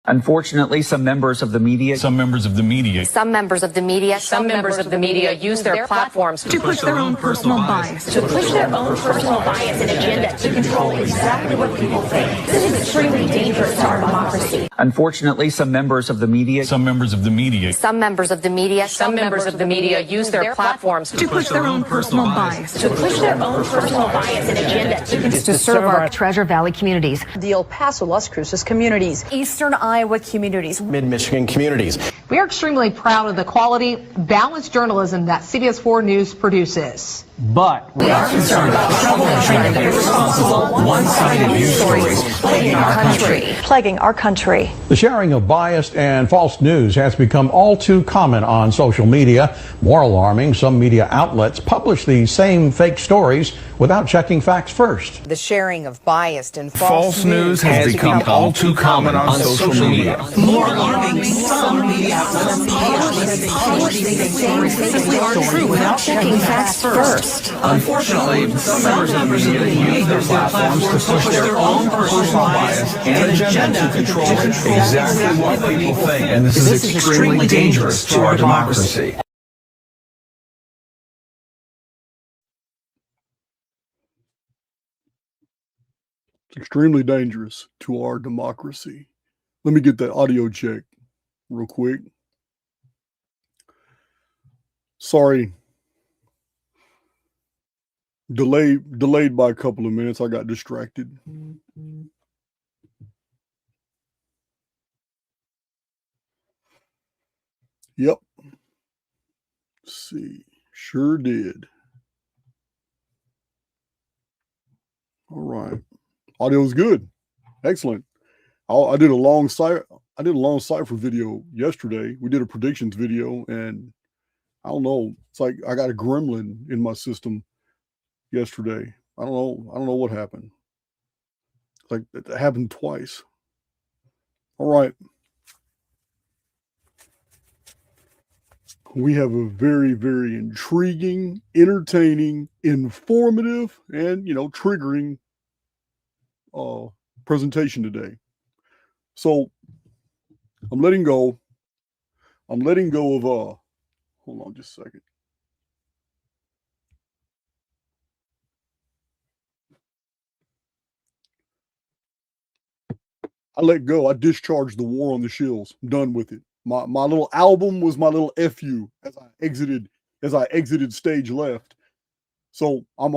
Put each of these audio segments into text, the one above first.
Unfortunately, some members of the media use their platforms to push their own personal bias. To push their own personal bias and agenda to control exactly what people think. This is extremely dangerous to our democracy. Unfortunately, some members of the media use their platforms to push their own personal bias. To push their own personal bias and agenda to serve our Treasure Valley communities, the El Paso, Las Cruces communities, Eastern Iowa communities, Mid-Michigan communities. We are extremely proud of the quality, balanced journalism that CBS 4 News produces. But we are concerned about troubling and irresponsible, one-sided news stories plaguing our country. The sharing of biased and false news has become all too common on social media. More alarming, some media outlets publish these same fake stories without checking facts first. The sharing of biased and false news has become all too common on social media. More alarming, some media outlets publish these same fake stories without checking facts first. Unfortunately, some members of the media use their platforms to push their own personal bias and agenda to control exactly what people think. And this is extremely dangerous to our democracy. It's extremely dangerous to our democracy. Let me get that audio check real quick. Sorry. Delayed by a couple of minutes. I got distracted. Yep. Let's see. Sure did. All right. Audio's good. Excellent. I did a long cipher video yesterday. We did a predictions video, and I don't know. It's like I got a gremlin in my system yesterday. I don't know what happened. Like it happened twice. All right. We have a very, very intriguing, entertaining, informative, and triggering presentation today. So I'm letting go of hold on just a second. I let go. I discharged the war on the shills. I'm done with it. My little album was my little FU as I exited stage left. So I'm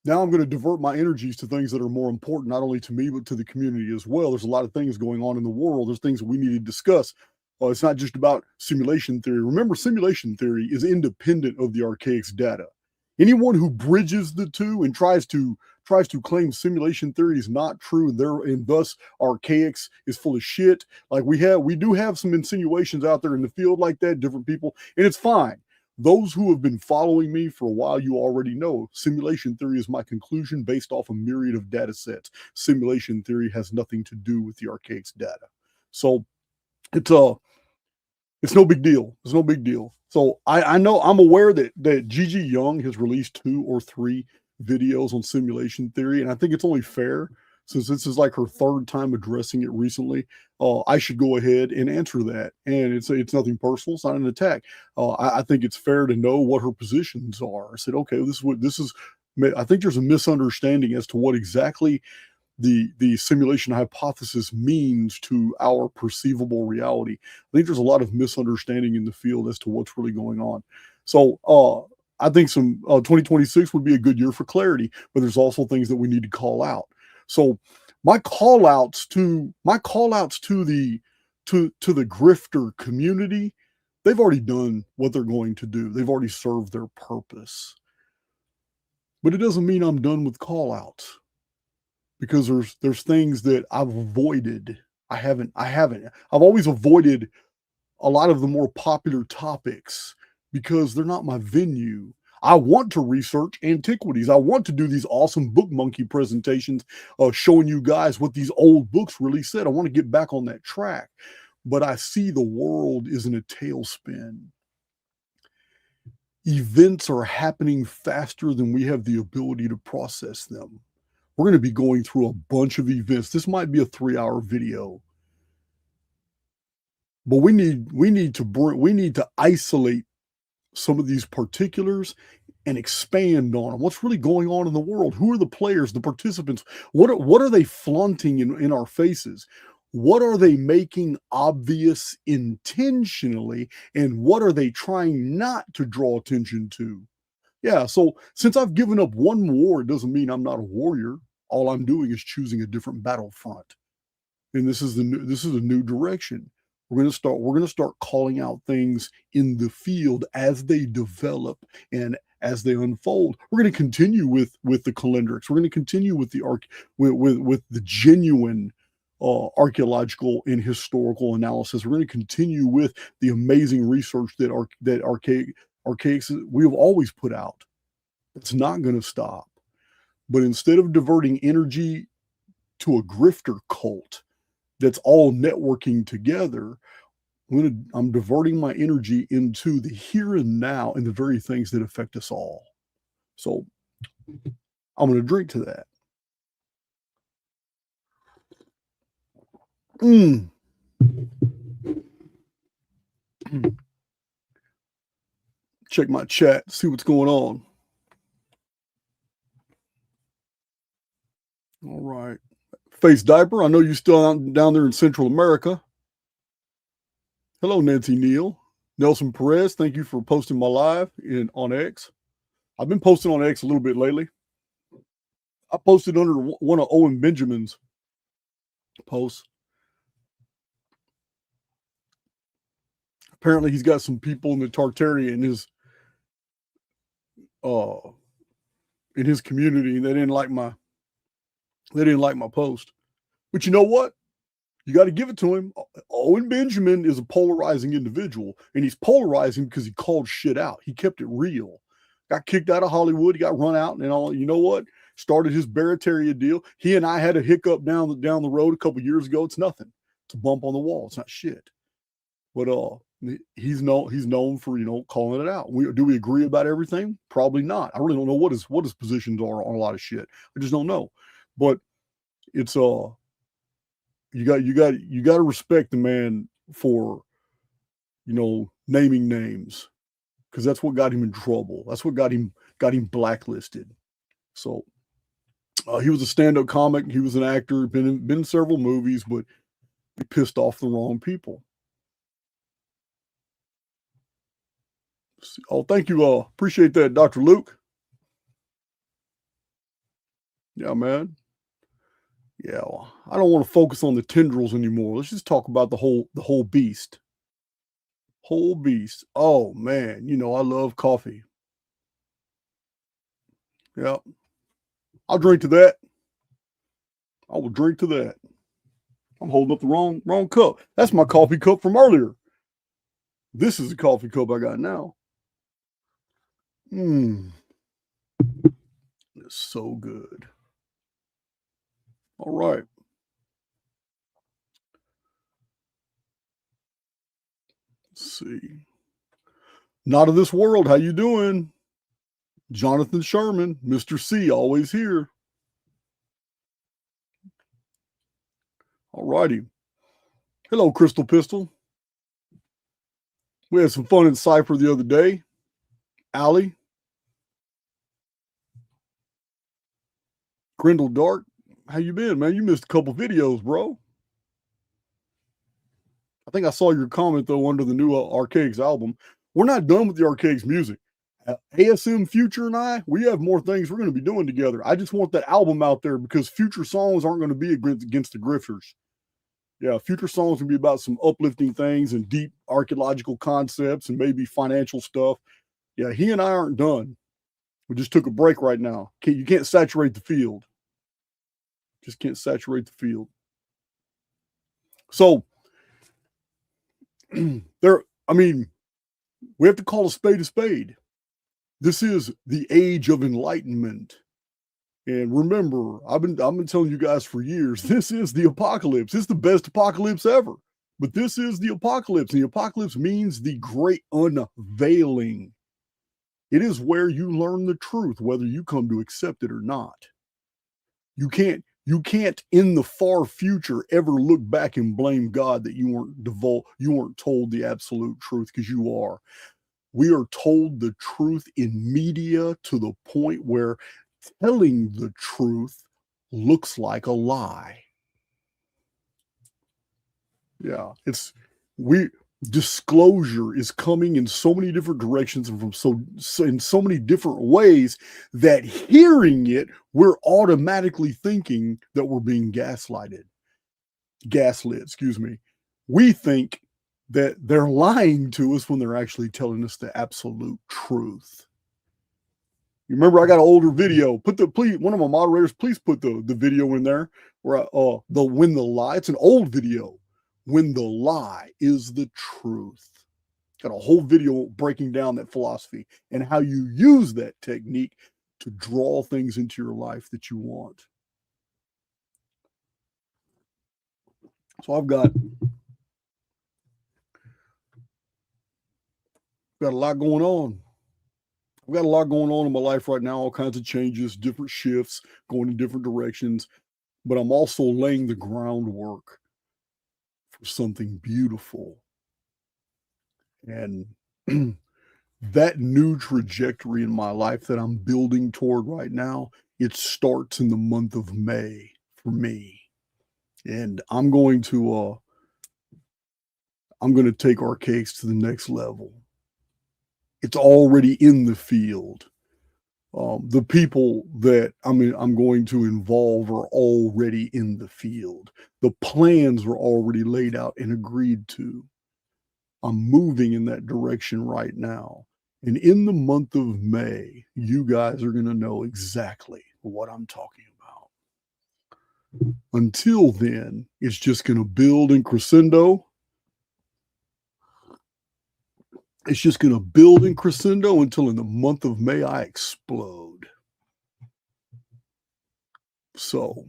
now I'm going to divert my energies to things that are more important, not only to me, but to the community as well. There's a lot of things going on in the world. There's things that we need to discuss. It's not just about simulation theory. Remember, simulation theory is independent of the Archaix data. Anyone who bridges the two and tries to claim simulation theory is not true, and thus Archaix is full of shit. Like we do have some insinuations out there in the field like that, different people, and it's fine. Those who have been following me for a while, you already know simulation theory is my conclusion based off a myriad of data sets. Simulation theory has nothing to do with the Archaix data. So it's no big deal. It's no big deal. So I'm aware that Gigi Young has released 2 or 3 videos on simulation theory, and I think it's only fair, since this is like her 3rd time addressing it recently, I should go ahead and answer that. And it's nothing personal. It's not an attack. I think it's fair to know what her positions are. I said, okay, I think there's a misunderstanding as to what exactly the simulation hypothesis means to our perceivable reality. I think there's a lot of misunderstanding in the field as to what's really going on. So I think 2026 would be a good year for clarity, but there's also things that we need to call out. So my call outs to the grifter community, they've already done what they're going to do. They've already served their purpose. But it doesn't mean I'm done with call outs, because there's things that I've avoided. I've always avoided a lot of the more popular topics because they're not my venue. I want to research antiquities. I want to do these awesome book monkey presentations, showing you guys what these old books really said. I want to get back on that track, but I see the world is in a tailspin. Events are happening faster than we have the ability to process them. We're going to be going through a bunch of events. This might be a 3-hour video. But we need to isolate some of these particulars and expand on them. What's really going on in the world? Who are the players, the participants? What are they flaunting in our faces? What are they making obvious intentionally? And what are they trying not to draw attention to? Yeah, so since I've given up one war, it doesn't mean I'm not a warrior. All I'm doing is choosing a different battlefront. And this is a new direction. We're going to start calling out things in the field as they develop and as they unfold. We're going to continue with the calendrics. We're going to continue with the with the genuine archaeological and historical analysis. We're going to continue with the amazing research that Archaix we have always put out. It's not going to stop. But instead of diverting energy to a grifter cult that's all networking together, I'm diverting my energy into the here and now and the very things that affect us all. So I'm going to drink to that. Check my chat, see what's going on. All right. Face Diaper, I know you're still down there in Central America. Hello, Nancy Neal. Nelson Perez, thank you for posting my live on X. I've been posting on X a little bit lately. I posted under one of Owen Benjamin's posts. Apparently, he's got some people in the Tartaria in his community, and they didn't like my post. But you know what? You got to give it to him. Owen Benjamin is a polarizing individual, and he's polarizing because he called shit out. He kept it real. Got kicked out of Hollywood. He got run out, and all. You know what? Started his Barataria deal. He and I had a hiccup down the road a couple years ago. It's nothing. It's a bump on the wall. It's not shit. But he's known for calling it out. Do we agree about everything? Probably not. I really don't know what his positions are on a lot of shit. I just don't know. But it's you got to respect the man for naming names, because that's what got him in trouble. That's what got him blacklisted. So he was a stand-up comic. He was an actor. Been in several movies, but he pissed off the wrong people. Oh, thank you. Appreciate that, Dr. Luke. Yeah, man. Yeah, well, I don't want to focus on the tendrils anymore. Let's just talk about the whole beast. Whole beast. Oh man, I love coffee. Yeah. I'll drink to that. I will drink to that. I'm holding up the wrong cup. That's my coffee cup from earlier. This is the coffee cup I got now. It's so good. All right. Let's see. Not of this world. How you doing? Jonathan Sherman, Mr. C, always here. All righty. Hello, Crystal Pistol. We had some fun in Cypher the other day. Allie. Grindle Dark. How you been, man? You missed a couple videos, bro. I think I saw your comment, though, under the new Archaix album. We're not done with the Archaix music. ASM Future and I, we have more things we're going to be doing together. I just want that album out there because future songs aren't going to be against the grifters. Yeah, future songs will be about some uplifting things and deep archaeological concepts and maybe financial stuff. Yeah, he and I aren't done. We just took a break right now. You can't saturate the field. Just can't saturate the field. So, we have to call a spade a spade. This is the age of enlightenment. And remember, I've been telling you guys for years, this is the apocalypse. It's the best apocalypse ever. But this is the apocalypse. The apocalypse means the great unveiling. It is where you learn the truth, whether you come to accept it or not. You can't You can't, in the far future, ever look back and blame God that you weren't told the absolute truth, because you are. We are told the truth in media to the point where telling the truth looks like a lie. Yeah, disclosure is coming in so many different directions and in so many different ways that hearing it, we're automatically thinking that we're being gaslit, excuse me. We think that they're lying to us when they're actually telling us the absolute truth. You remember, I got an older video. Please, one of my moderators, please put the video in there where when the lie. It's an old video. When the lie is the truth. Got a whole video breaking down that philosophy and how you use that technique to draw things into your life that you want. So I've got a lot going on. I've got a lot going on in my life right now, all kinds of changes, different shifts, going in different directions, but I'm also laying the groundwork for something beautiful. And that new trajectory in my life that I'm building toward right now, it starts in the month of May for me. And I'm going to take Archaix to the next level. It's already in the field. The people that I'm going to involve are already in the field. The plans were already laid out and agreed to. I'm moving in that direction right now. And in the month of May, you guys are going to know exactly what I'm talking about. Until then, it's just going to build in crescendo. It's just going to build in crescendo until in the month of May, I explode. So,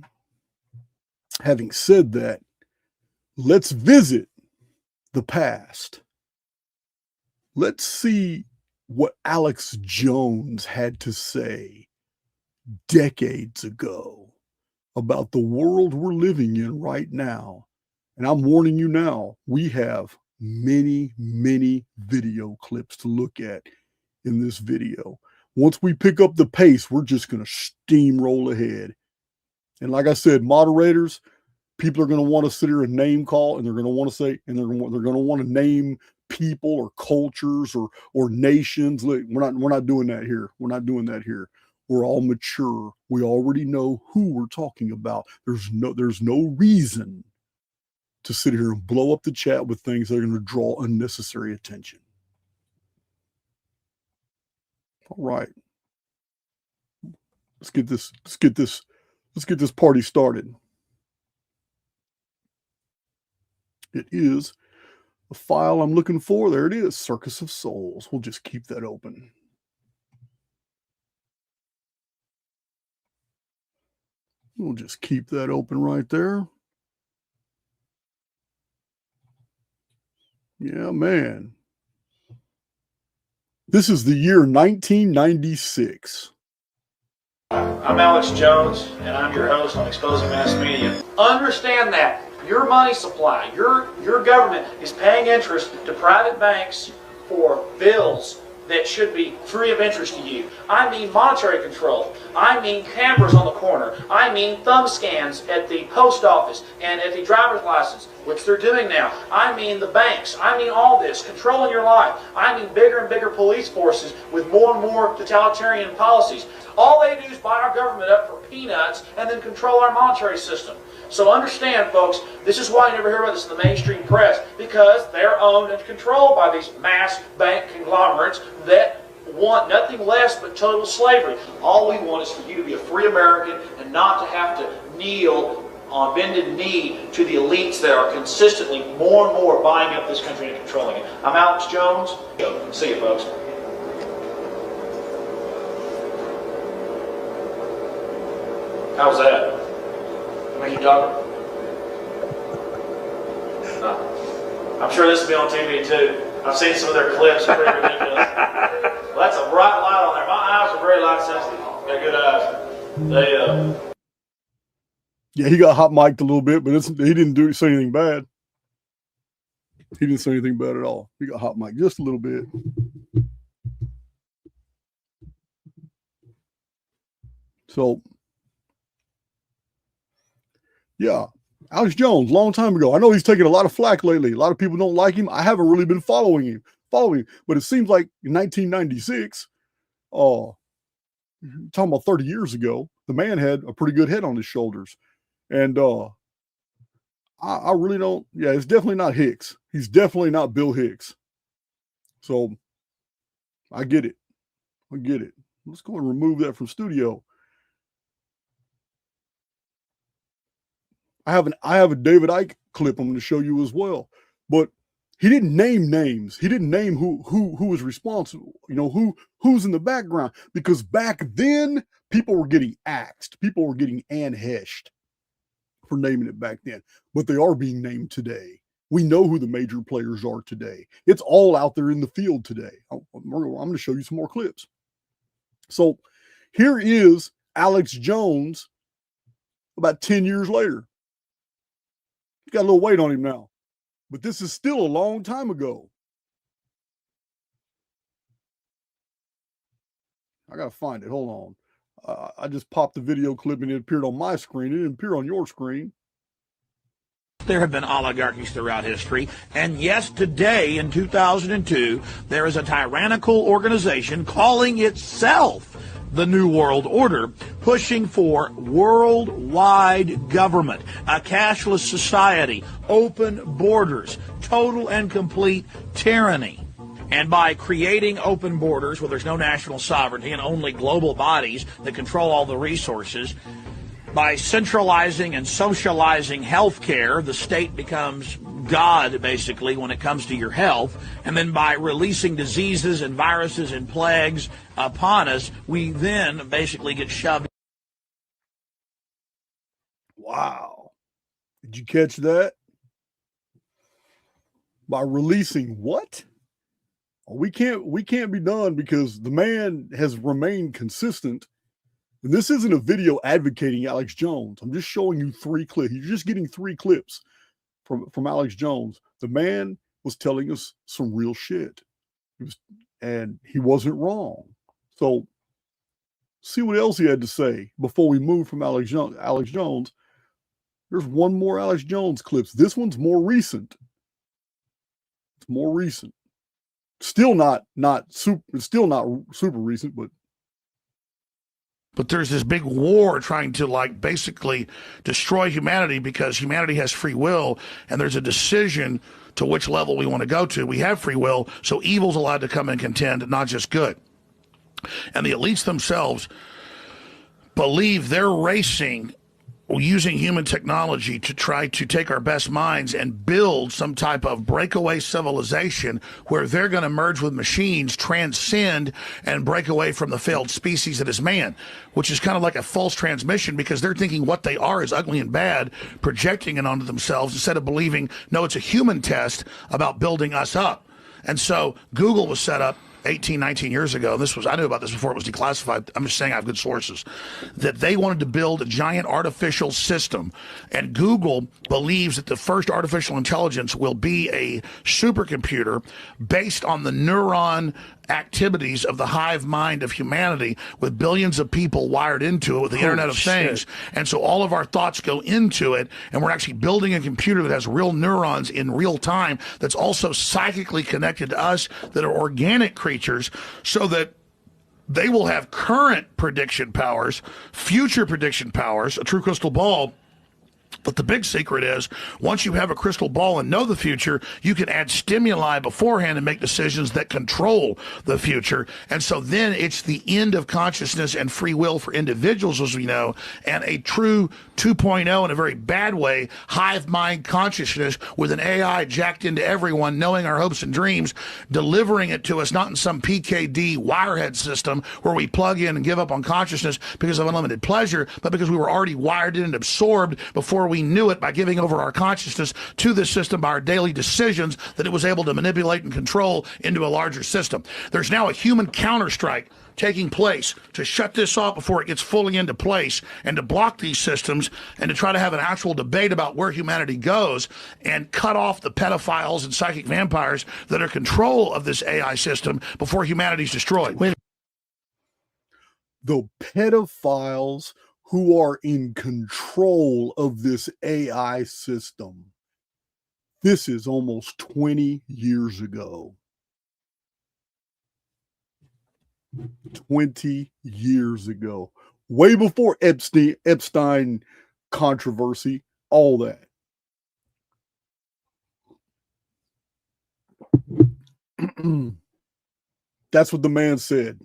having said that, let's visit the past. Let's see what Alex Jones had to say decades ago about the world we're living in right now. And I'm warning you now, we have many, many video clips to look at in this video. Once we pick up the pace, we're just going to steamroll ahead. And like I said, moderators, people are going to want to sit here and name call, and they're going to want to say, and they're going to want to name people or cultures or nations. Look, we're not doing that here. We're not doing that here. We're all mature. We already know who we're talking about. There's no reason to sit here and blow up the chat with things that are going to draw unnecessary attention. All right. Let's get this party started. It is the file I'm looking for. There it is, Circus of Souls. We'll just keep that open. We'll just keep that open right there. Yeah, man. This is the year 1996. I'm Alex Jones, and I'm your host on Exposing Mass Media. Understand that your money supply, your government is paying interest to private banks for bills that should be free of interest to you. I mean monetary control. I mean cameras on the corner. I mean thumb scans at the post office and at the driver's license, which they're doing now. I mean the banks. I mean all this, controlling your life. I mean bigger and bigger police forces with more and more totalitarian policies. All they do is buy our government up for peanuts and then control our monetary system. So understand, folks, this is why you never hear about this in the mainstream press, because they're owned and controlled by these mass bank conglomerates that want nothing less but total slavery. All we want is for you to be a free American and not to have to kneel on bended knee to the elites that are consistently more and more buying up this country and controlling it. I'm Alex Jones. See you, folks. How's that? Are you talking? I'm sure this will be on TV too. I've seen some of their clips. Pretty ridiculous. Well, that's a bright light on there. My eyes are very light sensitive. Got good eyes. Yeah, he got hot mic'd a little bit, but he didn't say anything bad. He didn't say anything bad at all. He got hot mic'd just a little bit. So, yeah, Alex Jones, long time ago. I know he's taking a lot of flack lately. A lot of people don't like him. I haven't really been following him, but it seems like in 1996, talking about 30 years ago, the man had a pretty good head on his shoulders. And I really don't, yeah, it's definitely not Hicks. He's definitely not Bill Hicks. So I get it. Let's go and remove that from studio. I have a David Icke clip I'm going to show you as well. But he didn't name names. He didn't name who was responsible, who's in the background. Because back then, people were getting axed. People were getting anheshed for naming it back then. But they are being named today. We know who the major players are today. It's all out there in the field today. I'm going to show you some more clips. So here is Alex Jones about 10 years later. He's got a little weight on him now, but this is still a long time ago. I got to find it. Hold on. I just popped the video clip and it appeared on my screen. It didn't appear on your screen. There have been oligarchies throughout history, and yes, today in 2002, there is a tyrannical organization calling itself the New World Order, pushing for worldwide government, a cashless society, open borders, total and complete tyranny. And by creating open borders where there's no national sovereignty and only global bodies that control all the resources, by centralizing and socializing health care, the state becomes God, basically, when it comes to your health. And then by releasing diseases and viruses and plagues upon us, we then basically get shoved. Wow. Did you catch that? By releasing what? We can't be done because the man has remained consistent. And this isn't a video advocating Alex Jones. I'm just showing you 3 clips. You're just getting 3 clips from Alex Jones. The man was telling us some real shit. And he wasn't wrong. So see what else he had to say before we move from Alex Jones. There's one more Alex Jones clips. This one's more recent. It's more recent. Still not super recent, But there's this big war trying to basically destroy humanity because humanity has free will and there's a decision to which level we want to go to. We have free will, so evil's allowed to come and contend, not just good. And the elites themselves believe they're racing using human technology to try to take our best minds and build some type of breakaway civilization where they're going to merge with machines, transcend, and break away from the failed species that is man, which is kind of like a false transmission because they're thinking what they are is ugly and bad, projecting it onto themselves instead of believing, no, it's a human test about building us up. And so Google was set up 18, 19 years ago, I knew about this before it was declassified, I'm just saying I have good sources, that they wanted to build a giant artificial system. And Google believes that the first artificial intelligence will be a supercomputer based on the neuron activities of the hive mind of humanity with billions of people wired into it with the Internet of Things. And so all of our thoughts go into it, and we're actually building a computer that has real neurons in real time that's also psychically connected to us, that are organic creatures, so that they will have current prediction powers, future prediction powers, a true crystal ball. But the big secret is, once you have a crystal ball and know the future, you can add stimuli beforehand and make decisions that control the future. And so then it's the end of consciousness and free will for individuals, as we know, and a true 2.0 in a very bad way, hive mind consciousness with an AI jacked into everyone, knowing our hopes and dreams, delivering it to us, not in some PKD wirehead system where we plug in and give up on consciousness because of unlimited pleasure, but because we were already wired in and absorbed before before we knew it, by giving over our consciousness to this system by our daily decisions that it was able to manipulate and control into a larger system. There's now a human counterstrike taking place to shut this off before it gets fully into place, and to block these systems, and to try to have an actual debate about where humanity goes, and cut off the pedophiles and psychic vampires that are control of this AI system before humanity's destroyed. The pedophiles who are in control of this AI system. This is almost 20 years ago. 20 years ago. Way before Epstein controversy, all that. That's what the man said.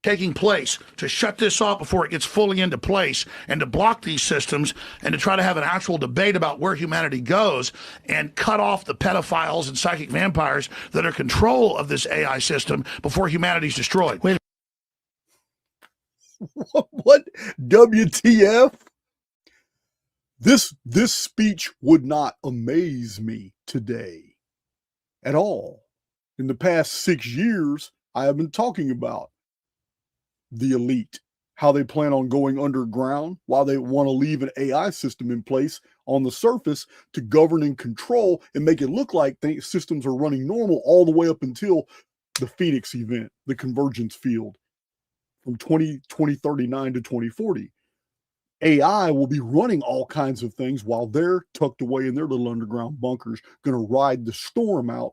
Taking place to shut this off before it gets fully into place, and to block these systems, and to try to have an actual debate about where humanity goes, and cut off the pedophiles and psychic vampires that are control of this AI system before humanity's destroyed. What? WTF? This speech would not amaze me today at all. In the past 6 years, I have been talking about the elite, how they plan on going underground, while they want to leave an AI system in place on the surface to govern and control and make it look like systems are running normal all the way up until the Phoenix event, the convergence field from 2039 to 2040. AI will be running all kinds of things while they're tucked away in their little underground bunkers, going to ride the storm out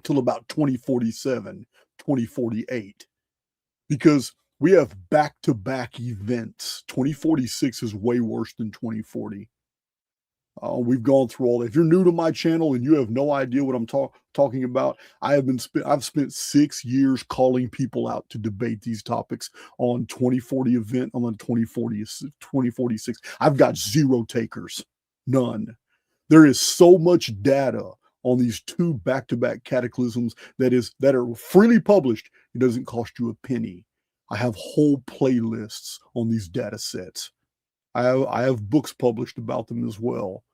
till about 2047, 2048. Because we have back-to-back events. 2046 is way worse than 2040. We've gone through all that. If you're new to my channel and you have no idea what I'm talking about, I've spent 6 years calling people out to debate these topics on 2040 event, on the 2046. I've got zero takers, none. There is so much data on these two back-to-back cataclysms that are freely published. It doesn't cost you a penny. I have whole playlists on these data sets. I have books published about them as well.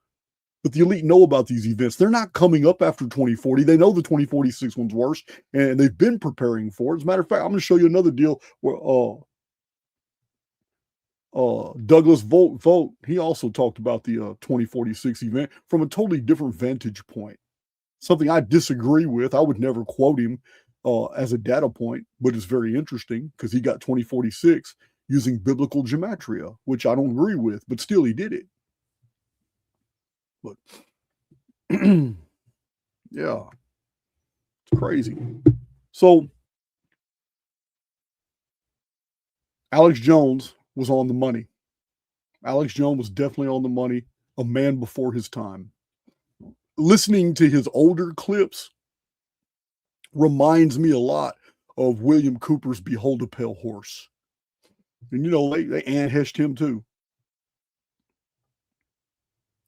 But the elite know about these events. They're not coming up after 2040. They know the 2046 one's worse, and they've been preparing for it. As a matter of fact, I'm going to show you another deal where Douglas Vogt, he also talked about the 2046 event from a totally different vantage point. Something I disagree with. I would never quote him as a data point, but it's very interesting because he got 2046 using biblical gematria, which I don't agree with, but still he did it. But yeah, it's crazy. So Alex Jones was on the money. Alex Jones was definitely on the money, a man before his time. Listening to his older clips reminds me a lot of William Cooper's Behold a Pale Horse. And you know, they anheshed him too.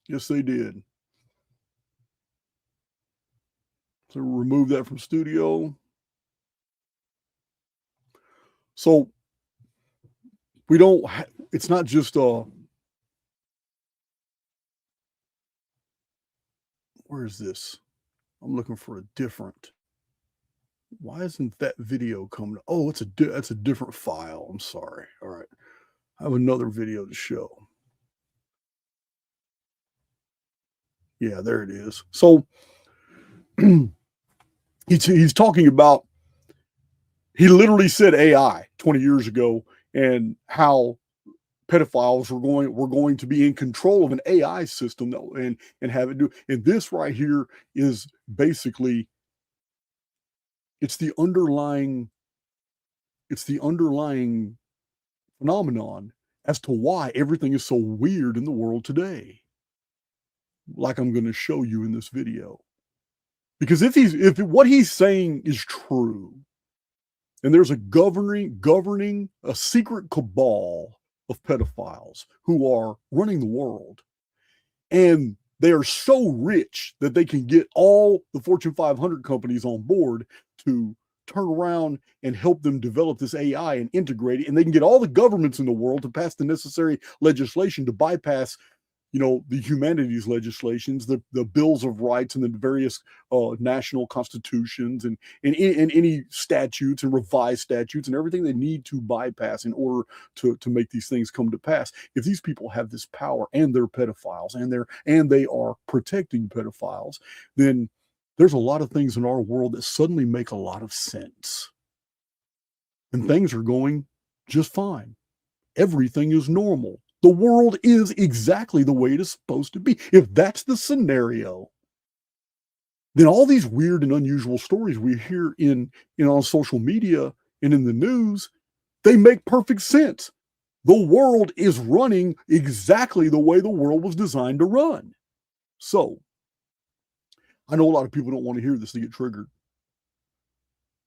Yes, they did. So remove that from studio. So we don't, it's not just where is this? I'm looking for a different. Why isn't that video coming? Oh, that's a different file. I'm sorry. All right. I have another video to show. Yeah, there it is. So he's talking about, he literally said AI 20 years ago and how pedophiles were going to be in control of an AI system and have it do. And this right here is basically, it's the underlying phenomenon as to why everything is so weird in the world today. Like I'm going to show you in this video. Because if what he's saying is true, and there's a governing a secret cabal of pedophiles who are running the world, and they are so rich that they can get all the Fortune 500 companies on board to turn around and help them develop this AI and integrate it, and they can get all the governments in the world to pass the necessary legislation to bypass, the humanities legislations, the bills of rights, and the various national constitutions, and any statutes and revised statutes and everything they need to bypass in order to make these things come to pass. If these people have this power and they're pedophiles and they are protecting pedophiles, then there's a lot of things in our world that suddenly make a lot of sense. And things are going just fine. Everything is normal. The world is exactly the way it is supposed to be. If that's the scenario, then all these weird and unusual stories we hear on social media and in the news, they make perfect sense. The world is running exactly the way the world was designed to run. So, I know a lot of people don't want to hear this, they get triggered.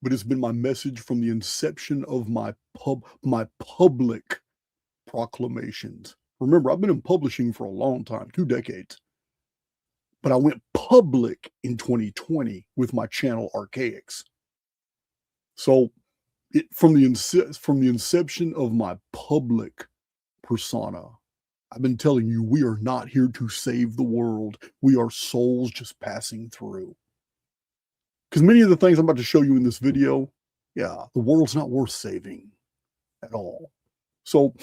But it's been my message from the inception of my public proclamations. Remember, I've been in publishing for a long time, 2 decades. But I went public in 2020 with my channel Archaix. So, from the inception of my public persona, I've been telling you, we are not here to save the world. We are souls just passing through. Because many of the things I'm about to show you in this video, the world's not worth saving at all. So,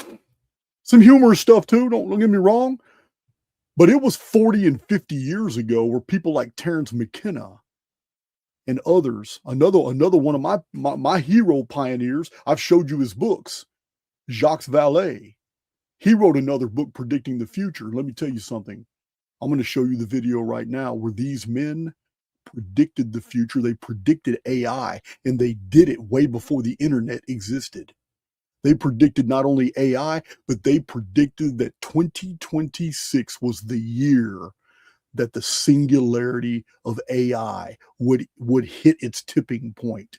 some humorous stuff too, don't get me wrong. But it was 40 and 50 years ago where people like Terence McKenna and others, another one of my hero pioneers, I've showed you his books, Jacques Vallée. He wrote another book predicting the future. Let me tell you something. I'm going to show you the video right now where these men predicted the future. They predicted AI, and they did it way before the internet existed. They predicted not only AI, but they predicted that 2026 was the year that the singularity of AI would hit its tipping point.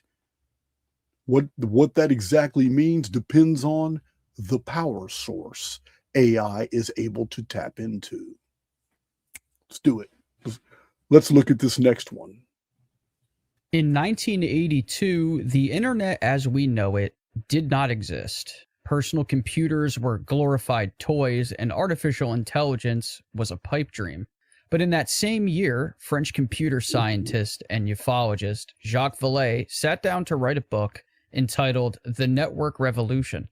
What that exactly means depends on the power source AI is able to tap into. Let's do it. Let's look at this next one. In 1982, the internet as we know it did not exist. Personal computers were glorified toys, and artificial intelligence was a pipe dream. But in that same year, French computer scientist and ufologist Jacques Vallée sat down to write a book entitled The Network Revolution.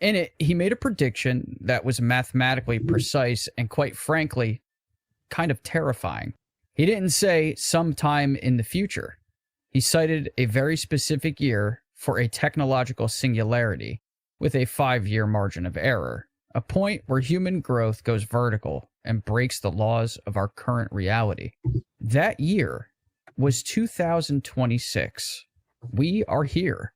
In it, he made a prediction that was mathematically precise and, quite frankly, kind of terrifying. He didn't say sometime in the future. He cited a very specific year for a technological singularity with a 5-year margin of error, a point where human growth goes vertical and breaks the laws of our current reality. That year was 2026. We are here.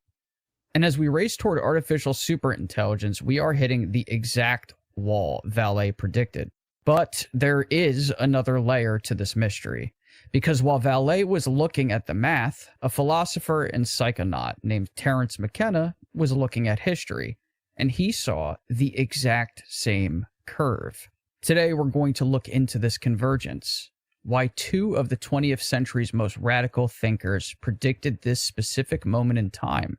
And as we race toward artificial superintelligence, we are hitting the exact wall Vallée predicted. But there is another layer to this mystery. Because while Vallée was looking at the math, a philosopher and psychonaut named Terence McKenna was looking at history, and he saw the exact same curve. Today, we're going to look into this convergence, why 2 of the 20th century's most radical thinkers predicted this specific moment in time,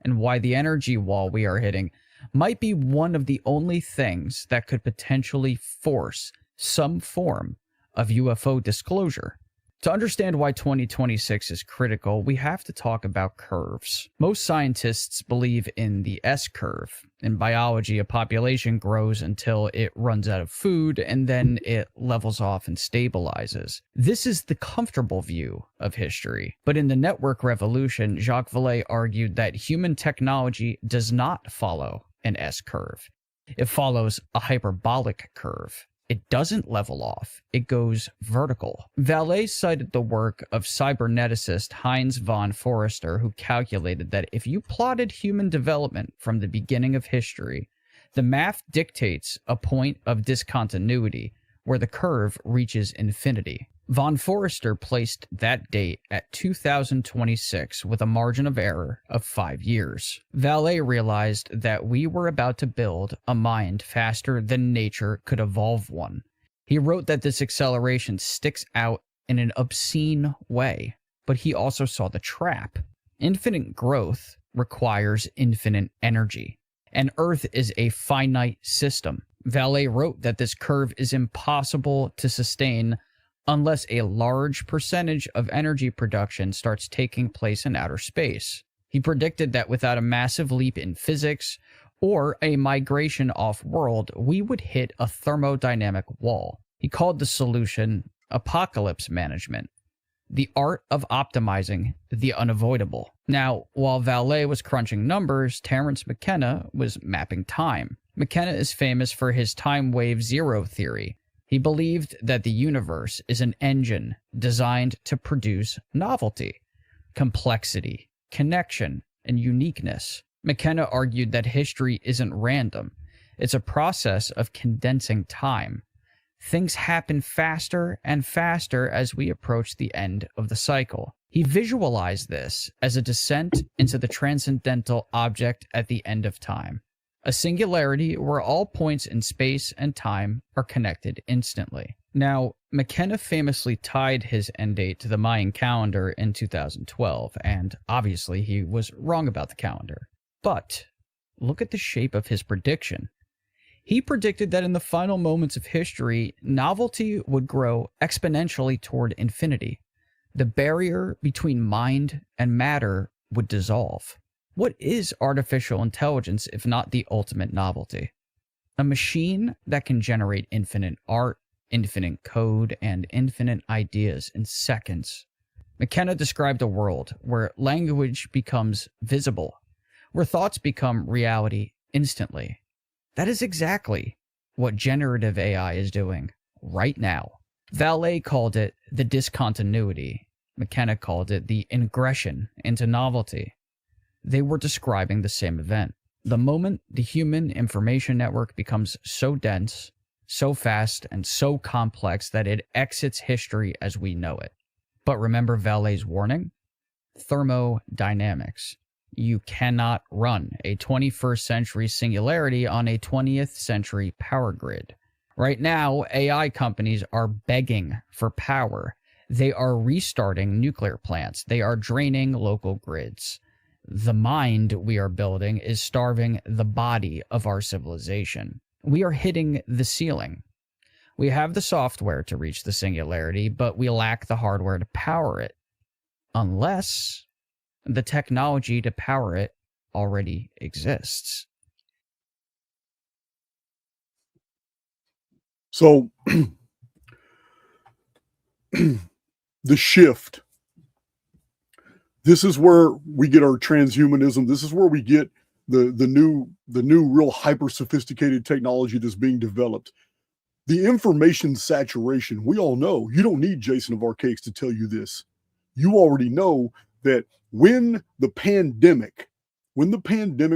and why the energy wall we are hitting might be one of the only things that could potentially force some form of UFO disclosure. To understand why 2026 is critical, we have to talk about curves. Most scientists believe in the S-curve. In biology, a population grows until it runs out of food, and then it levels off and stabilizes. This is the comfortable view of history. But in the network revolution, Jacques Vallée argued that human technology does not follow an S-curve. It follows a hyperbolic curve. It doesn't level off, it goes vertical. Vallée cited the work of cyberneticist Heinz von Forster, who calculated that if you plotted human development from the beginning of history, the math dictates a point of discontinuity where the curve reaches infinity. Von Forster placed that date at 2026 with a margin of error of 5 years. Vallée realized that we were about to build a mind faster than nature could evolve one. He wrote that this acceleration sticks out in an obscene way, but he also saw the trap. Infinite growth requires infinite energy, and Earth is a finite system. Vallée wrote that this curve is impossible to sustain unless a large percentage of energy production starts taking place in outer space. He predicted that without a massive leap in physics or a migration off-world, we would hit a thermodynamic wall. He called the solution apocalypse management, the art of optimizing the unavoidable. Now, while Vallée was crunching numbers, Terence McKenna was mapping time. McKenna is famous for his time wave zero theory. He believed that the universe is an engine designed to produce novelty, complexity, connection, and uniqueness. McKenna argued that history isn't random. It's a process of condensing time. Things happen faster and faster as we approach the end of the cycle. He visualized this as a descent into the transcendental object at the end of time, a singularity where all points in space and time are connected instantly. Now, McKenna famously tied his end date to the Mayan calendar in 2012, and obviously he was wrong about the calendar. But look at the shape of his prediction. He predicted that in the final moments of history, novelty would grow exponentially toward infinity. The barrier between mind and matter would dissolve. What is artificial intelligence if not the ultimate novelty? A machine that can generate infinite art, infinite code, and infinite ideas in seconds. McKenna described a world where language becomes visible, where thoughts become reality instantly. That is exactly what generative AI is doing right now. Vallée called it the discontinuity. McKenna called it the ingression into novelty. They were describing the same event. The moment the human information network becomes so dense, so fast, and so complex that it exits history as we know it. But remember Vallée's warning? Thermodynamics. You cannot run a 21st century singularity on a 20th century power grid. Right now, AI companies are begging for power. They are restarting nuclear plants. They are draining local grids. The mind we are building is starving the body of our civilization. We are hitting the ceiling. We have the software to reach the singularity, but we lack the hardware to power it. Unless the technology to power it already exists. So, the shift. This is where we get our transhumanism. This is where we get the new real hyper sophisticated technology that's being developed. The information saturation. We all know. You don't need Jason of Archaix to tell you this. You already know that when the pandemic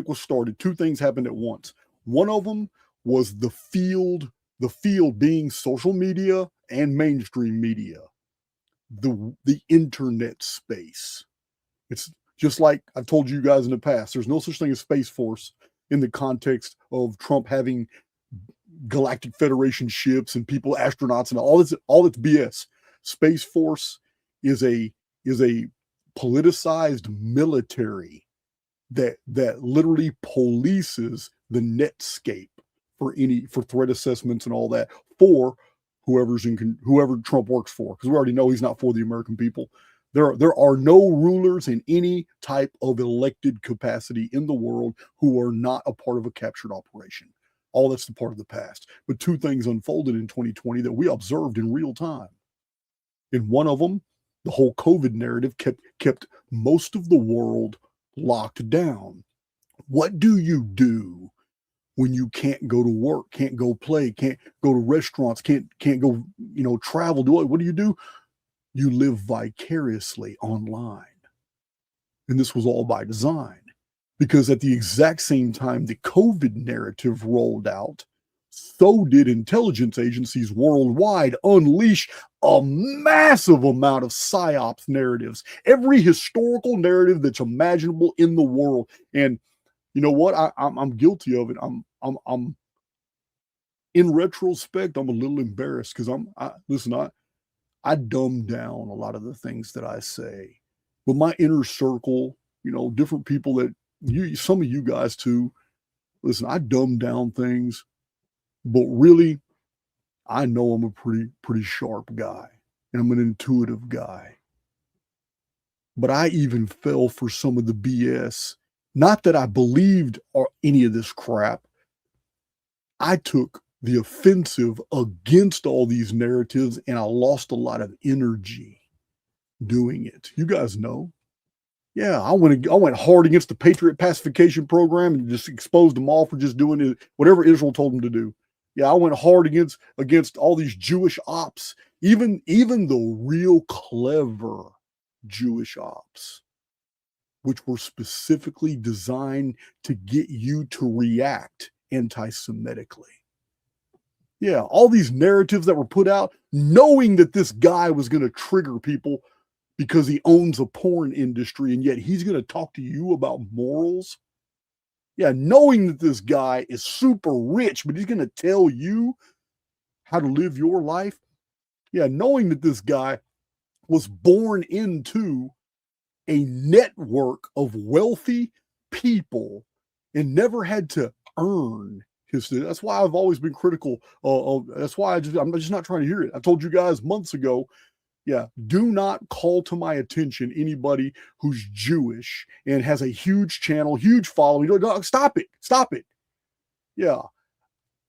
was started, two things happened at once. One of them was the field being social media and mainstream media, the internet space. It's just like I've told you guys in the past, there's no such thing as Space Force in the context of Trump having Galactic Federation ships and people, astronauts, and all that's BS. Space Force is a politicized military that literally polices the netscape for threat assessments and all that for whoever Trump works for, because we already know he's not for the American people. There are no rulers in any type of elected capacity in the world who are not a part of a captured operation. All that's the part of the past. But two things unfolded in 2020 that we observed in real time. In one of them, the whole COVID narrative kept most of the world locked down. What do you do when you can't go to work, can't go play, can't go to restaurants, can't go, travel? What do? You live vicariously online. And this was all by design, because at the exact same time the COVID narrative rolled out, so did intelligence agencies worldwide unleash a massive amount of psyops narratives, every historical narrative that's imaginable in the world. And you know what? I'm guilty of it. I'm in retrospect, I'm a little embarrassed because I dumb down a lot of the things that I say, but my inner circle different people that some of you guys too. Listen, I dumb down things, but really, I know I'm a pretty sharp guy, and I'm an intuitive guy. But I even fell for some of the BS. Not that I believed or any of this crap. I took the offensive against all these narratives, and I lost a lot of energy doing it. You guys know. Yeah, I went hard against the Patriot Pacification Program and just exposed them all for just doing whatever Israel told them to do. Yeah, I went hard against all these Jewish ops, even the real clever Jewish ops, which were specifically designed to get you to react anti-Semitically. Yeah, all these narratives that were put out, knowing that this guy was going to trigger people because he owns a porn industry, and yet he's going to talk to you about morals. Yeah, knowing that this guy is super rich, but he's going to tell you how to live your life. Yeah, knowing that this guy was born into a network of wealthy people and never had to earn his. That's why I've always been critical that's why I'm just not trying to hear it. I told you guys months ago, yeah, do not call to my attention anybody who's Jewish and has a huge channel, huge following. Stop it. Yeah,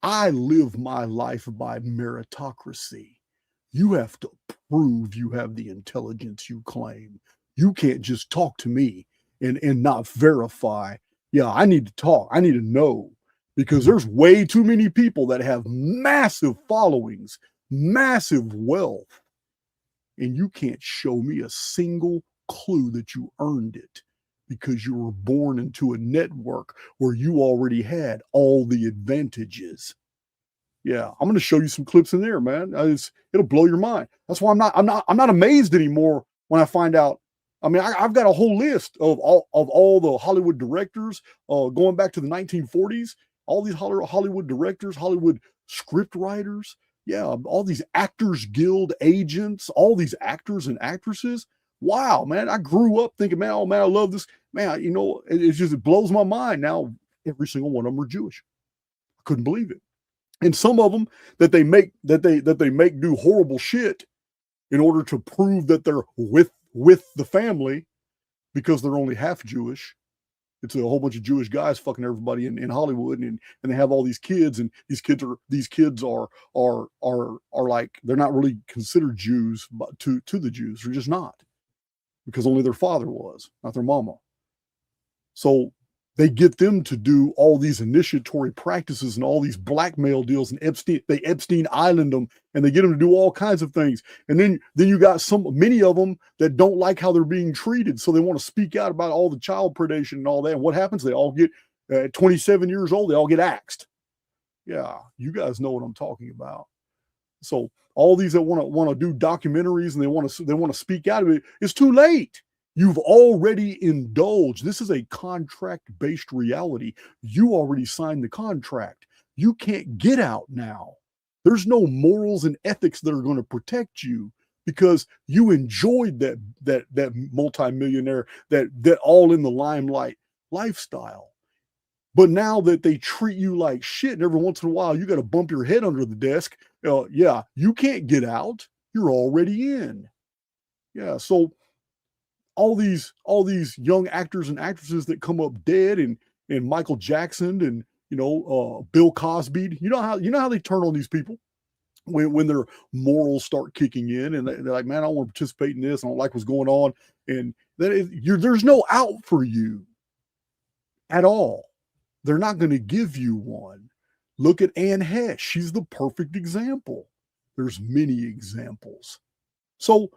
I live my life by meritocracy. You have to prove you have the intelligence you claim. You can't just talk to me and not verify. Yeah, I need to talk. I need to know, because there's way too many people that have massive followings, massive wealth, and you can't show me a single clue that you earned it because you were born into a network where you already had all the advantages. Yeah, I'm going to show you some clips in there, man. It'll blow your mind. That's why I'm not amazed anymore when I find out. I mean, I've got a whole list of all the Hollywood directors going back to the 1940s. All these Hollywood directors, Hollywood script writers. Yeah, all these Actors Guild agents, all these actors and actresses. Wow, man, I grew up thinking, man, oh man, I love this. Man, it blows my mind now. Every single one of them are Jewish. I couldn't believe it. And some of them that they make do horrible shit in order to prove that they're with the family because they're only half Jewish. It's a whole bunch of Jewish guys fucking everybody in Hollywood, and they have all these kids, and these kids are like, they're not really considered Jews, but to the Jews, they're just not, because only their father was, not their mama. So they get them to do all these initiatory practices and all these blackmail deals, and they Epstein Island them, and they get them to do all kinds of things. And then you got many of them that don't like how they're being treated, so they want to speak out about all the child predation and all that. And what happens? They all get at 27 years old, they all get axed. Yeah, you guys know what I'm talking about. So all these that want to do documentaries and they want to speak out of it, it's too late. You've already indulged. This is a contract-based reality. You already signed the contract. You can't get out now. There's no morals and ethics that are going to protect you because you enjoyed that multimillionaire, that all in the limelight lifestyle. But now that they treat you like shit, and every once in a while you got to bump your head under the desk, yeah, you can't get out. You're already in. Yeah, so all these young actors and actresses that come up dead, and Michael Jackson and Bill Cosby, you know how they turn on these people when their morals start kicking in, and they're like, man, I don't want to participate in this. I don't like what's going on, and there's no out for you at all. They're not going to give you one. Look at Anne Hesh. She's the perfect example. There's many examples. So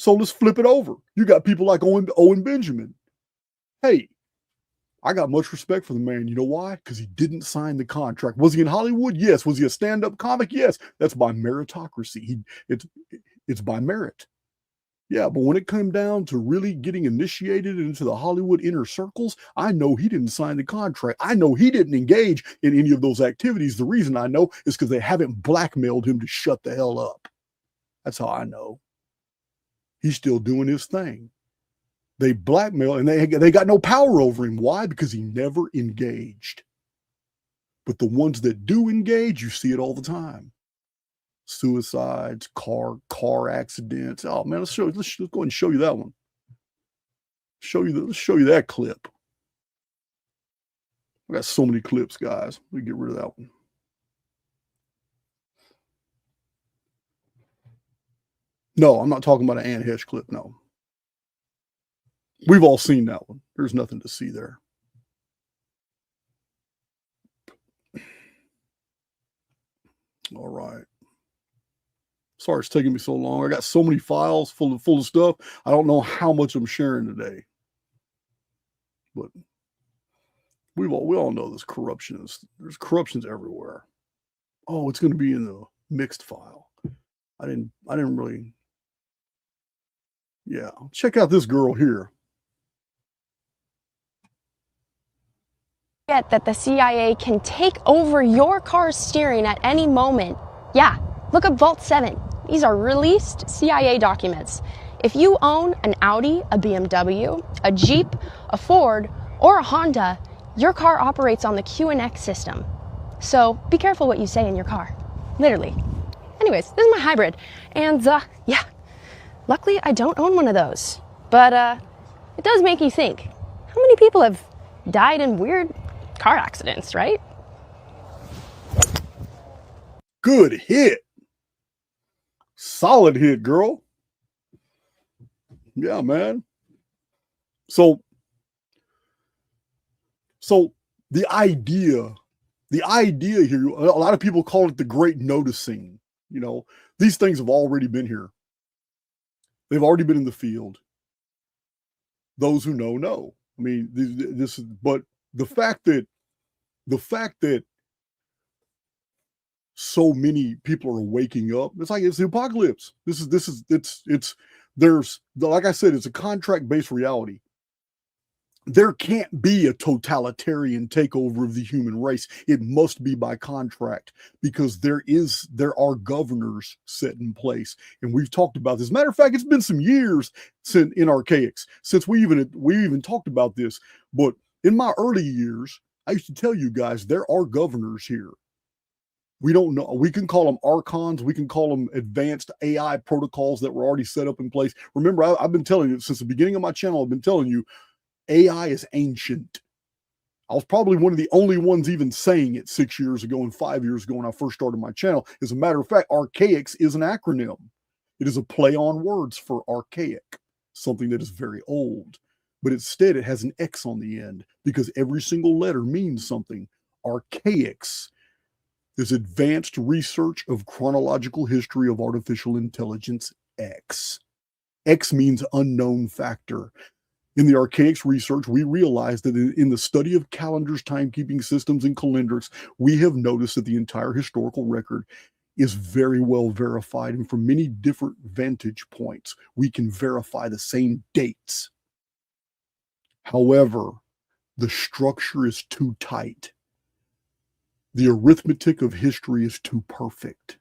let's flip it over. You got people like Owen Benjamin. Hey, I got much respect for the man. You know why? Because he didn't sign the contract. Was he in Hollywood? Yes. Was he a stand-up comic? Yes. That's by meritocracy. It's by merit. Yeah, but when it came down to really getting initiated into the Hollywood inner circles, I know he didn't sign the contract. I know he didn't engage in any of those activities. The reason I know is because they haven't blackmailed him to shut the hell up. That's how I know. He's still doing his thing. They blackmail, and they got no power over him. Why? Because he never engaged. But the ones that do engage, you see it all the time. Suicides, car accidents. Oh man, let's go ahead and show you that one. Let's show you that clip. I got so many clips, guys. We get rid of that one. No, I'm not talking about an Ann Hesh clip. No. We've all seen that one. There's nothing to see there. All right. Sorry it's taking me so long. I got so many files full of stuff. I don't know how much I'm sharing today. But we all know there's corruptions everywhere. Oh, it's going to be in the mixed file. I didn't really. Yeah, check out this girl here. That the CIA can take over your car's steering at any moment. Yeah, look up Vault 7. These are released CIA documents. If you own an Audi, a BMW, a Jeep, a Ford, or a Honda, your car operates on the QNX system. So be careful what you say in your car. Literally. Anyways, this is my hybrid. And yeah, luckily I don't own one of those. But it does make you think. How many people have died in weird car accidents, right? Good hit. Solid hit, girl. Yeah, man. So the idea here, a lot of people call it the great noticing. You know, these things have already been here. They've already been in the field. Those who know. I mean, this is, but the fact that so many people are waking up, it's like it's the apocalypse. There's, like I said, it's a contract-based reality. There can't be a totalitarian takeover of the human race. It must be by contract, because there are governors set in place. And we've talked about this. Matter of fact, it's been some years since in Archaix since we even talked about this. But in my early years, I used to tell you guys there are governors here. We don't know. We can call them archons. We can call them advanced AI protocols that were already set up in place. Remember, I've been telling you since the beginning of my channel, I've been telling you AI is ancient. I was probably one of the only ones even saying it 6 years ago and 5 years ago when I first started my channel. As a matter of fact, Archaix is an acronym. It is a play on words for archaic, something that is very old. But instead, it has an X on the end because every single letter means something. Archaix is advanced research of chronological history of artificial intelligence, X. X means unknown factor. In the Archaix research, we realized that in the study of calendars, timekeeping systems, and calendrics, we have noticed that the entire historical record is very well verified. And from many different vantage points, we can verify the same dates. However, the structure is too tight. The arithmetic of history is too perfect.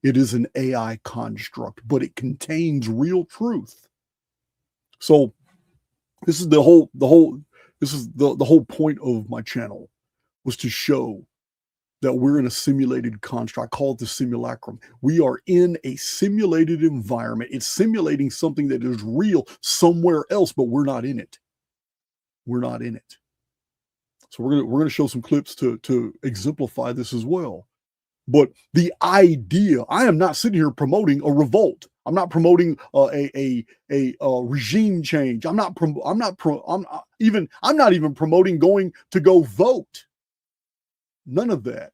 It is an AI construct, but it contains real truth. So this is the whole point of my channel, was to show that we're in a simulated construct. I call it the simulacrum. We are in a simulated environment. It's simulating something that is real somewhere else, but we're not in it. We're not in it. So we're gonna show some clips to exemplify this as well. But the idea, I am not sitting here promoting a revolt. I'm not promoting a regime change. I'm not even promoting going to go vote. None of that,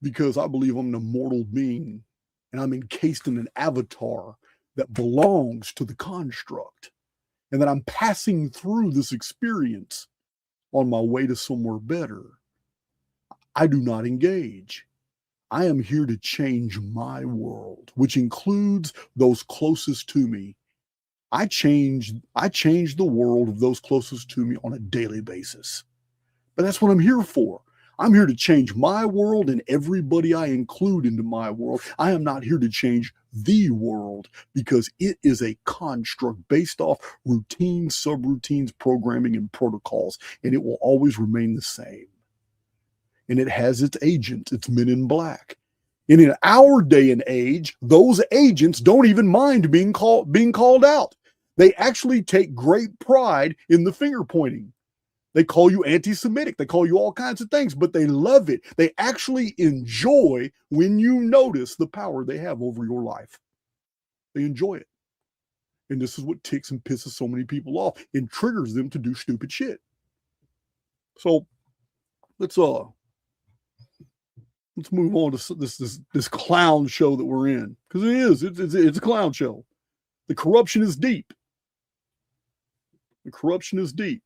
because I believe I'm an immortal being and I'm encased in an avatar that belongs to the construct, and that I'm passing through this experience on my way to somewhere better. I do not engage. I am here to change my world, which includes those closest to me. I change the world of those closest to me on a daily basis. But that's what I'm here for. I'm here to change my world and everybody I include into my world. I am not here to change the world because it is a construct based off routines, subroutines, programming, and protocols, and it will always remain the same. And it has its agents, its men in black. And in our day and age, those agents don't even mind being called out. They actually take great pride in the finger pointing. They call you anti-Semitic. They call you all kinds of things, but they love it. They actually enjoy when you notice the power they have over your life. They enjoy it. And this is what ticks and pisses so many people off and triggers them to do stupid shit. So let's move on to this clown show that we're in, because it is. It's a clown show. The corruption is deep. The corruption is deep.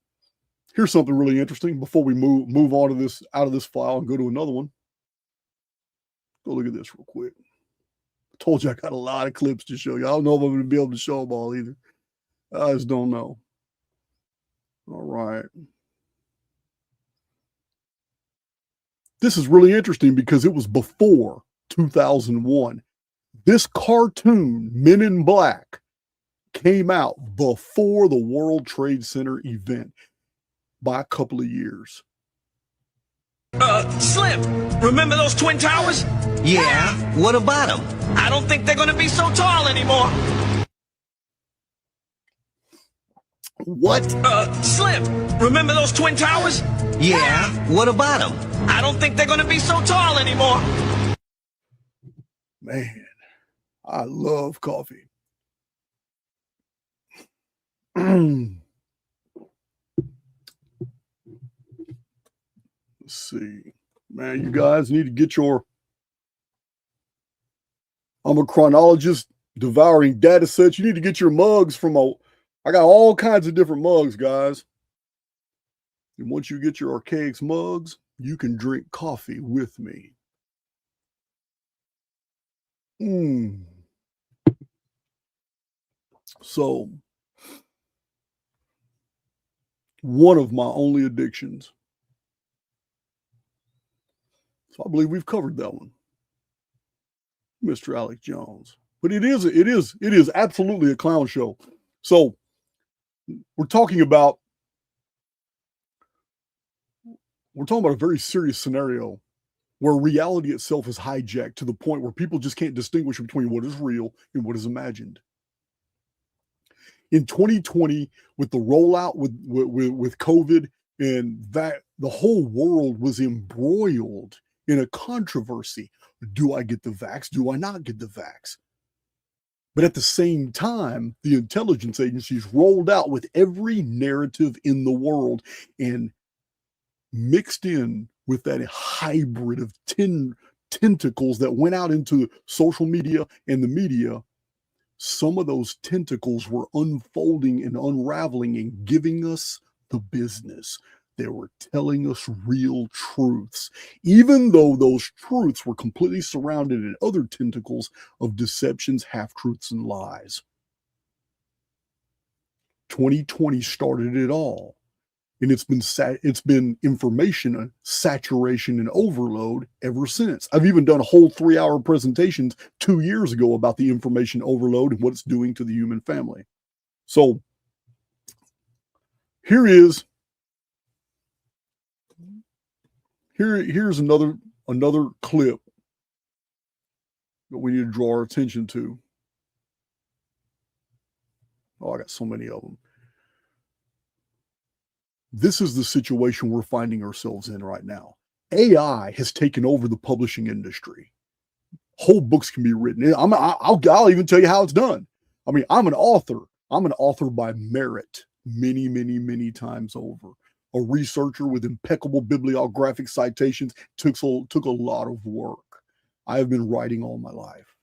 Here's something really interesting before we move on to this, out of this file, and go to another one. Go look at this real quick. I told you I got a lot of clips to show you. I don't know if I'm going to be able to show them all either. I just don't know. All right. This is really interesting because it was before 2001. This cartoon, Men in Black, came out before the World Trade Center event by a couple of years. Slim, remember those Twin Towers? Yeah, what about them? I don't think they're gonna be so tall anymore. What? Slim, remember those Twin Towers? Yeah, what about them? I don't think they're gonna be so tall anymore. Man, I love coffee. Let's see. Man, you guys need to get your... I'm a chronologist devouring data sets. You need to get your mugs from I got all kinds of different mugs, guys. And once you get your Archaix mugs, you can drink coffee with me. So, one of my only addictions. So I believe we've covered that one, Mr. Alex Jones. But it is absolutely a clown show. So we're talking about a very serious scenario where reality itself is hijacked to the point where people just can't distinguish between what is real and what is imagined. In 2020, with the rollout with COVID, and that the whole world was embroiled in a controversy. Do I get the vax? Do I not get the vax? But at the same time, the intelligence agencies rolled out with every narrative in the world and mixed in with that hybrid of tentacles that went out into social media and the media. Some of those tentacles were unfolding and unraveling and giving us the business. They were telling us real truths, even though those truths were completely surrounded in other tentacles of deceptions, half-truths, and lies. 2020 started it all, and it's been information saturation and overload ever since. I've even done a whole 3-hour presentations 2 years ago about the information overload and what it's doing to the human family. So here's another clip that we need to draw our attention to. Oh, I got so many of them. This is the situation we're finding ourselves in right now. AI has taken over the publishing industry. Whole books can be written. I'll even tell you how it's done. I mean, I'm an author. I'm an author by merit many, many, many times over. A researcher with impeccable bibliographic citations. Took a lot of work. I have been writing all my life.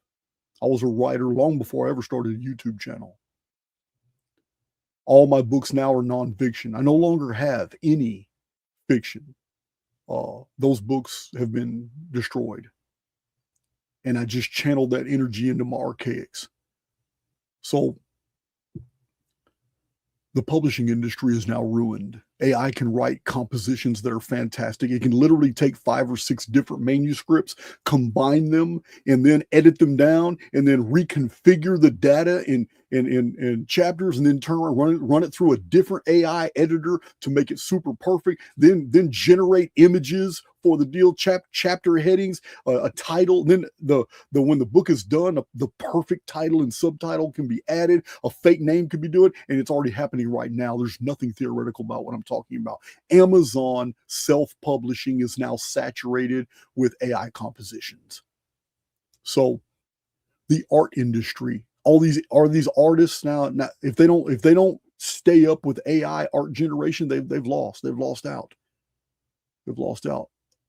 I was a writer long before I ever started a YouTube channel. All my books now are nonfiction. I no longer have any fiction. Those books have been destroyed. And I just channeled that energy into my Archaix. So the publishing industry is now ruined. AI can write compositions that are fantastic. It can literally take 5 or 6 different manuscripts, combine them, and then edit them down, and then reconfigure the data in chapters, and then run it through a different AI editor to make it super perfect. Then generate images for the deal, chapter headings, a title. Then when the book is done, the perfect title and subtitle can be added. A fake name could be doing, and it's already happening right now. There's nothing theoretical about what I'm talking about. Amazon self-publishing is now saturated with AI compositions. So the art industry, all these artists now, if they don't stay up with AI art generation, they've lost out.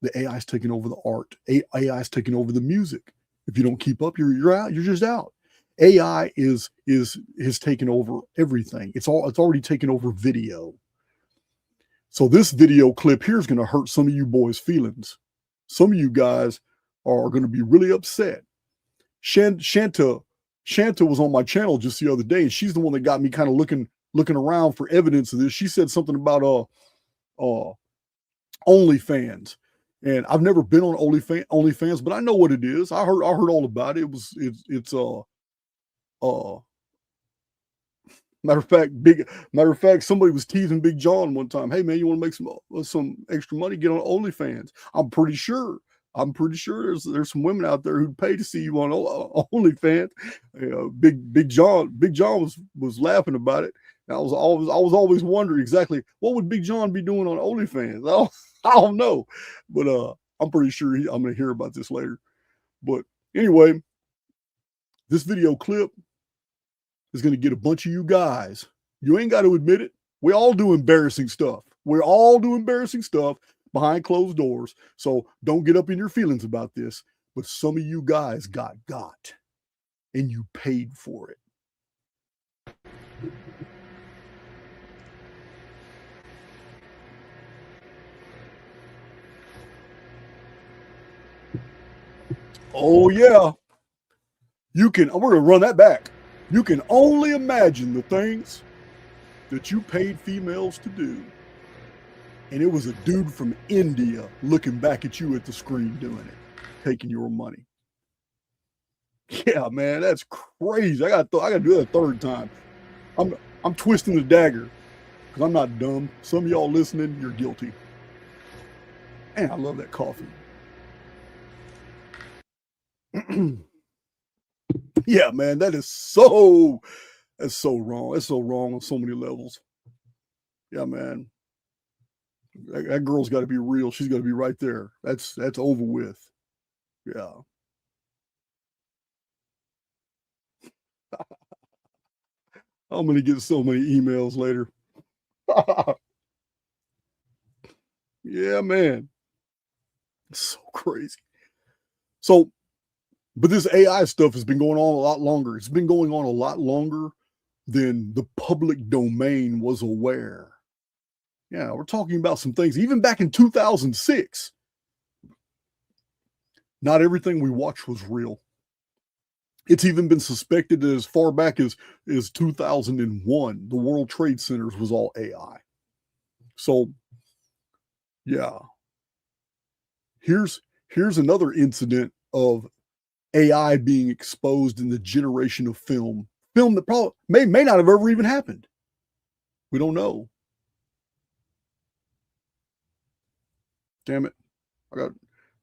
The AI's taking over the art. AI's taking over the music. If you don't keep up, you're out. You're just out. AI has taken over everything. It's already taken over video. So this video clip here is going to hurt some of you boys' feelings. Some of you guys are going to be really upset. Shanta was on my channel just the other day, and she's the one that got me kind of looking around for evidence of this. She said something about OnlyFans. And I've never been on OnlyFans, but I know what it is. I heard all about it. It's matter of fact, somebody was teasing Big John one time. Hey man, you want to make some extra money? Get on OnlyFans. I'm pretty sure there's some women out there who'd pay to see you on OnlyFans. Big John was laughing about it. And I was always wondering exactly what would Big John be doing on OnlyFans. I don't know, but I'm pretty sure I'm going to hear about this later. But anyway, this video clip is going to get a bunch of you guys. You ain't got to admit it. We all do embarrassing stuff. We're all do embarrassing stuff behind closed doors. So don't get up in your feelings about this. But some of you guys got, and you paid for it. Oh yeah, we're gonna run that back. You can only imagine the things that you paid females to do. And it was a dude from India looking back at you at the screen doing it, taking your money. Yeah, man, that's crazy. I got to do that a third time. I'm twisting the dagger because I'm not dumb. Some of y'all listening, you're guilty. Man, I love that coffee. Yeah, man, that's so wrong. That's so wrong on so many levels. Yeah, man. That girl's got to be real. She's got to be right there. That's over with. Yeah. I'm going to get so many emails later. Yeah, man. It's so crazy. So, but this AI stuff has been going on a lot longer. It's been going on a lot longer than the public domain was aware. Yeah, we're talking about some things, even back in 2006. Not everything we watched was real. It's even been suspected that as far back as 2001, the World Trade Centers was all AI. So, yeah. Here's another incident of AI being exposed in the generation of film that probably may not have ever even happened. We don't know. Damn it. I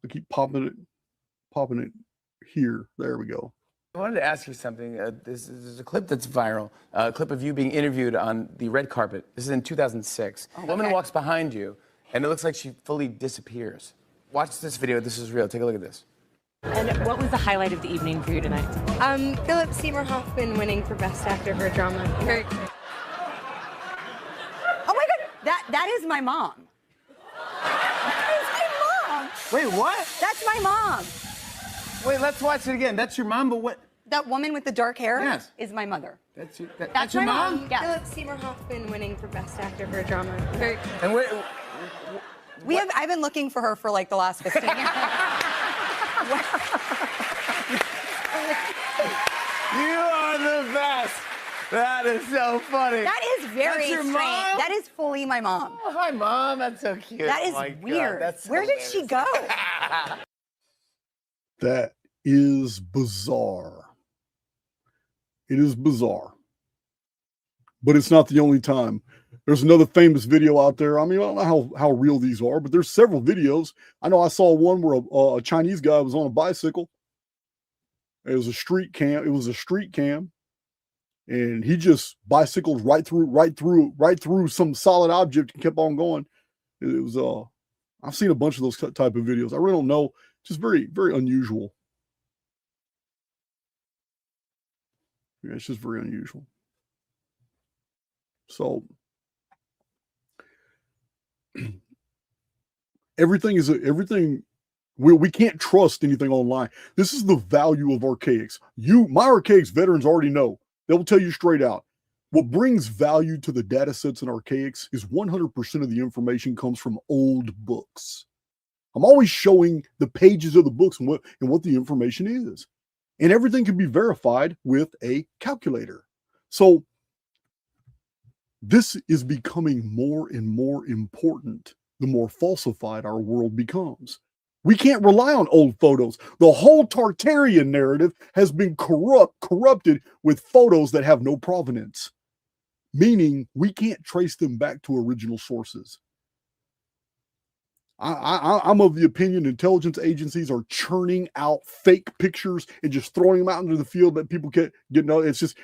keep popping it here. There we go. I wanted to ask you something. This is a clip that's viral, a clip of you being interviewed on the red carpet. This is in 2006. A woman walks behind you, and it looks like she fully disappears. Watch this video. This is real. Take a look at this. And what was the highlight of the evening for you tonight? Philip Seymour Hoffman winning for Best Actor for a Drama. Very cool. Oh my God, that is my mom. That is my mom. Wait, what? That's my mom. Wait, let's watch it again. That's your mom, but what? That woman with the dark hair Yes. is my mother. That's my your mom? Yes. Philip Seymour Hoffman winning for Best Actor for a Drama. Very cool. And I've been looking for her for like the last 15 years. You are the best. That is so funny. That is very That's your strange. mom? That is fully my mom. Oh, hi, Mom. That's so cute. That is Oh my God, weird. that's Where did she go? That is bizarre. It is bizarre. But it's not the only time. There's another famous video out there. I mean, I don't know how real these are, but there's several videos. I know I saw one where a Chinese guy was on a bicycle. It was a street cam. It was a street cam. And he just bicycled right through some solid object and kept on going. It was I've seen a bunch of those type of videos. I really don't know. Just very, very unusual. Yeah, it's just very unusual. So everything we can't trust anything online. This is the value of Archaix. My Archaix veterans already know. They will tell you straight out. What brings value to the data sets in Archaix is 100% of the information comes from old books. I'm always showing the pages of the books and what the information is. And everything can be verified with a calculator. So this is becoming more and more important the more falsified our world becomes. We can't rely on old photos. The whole Tartarian narrative has been corrupted with photos that have no provenance, meaning we can't trace them back to original sources. I'm of the opinion intelligence agencies are churning out fake pictures and just throwing them out into the field that people can't get. No, it's just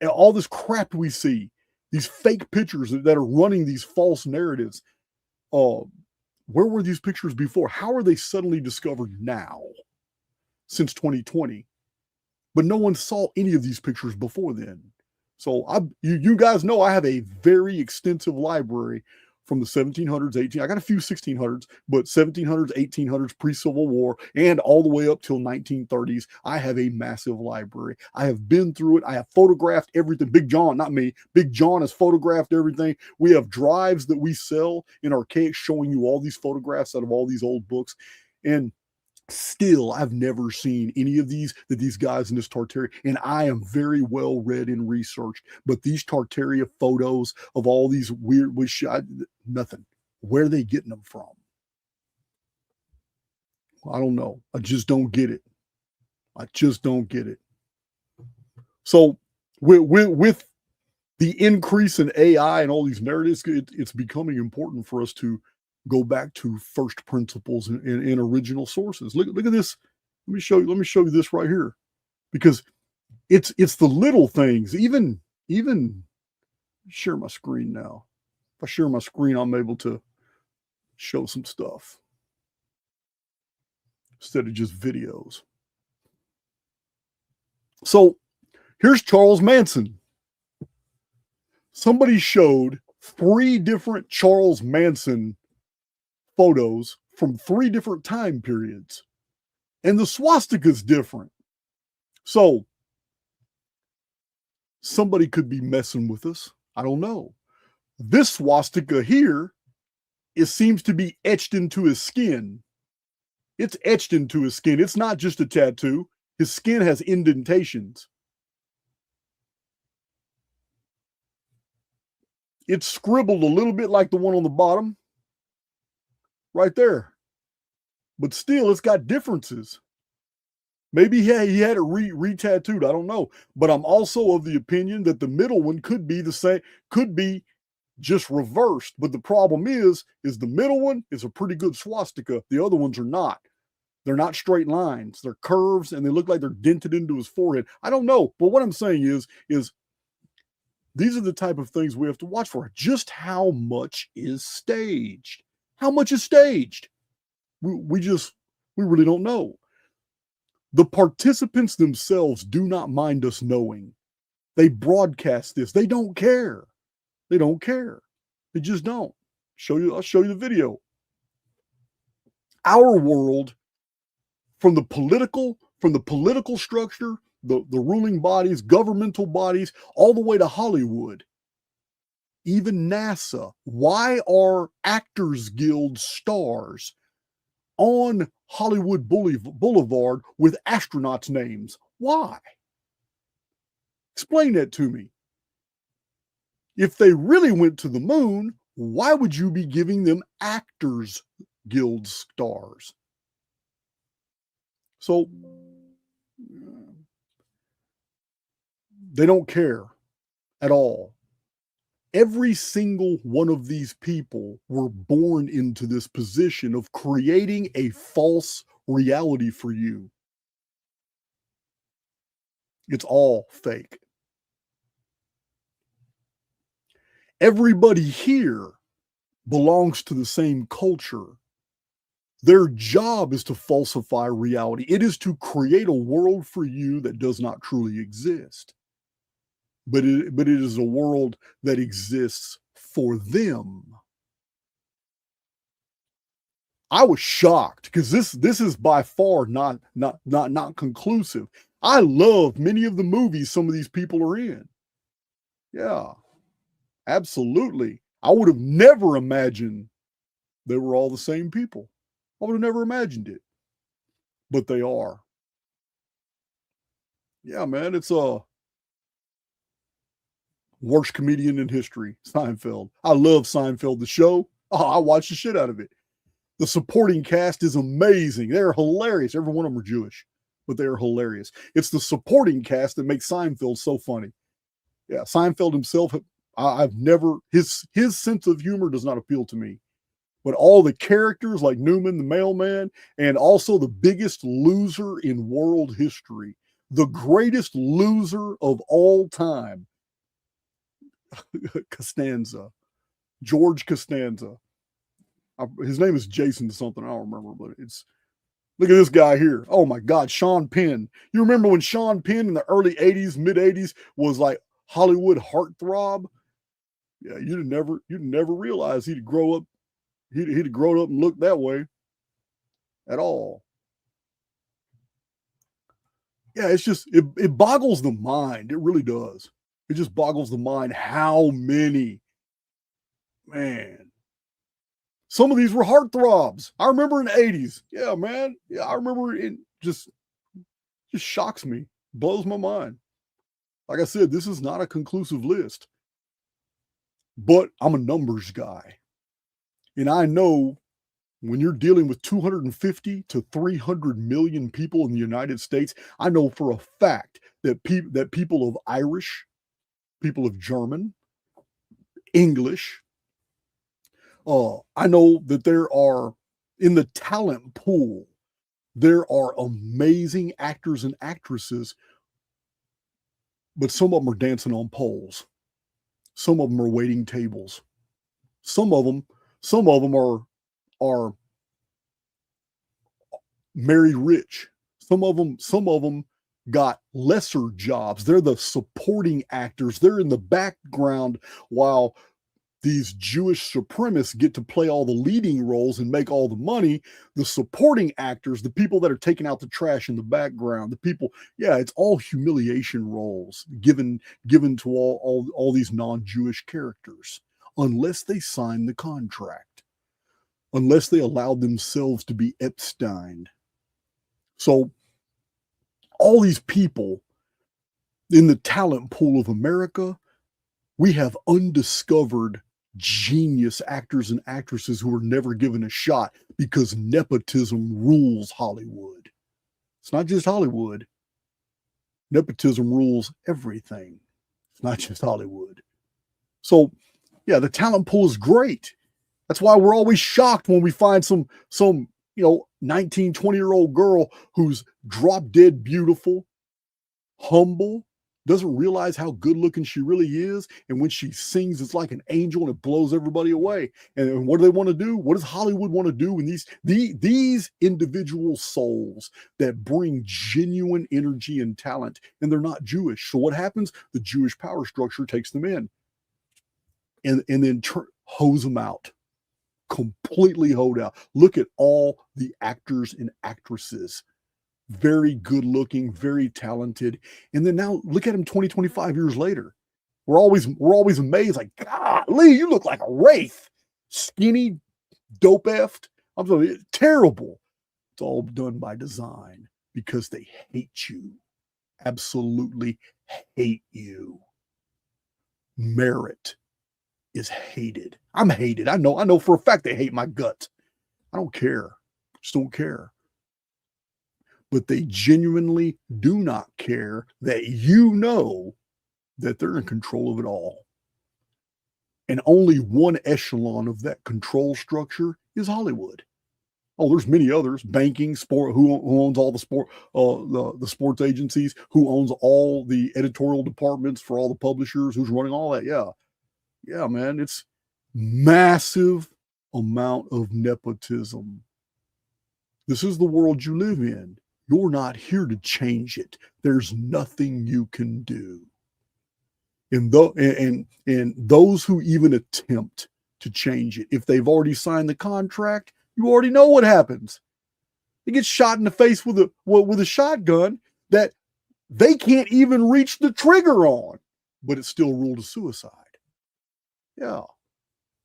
all this crap we see, these fake pictures that are running these false narratives. Where were these pictures before? How are they suddenly discovered now, since 2020? But no one saw any of these pictures before then. So you guys know I have a very extensive library from the 1700s, I got a few 1600s, but 1700s, 1800s, pre-Civil War, and all the way up till 1930s. I have a massive library. I have been through it. I have photographed everything. Big John, not me. Big John has photographed everything. We have drives that we sell in Archaix showing you all these photographs out of all these old books. And still, I've never seen any of these guys in this Tartaria, and I am very well read and researched. But these Tartaria photos of all these weird, nothing. Where are they getting them from? I don't know. I just don't get it. I just don't get it. So with the increase in AI and all these narratives, it's becoming important for us to go back to first principles and original sources. Look at this. Let me show you this right here, because it's the little things. Even share my screen now. If I share my screen, I'm able to show some stuff instead of just videos. So here's Charles Manson. Somebody showed 3 different Charles Manson photos from 3 different time periods, and the swastika is different. So somebody could be messing with us. I don't know. This swastika here, it seems to be etched into his skin. It's etched into his skin. It's not just a tattoo. His skin has indentations. It's scribbled a little bit like the one on the bottom right there, but still it's got differences. Maybe he had it re-tattooed. I don't know. But I'm also of the opinion that the middle one could be the same, could be just reversed. But the problem is the middle one is a pretty good swastika. The other ones are not. They're not straight lines. They're curves, and they look like they're dented into his forehead. I don't know. But what I'm saying is these are the type of things we have to watch for. Just how much is staged? How much is staged? We really don't know. The participants themselves do not mind us knowing. They broadcast this. They don't care. They don't care. They just don't. I'll show you the video. Our world, from the political structure, the ruling bodies, governmental bodies, all the way to Hollywood, even NASA. Why are Actors Guild stars on Hollywood Boulevard with astronauts' names? Why? Explain that to me. If they really went to the moon, why would you be giving them Actors Guild stars? So they don't care at all. Every single one of these people were born into this position of creating a false reality for you. It's all fake. Everybody here belongs to the same culture. Their job is to falsify reality. It is to create a world for you that does not truly exist. But it is a world that exists for them. I was shocked because this is by far not conclusive. I love many of the movies some of these people are in. Yeah, absolutely. I would have never imagined they were all the same people. I would have never imagined it. But they are. Yeah, man, it's a worst comedian in history, Seinfeld. I love Seinfeld, the show. Oh, I watch the shit out of it. The supporting cast is amazing. They're hilarious. Every one of them are Jewish, but they are hilarious. It's the supporting cast that makes Seinfeld so funny. Yeah, Seinfeld himself, I've never, his sense of humor does not appeal to me. But all the characters like Newman, the mailman, and also the biggest loser in world history, the greatest loser of all time, Costanza, George Costanza. His name is Jason something, I don't remember, but it's, look at this guy here. Oh my God, Sean Penn. You remember when Sean Penn in the early 80s, mid 80s was like Hollywood heartthrob? Yeah, you'd never realize he'd grow up. He'd have grown up and looked that way at all. Yeah, it's just, it boggles the mind. It really does. It just boggles the mind how many, man. Some of these were heartthrobs. I remember in the 80s. Yeah, man. Yeah, I remember it just shocks me. Blows my mind. Like I said, this is not a conclusive list. But I'm a numbers guy. And I know when you're dealing with 250 to 300 million people in the United States, I know for a fact that people of Irish, people of German, English, I know that there are, in the talent pool, there are amazing actors and actresses, but some of them are dancing on poles. Some of them are waiting tables. Some of them are married rich. Some of them got lesser jobs. They're the supporting actors. They're in the background while these Jewish supremacists get to play all the leading roles and make all the money. The supporting actors, the people that are taking out the trash in the background, the people, yeah, it's all humiliation roles given to all these non-Jewish characters, unless they sign the contract, unless they allowed themselves to be Epsteined. So all these people in the talent pool of America, we have undiscovered genius actors and actresses who were never given a shot because nepotism rules Hollywood. It's not just Hollywood. Nepotism rules everything. It's not just Hollywood. So, yeah, the talent pool is great. That's why we're always shocked when we find some 19, 20-year-old girl who's drop dead beautiful, humble, doesn't realize how good looking she really is. And when she sings, it's like an angel and it blows everybody away. And what do they want to do? What does Hollywood want to do when these individual souls that bring genuine energy and talent, and they're not Jewish? So what happens? The Jewish power structure takes them in and then hose them out. Completely hoed out. Look at all the actors and actresses. Very good looking, very talented. And then now look at them 20, 25 years later. We're always amazed, like, God, Lee, you look like a wraith. Skinny, dope-effed. I'm sorry, terrible. It's all done by design because they hate you. Absolutely hate you. Merit. is hated. I'm hated. I know for a fact they hate my guts. I don't care. Just don't care. But they genuinely do not care that you know that they're in control of it all. And only one echelon of that control structure is Hollywood. Oh, there's many others. Banking, sport, who owns all the sport, the sports agencies, who owns all the editorial departments for all the publishers, who's running all that. Yeah, man, it's massive amount of nepotism. This is the world you live in. You're not here to change it. There's nothing you can do. And those who even attempt to change it, if they've already signed the contract, you already know what happens. They get shot in the face with a shotgun that they can't even reach the trigger on, but it's still ruled a suicide. Yeah.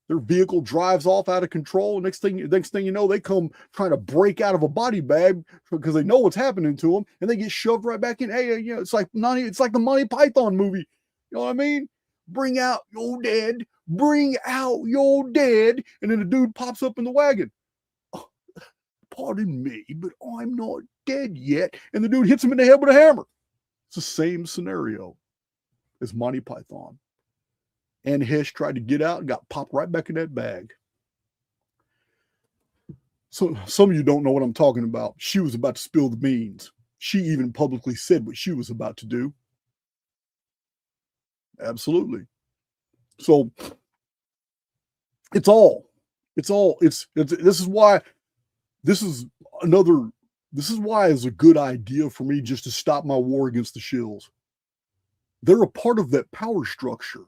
Their vehicle drives off out of control. Next thing you know, they come trying to break out of a body bag because they know what's happening to them, and they get shoved right back in. Hey, it's like the Monty Python movie. You know what I mean? Bring out your dead. Bring out your dead. And then the dude pops up in the wagon. Oh, pardon me, but I'm not dead yet. And the dude hits him in the head with a hammer. It's the same scenario as Monty Python. And Hesh tried to get out and got popped right back in that bag. So some of you don't know what I'm talking about. She was about to spill the beans. She even publicly said what she was about to do. Absolutely. So this is why it's a good idea for me just to stop my war against the shills. They're a part of that power structure.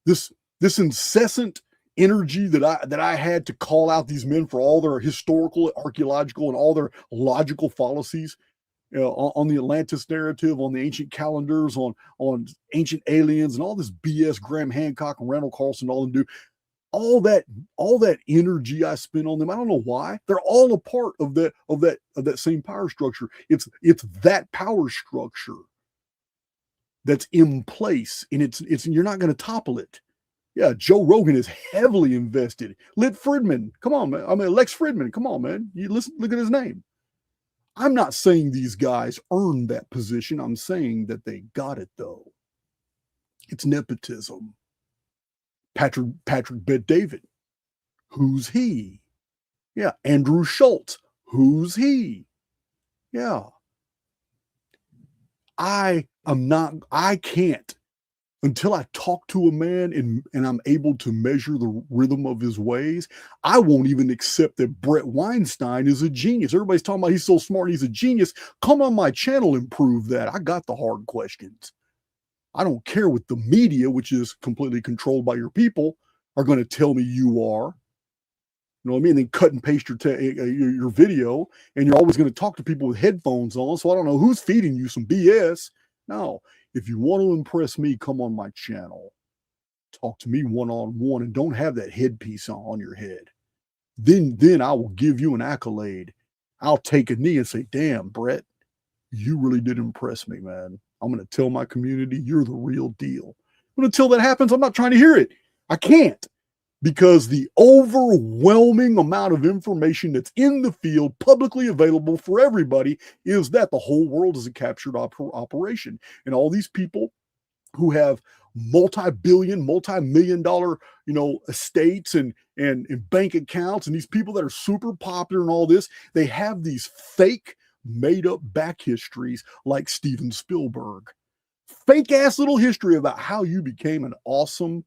This incessant energy that I had to call out these men for all their historical, archaeological, and all their logical fallacies, on the Atlantis narrative, on the ancient calendars, on ancient aliens, and all this BS Graham Hancock and Randall Carlson, all them do. All that energy I spent on them, I don't know why. They're all a part of that same power structure. It's that power structure that's in place, and it's you're not going to topple it. Yeah, Joe Rogan is heavily invested. Lex Fridman, come on, man. Lex Fridman, come on, man. You listen, look at his name. I'm not saying these guys earned that position. I'm saying that they got it, though. It's nepotism. Patrick Bet-David, who's he? Yeah, Andrew Schultz, who's he? Yeah. I can't, until I talk to a man and I'm able to measure the rhythm of his ways, I won't even accept that Brett Weinstein is a genius. Everybody's talking about he's so smart, he's a genius. Come on my channel and prove that. I got the hard questions. I don't care what the media, which is completely controlled by your people, are going to tell me you are. You know what I mean? Then cut and paste your video, and you're always going to talk to people with headphones on. So I don't know who's feeding you some BS. No, if you want to impress me, come on my channel. Talk to me one-on-one, and don't have that headpiece on your head. Then I will give you an accolade. I'll take a knee and say, damn, Brett, you really did impress me, man. I'm going to tell my community you're the real deal. But until that happens, I'm not trying to hear it. I can't. Because the overwhelming amount of information that's in the field, publicly available for everybody, is that the whole world is a captured operation. And all these people who have multi-billion, multi-million dollar, estates and bank accounts, and these people that are super popular and all this, they have these fake made-up back histories like Steven Spielberg. Fake-ass little history about how you became an awesome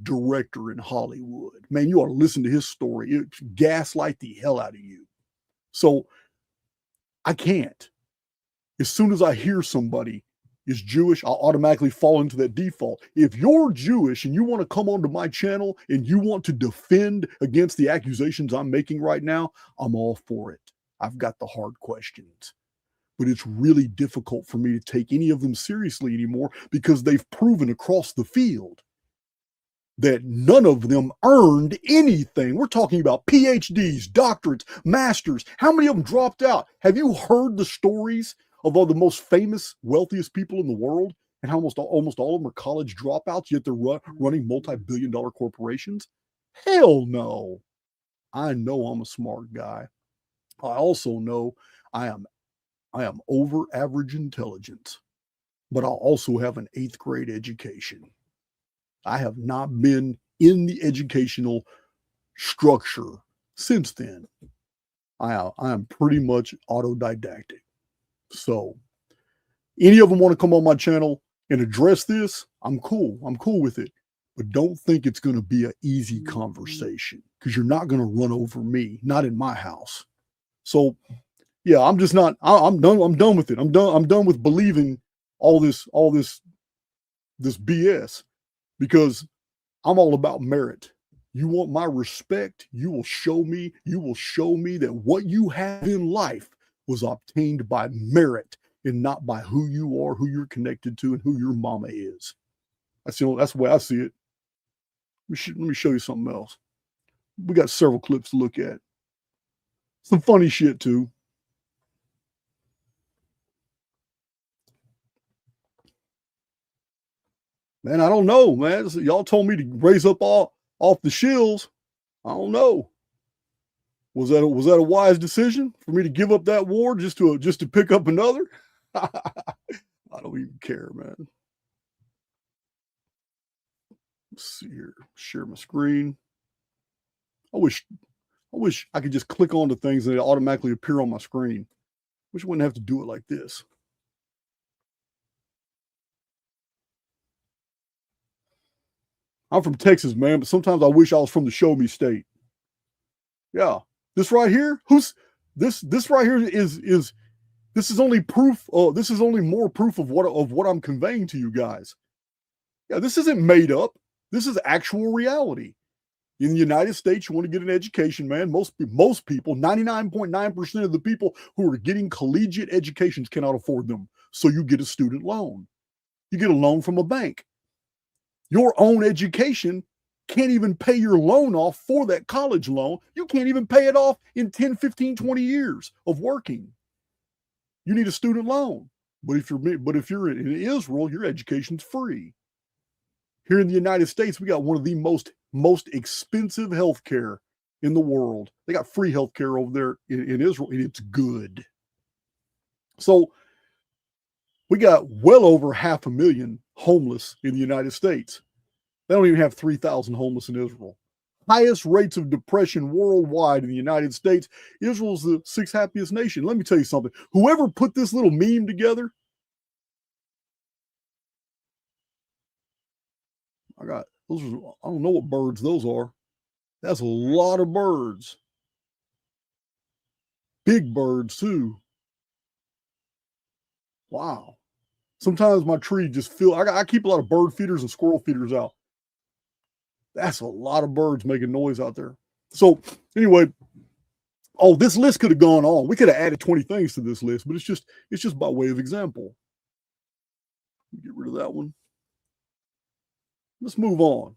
director in Hollywood. Man, you ought to listen to his story. It gaslight the hell out of you. So I can't. As soon as I hear somebody is Jewish, I'll automatically fall into that default. If you're Jewish and you want to come onto my channel and you want to defend against the accusations I'm making right now, I'm all for it. I've got the hard questions. But it's really difficult for me to take any of them seriously anymore because they've proven across the field that none of them earned anything. We're talking about PhDs, doctorates, masters. How many of them dropped out? Have you heard the stories of all the most famous, wealthiest people in the world? and how almost all of them are college dropouts, yet they're running multi-billion-dollar corporations? Hell no. I know I'm a smart guy. I also know I am over average intelligence, but I also have an 8th grade education. I have not been in the educational structure since then. I am pretty much autodidactic. So any of them want to come on my channel and address this, I'm cool. I'm cool with it. But don't think it's going to be an easy conversation, because you're not going to run over me, not in my house. So yeah, I'm just not, I'm done with it. I'm done with believing all this BS, because I'm all about merit. You want my respect, you will show me that what you have in life was obtained by merit and not by who you are, who you're connected to, and who your mama is. That's the way I see it. Let me show you something else. We got several clips to look at. Some funny shit too. Man, I don't know, man. Y'all told me to raise up off the shills. I don't know. Was that a wise decision for me to give up that war just to pick up another? I don't even care, man. Let's see here. Share my screen. I wish I could just click onto things and it automatically appear on my screen. Wish I wouldn't have to do it like this. I'm from Texas, man, but sometimes I wish I was from the show me state. Yeah. This right here, this right here is this is only proof, this is only more proof of what I'm conveying to you guys. Yeah, this isn't made up. This is actual reality. In the United States, you want to get an education, man. Most people, 99.9% of the people who are getting collegiate educations cannot afford them. So you get a student loan. You get a loan from a bank. Your own education can't even pay your loan off for that college loan. You can't even pay it off in 10, 15, 20 years of working. You need a student loan. But if you're in Israel, your education's free. Here in the United States, we got one of the most expensive healthcare in the world. They got free healthcare over there in Israel, and it's good. So we got well over 500,000 homeless in the United States. They don't even have 3,000 homeless in Israel. Highest rates of depression worldwide in the United States. Israel's the 6th happiest nation. Let me tell you something. Whoever put this little meme together, I don't know what birds those are. That's a lot of birds. Big birds too. Wow. Sometimes my tree just I keep a lot of bird feeders and squirrel feeders out. That's a lot of birds making noise out there. So anyway, this list could have gone on. We could have added 20 things to this list, but it's just by way of example. Get rid of that one. Let's move on.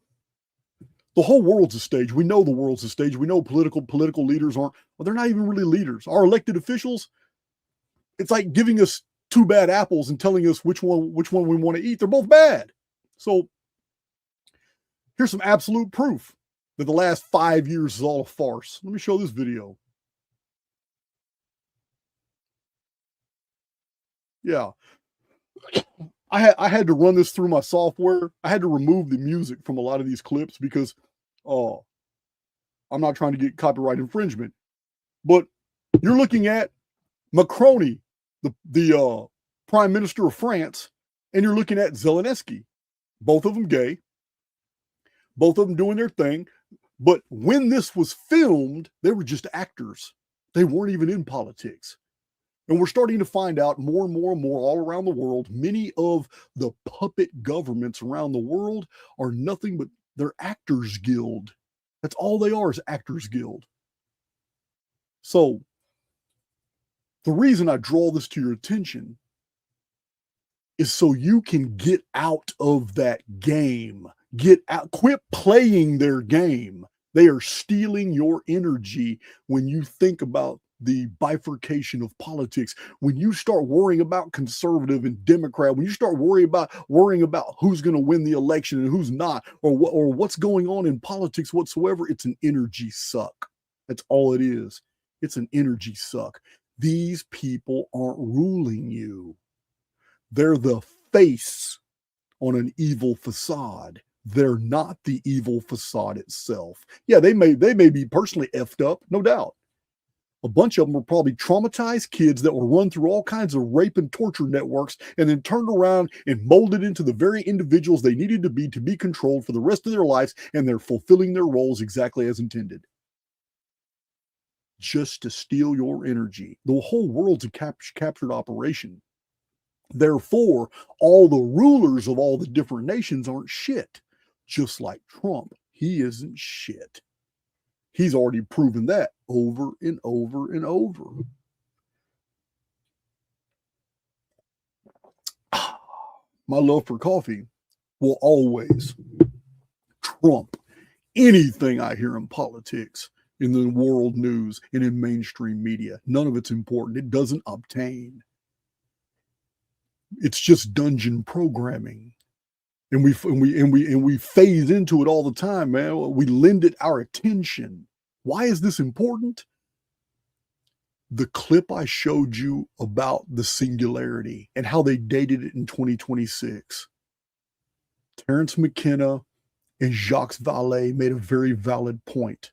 The whole world's a stage. We know the world's a stage. We know political leaders aren't, well, they're not even really leaders. Our elected officials, it's like giving us 2 bad apples and telling us which one we want to eat. They're both bad. So here's some absolute proof that the last 5 years is all a farce. Let me show this video. Yeah. I had to run this through my software. I had to remove the music from a lot of these clips because I'm not trying to get copyright infringement. But you're looking at Macron, the Prime Minister of France, and you're looking at Zelensky. Both of them gay. Both of them doing their thing. But when this was filmed, they were just actors. They weren't even in politics. And we're starting to find out more and more and more all around the world, many of the puppet governments around the world are nothing but they're Actors Guild. That's all they are, is Actors Guild. So the reason I draw this to your attention is so you can get out of that game. Get out, quit playing their game. They are stealing your energy when you think about the bifurcation of politics, when you start worrying about conservative and Democrat, when you start worrying about who's going to win the election and who's not, or what's going on in politics whatsoever, it's an energy suck. That's all it is. It's an energy suck. These people aren't ruling you. They're the face on an evil facade. They're not the evil facade itself. Yeah, they may be personally effed up, no doubt. A bunch of them were probably traumatized kids that were run through all kinds of rape and torture networks and then turned around and molded into the very individuals they needed to be controlled for the rest of their lives, and they're fulfilling their roles exactly as intended. Just to steal your energy. The whole world's a captured operation. Therefore, all the rulers of all the different nations aren't shit. Just like Trump, he isn't shit. He's already proven that over and over and over. My love for coffee will always trump anything I hear in politics, in the world news, and in mainstream media. None of it's important. It doesn't obtain. It's just dungeon programming. And we phase into it all the time, man. We lend it our attention. Why is this important? The clip I showed you about the singularity and how they dated it in 2026. Terence McKenna and Jacques Vallée made a very valid point.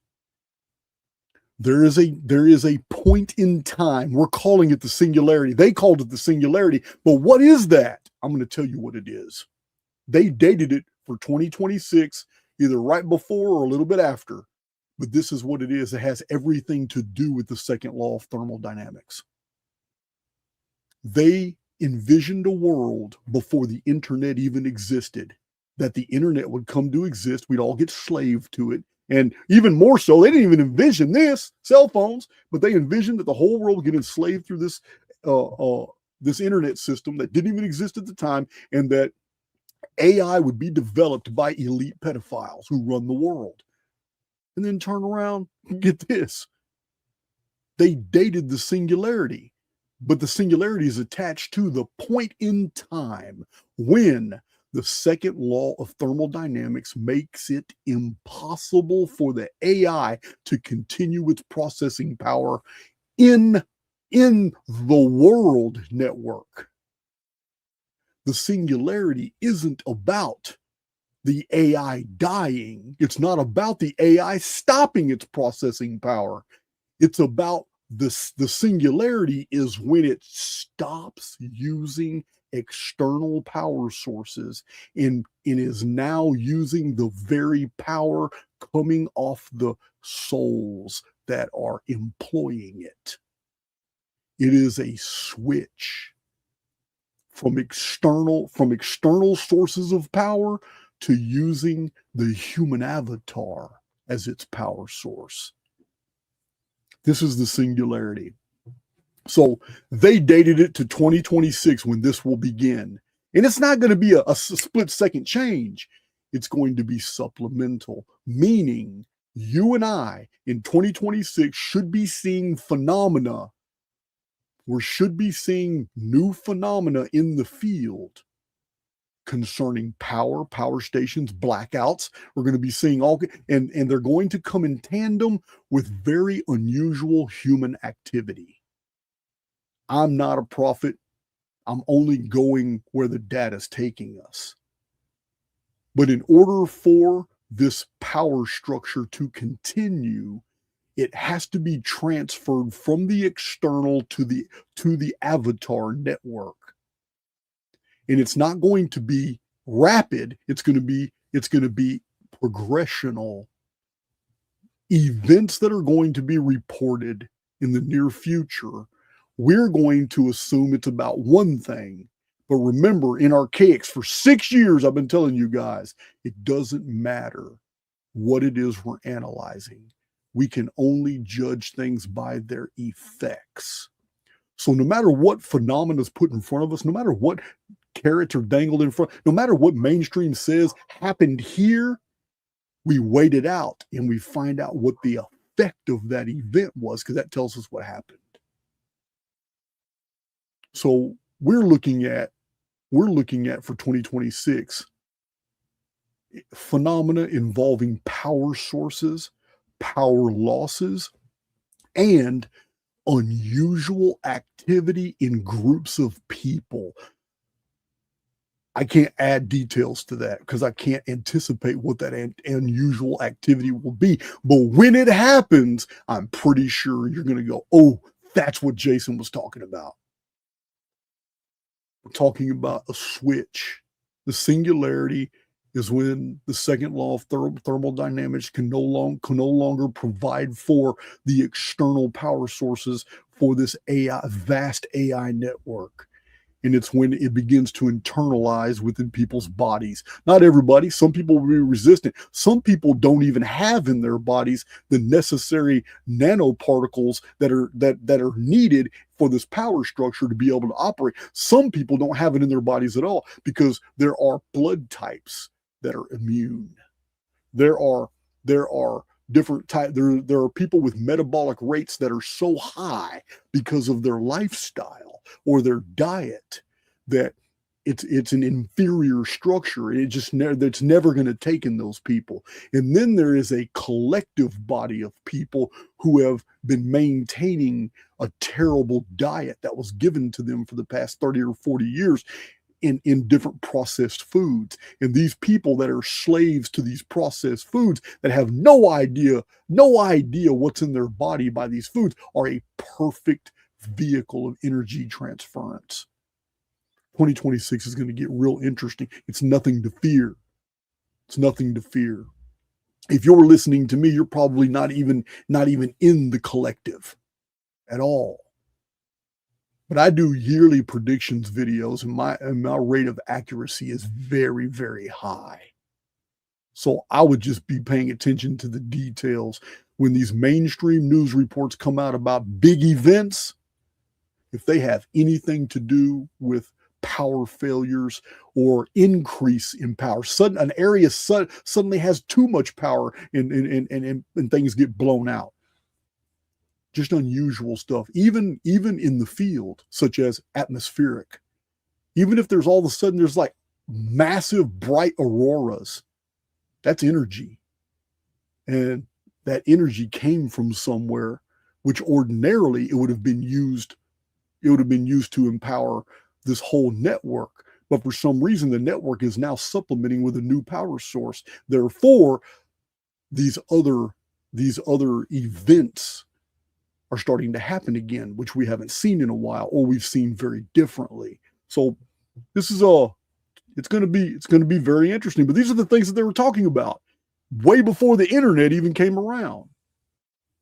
There is a point in time. We're calling it the singularity. They called it the singularity. But what is that? I'm going to tell you what it is. They dated it for 2026, either right before or a little bit after. But this is what it is. It has everything to do with the second law of thermodynamics. They envisioned a world before the internet even existed, that the internet would come to exist. We'd all get slaved to it. And even more so, they didn't even envision this, cell phones, but they envisioned that the whole world would get enslaved through this internet system that didn't even exist at the time, and that AI would be developed by elite pedophiles who run the world. And then turn around and get this. They dated the singularity, but the singularity is attached to the point in time when the second law of thermodynamics makes it impossible for the AI to continue its processing power in the world network. The singularity isn't about the AI dying. It's not about the AI stopping its processing power. It's about the singularity is when it stops using external power sources and is now using the very power coming off the souls that are employing it. It is a switch from external sources of power to using the human avatar as its power source. This is the singularity. So they dated it to 2026 when this will begin. And it's not going to be a split second change. It's going to be supplemental, meaning you and I in 2026 should be seeing phenomena. We should be seeing new phenomena in the field concerning power stations, blackouts. We're going to be seeing all, and they're going to come in tandem with very unusual human activity. I'm not a prophet. I'm only going where the data is taking us. But in order for this power structure to continue, it has to be transferred from the external to the avatar network. And it's not going to be rapid. It's going to be progressional. Events that are going to be reported in the near future, we're going to assume it's about one thing. But remember, in Archaix, for 6 years, I've been telling you guys, it doesn't matter what it is we're analyzing. We can only judge things by their effects. So no matter what phenomena is put in front of us, no matter what carrots are dangled in front, no matter what mainstream says happened here, we wait it out and we find out what the effect of that event was, because that tells us what happened. So we're looking at for 2026 phenomena involving power sources, power losses, and unusual activity in groups of people. I can't add details to that because I can't anticipate what that unusual activity will be. But when it happens, I'm pretty sure you're going to go, oh, that's what Jason was talking about. We're talking about a switch. The singularity is when the second law of thermodynamics can no longer provide for the external power sources for this vast AI network. And it's when it begins to internalize within people's bodies. Not everybody. Some people will be resistant. Some people don't even have in their bodies the necessary nanoparticles that are needed for this power structure to be able to operate. Some people don't have it in their bodies at all because there are blood types that are immune. There are different types. There are people with metabolic rates that are so high because of their lifestyle or their diet that it's an inferior structure. That's never going to take in those people. And then there is a collective body of people who have been maintaining a terrible diet that was given to them for the past 30 or 40 years in different processed foods. And these people that are slaves to these processed foods that have no idea what's in their body by these foods are a perfect vehicle of energy transference. 2026 is going to get real interesting. It's nothing to fear. It's nothing to fear. If you're listening to me, you're probably not even in the collective at all. But I do yearly predictions videos, and my rate of accuracy is very, very high. So I would just be paying attention to the details. When these mainstream news reports come out about big events, if they have anything to do with power failures or increase in power, an area suddenly has too much power and things get blown out. Just unusual stuff, even in the field, such as atmospheric. Even if there's all of a sudden there's like massive bright auroras, that's energy. And that energy came from somewhere, which ordinarily it would have been used to empower this whole network. But for some reason, the network is now supplementing with a new power source. Therefore, these other events are starting to happen again, which we haven't seen in a while, or we've seen very differently. So this is it's going to be very interesting. But these are the things that they were talking about way before the internet even came around.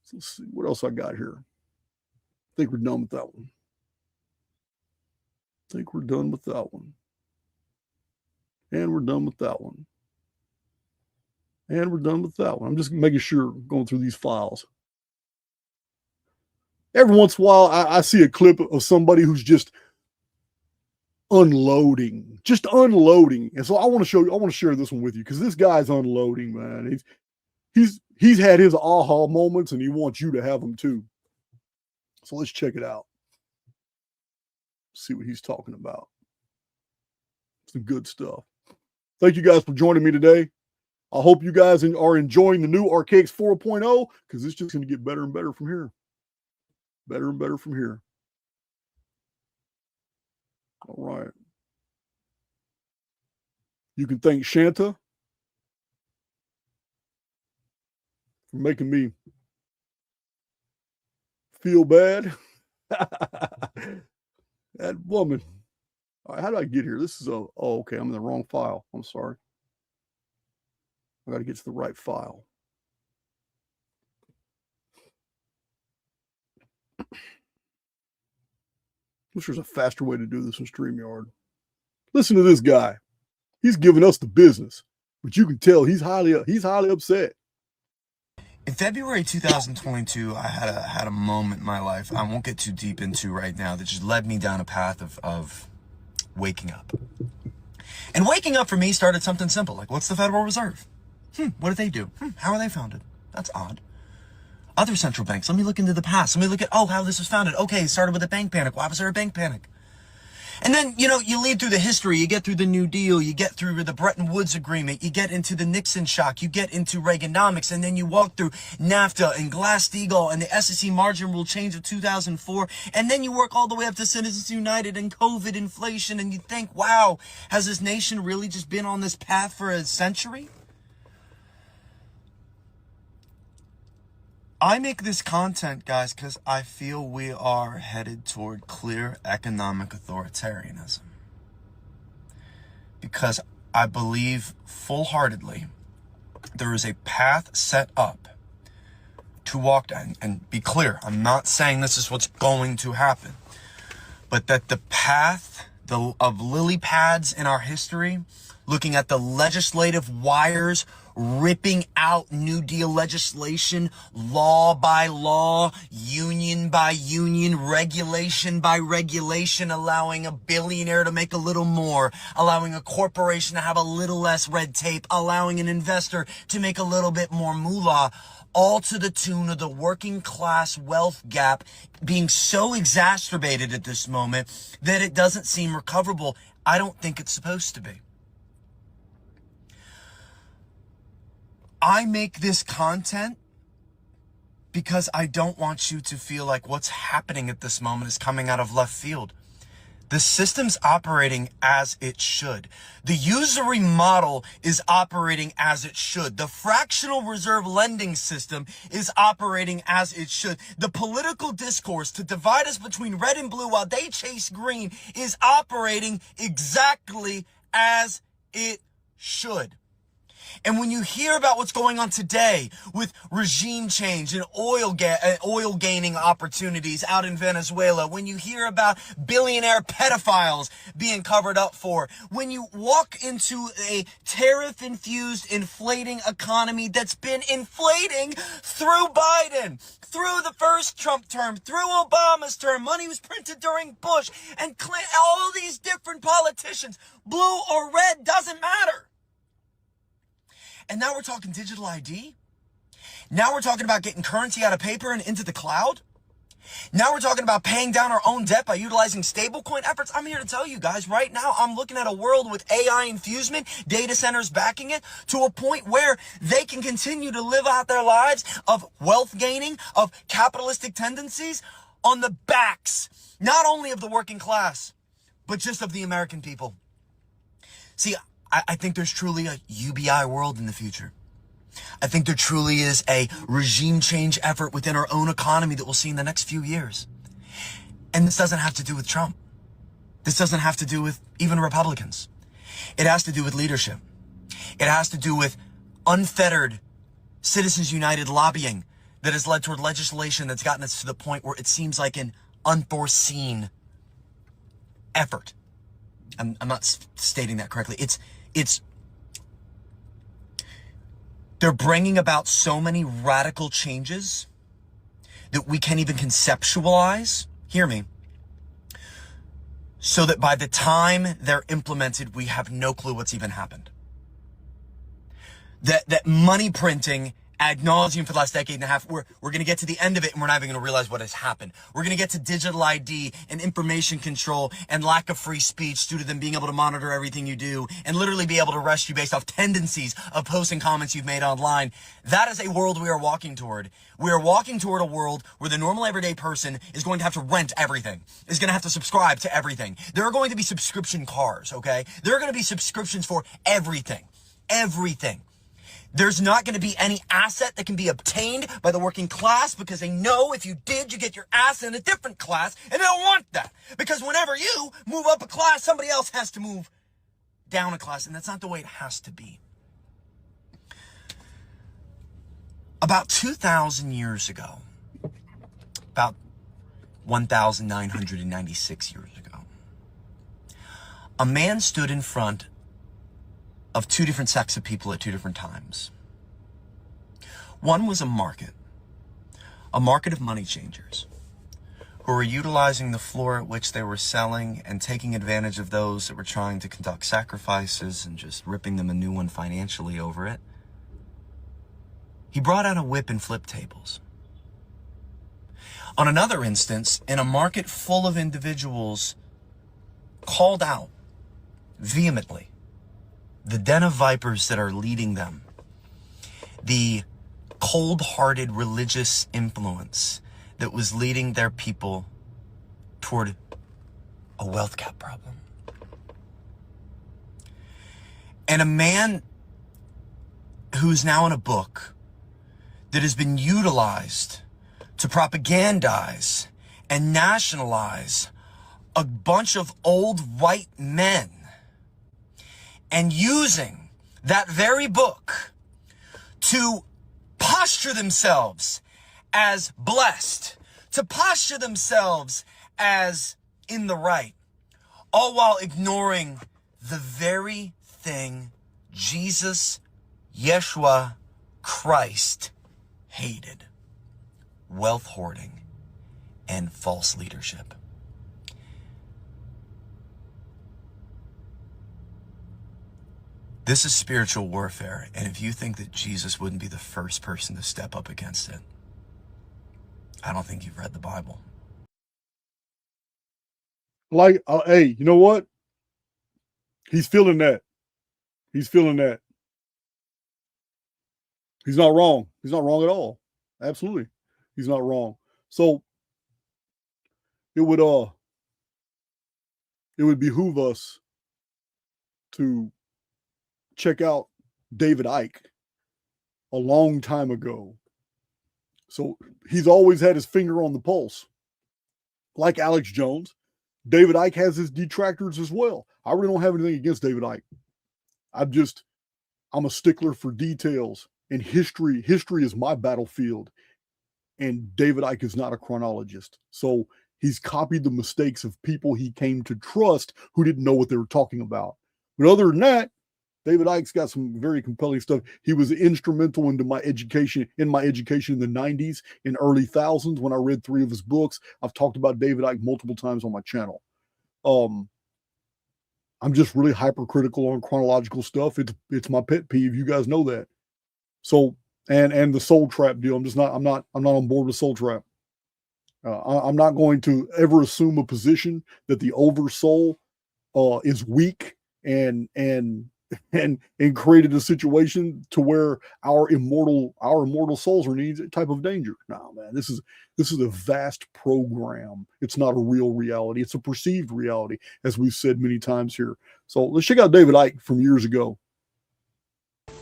So let's see what else I got here. I think we're done with that one. And we're done with that one. I'm just making sure, going through these files. Every once in a while, I see a clip of somebody who's just unloading. And so I want to share this one with you because this guy's unloading, man. He's had his aha moments and he wants you to have them too. So let's check it out. See what he's talking about. Some good stuff. Thank you guys for joining me today. I hope you guys are enjoying the new Archaix 4.0 because it's just going to get better and better from here. Better and better from here. All right. You can thank Shanta for making me feel bad. That woman. All right, how do I get here? This is okay. I'm in the wrong file. I'm sorry. I got to get to the right file. Wish there's a faster way to do this in StreamYard. Listen to this guy. He's giving us the business, but you can tell he's highly upset. In February 2022, I had a moment in my life I won't get too deep into right now that just led me down a path of waking up. And waking up for me started something simple, like what's the Federal Reserve? What do they do? How are they founded? That's odd. other central banks. Let me look into the past. Let me look at, oh, how this was founded. Okay, it started with a bank panic. Why was there a bank panic? And then, you know, you lead through the history. You get through the New Deal. You get through the Bretton Woods Agreement. You get into the Nixon shock. You get into Reaganomics. And then you walk through NAFTA and Glass-Steagall and the SEC margin rule change of 2004. And then you work all the way up to Citizens United and COVID inflation. And you think, wow, has this nation really just been on this path for a century? I make this content, guys, because I feel we are headed toward clear economic authoritarianism. Because I believe full-heartedly there is a path set up to walk down. And be clear, I'm not saying this is what's going to happen. But that the path of lily pads in our history, looking at the legislative wires, ripping out New Deal legislation, law by law, union by union, regulation by regulation, allowing a billionaire to make a little more, allowing a corporation to have a little less red tape, allowing an investor to make a little bit more moolah, all to the tune of the working class wealth gap being so exacerbated at this moment that it doesn't seem recoverable. I don't think it's supposed to be. I make this content because I don't want you to feel like what's happening at this moment is coming out of left field. The system's operating as it should. The usury model is operating as it should. The fractional reserve lending system is operating as it should. The political discourse to divide us between red and blue while they chase green is operating exactly as it should. And when you hear about what's going on today with regime change and oil gaining opportunities out in Venezuela, when you hear about billionaire pedophiles being covered up for, when you walk into a tariff-infused, inflating economy that's been inflating through Biden, through the first Trump term, through Obama's term, money was printed during Bush, and Clinton, all these different politicians, blue or red, doesn't matter. And now we're talking digital ID. Now we're talking about getting currency out of paper and into the cloud. Now we're talking about paying down our own debt by utilizing stablecoin efforts. I'm here to tell you guys, right now, I'm looking at a world with AI infusement, data centers backing it, to a point where they can continue to live out their lives of wealth gaining, of capitalistic tendencies on the backs, not only of the working class, but just of the American people. See, I think there's truly a UBI world in the future. I think there truly is a regime change effort within our own economy that we'll see in the next few years. And this doesn't have to do with Trump. This doesn't have to do with even Republicans. It has to do with leadership. It has to do with unfettered Citizens United lobbying that has led toward legislation that's gotten us to the point where it seems like an unforeseen effort. I'm not stating that correctly. They're bringing about so many radical changes that we can't even conceptualize, hear me, so that by the time they're implemented, we have no clue what's even happened. That money printing ad nauseum for the last decade and a half, we're going to get to the end of it and we're not even going to realize what has happened. We're going to get to digital ID and information control and lack of free speech due to them being able to monitor everything you do and literally be able to arrest you based off tendencies of posting comments you've made online. That is a world we are walking toward. We are walking toward a world where the normal everyday person is going to have to rent everything, is going to have to subscribe to everything. There are going to be subscription cars, okay? There are going to be subscriptions for everything. Everything. There's not going to be any asset that can be obtained by the working class because they know if you did, you get your ass in a different class, and they don't want that. Because whenever you move up a class, somebody else has to move down a class, and that's not the way it has to be. About 2,000 years ago, about 1,996 years ago, a man stood in front of two different sects of people at two different times. One was a market of money changers who were utilizing the floor at which they were selling and taking advantage of those that were trying to conduct sacrifices and just ripping them a new one financially over it. He brought out a whip and flipped tables. On another instance, in a market full of individuals called out vehemently, the den of vipers that are leading them, the cold-hearted religious influence that was leading their people toward a wealth gap problem. And a man who's now in a book that has been utilized to propagandize and nationalize a bunch of old white men, and using that very book to posture themselves as blessed, to posture themselves as in the right, all while ignoring the very thing Jesus, Yeshua, Christ hated: wealth hoarding and false leadership. This is spiritual warfare, and if you think that Jesus wouldn't be the first person to step up against it, I don't think you've read the Bible. Like, hey, you know what? He's feeling that. He's feeling that. He's not wrong. He's not wrong at all. Absolutely. He's not wrong. So it would behoove us to check out David Icke a long time ago. So he's always had his finger on the pulse. Like Alex Jones, David Icke has his detractors as well. I really don't have anything against David Icke. I'm a stickler for details, and history is my battlefield. And David Icke is not a chronologist. So he's copied the mistakes of people he came to trust who didn't know what they were talking about. But other than that, David Icke's got some very compelling stuff. He was instrumental in my education in the 90s and early thousands when I read 3 of his books. I've talked about David Icke multiple times on my channel. I'm just really hypercritical on chronological stuff. It's my pet peeve. You guys know that. So, and the soul trap deal. I'm not on board with soul trap. I'm not going to ever assume a position that the oversoul is weak and created a situation to where our immortal souls are in any type of danger. No, man, this is a vast program. It's not a real reality. It's a perceived reality, as we've said many times here. So let's check out David Icke from years ago.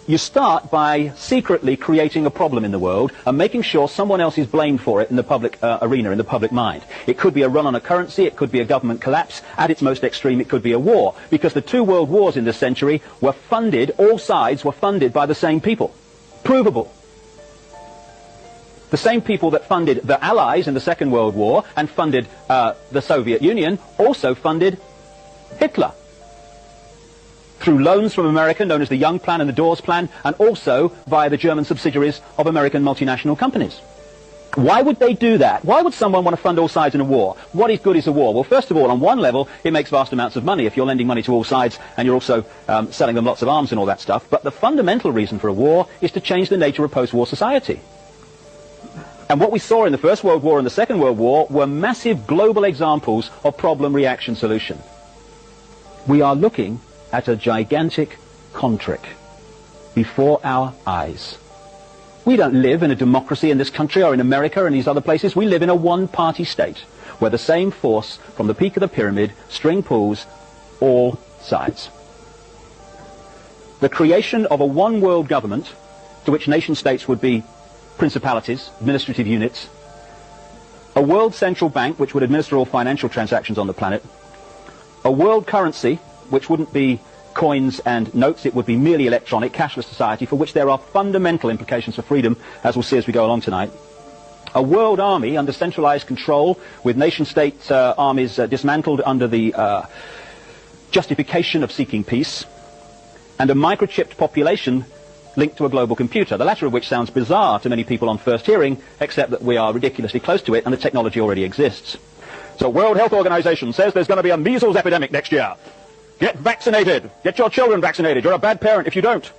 You start by secretly creating a problem in the world and making sure someone else is blamed for it in the public arena, in the public mind. It could be a run on a currency, it could be a government collapse, at its most extreme it could be a war, because the 2 world wars in this century were funded, all sides were funded by the same people. Provable. The same people that funded the Allies in the Second World War and funded the Soviet Union also funded Hitler, through loans from America, known as the Young Plan and the Dawes Plan, and also via the German subsidiaries of American multinational companies. Why would they do that? Why would someone want to fund all sides in a war? What is good is a war? Well, first of all, on one level, it makes vast amounts of money if you're lending money to all sides and you're also selling them lots of arms and all that stuff. But the fundamental reason for a war is to change the nature of post-war society. And what we saw in the First World War and the Second World War were massive global examples of problem-reaction solution. We are looking at a gigantic con-trick before our eyes. We don't live in a democracy in this country or in America or in these other places. We live in a one-party state where the same force from the peak of the pyramid string pulls all sides. The creation of a one-world government to which nation-states would be principalities, administrative units, a world central bank which would administer all financial transactions on the planet, a world currency which wouldn't be coins and notes, it would be merely electronic, cashless society, for which there are fundamental implications for freedom, as we'll see as we go along tonight. A world army under centralized control, with nation-state armies dismantled under the justification of seeking peace, and a microchipped population linked to a global computer, the latter of which sounds bizarre to many people on first hearing, except that we are ridiculously close to it and the technology already exists. So World Health Organization says there's going to be a measles epidemic next year. Get vaccinated. Get your children vaccinated. You're a bad parent if you don't.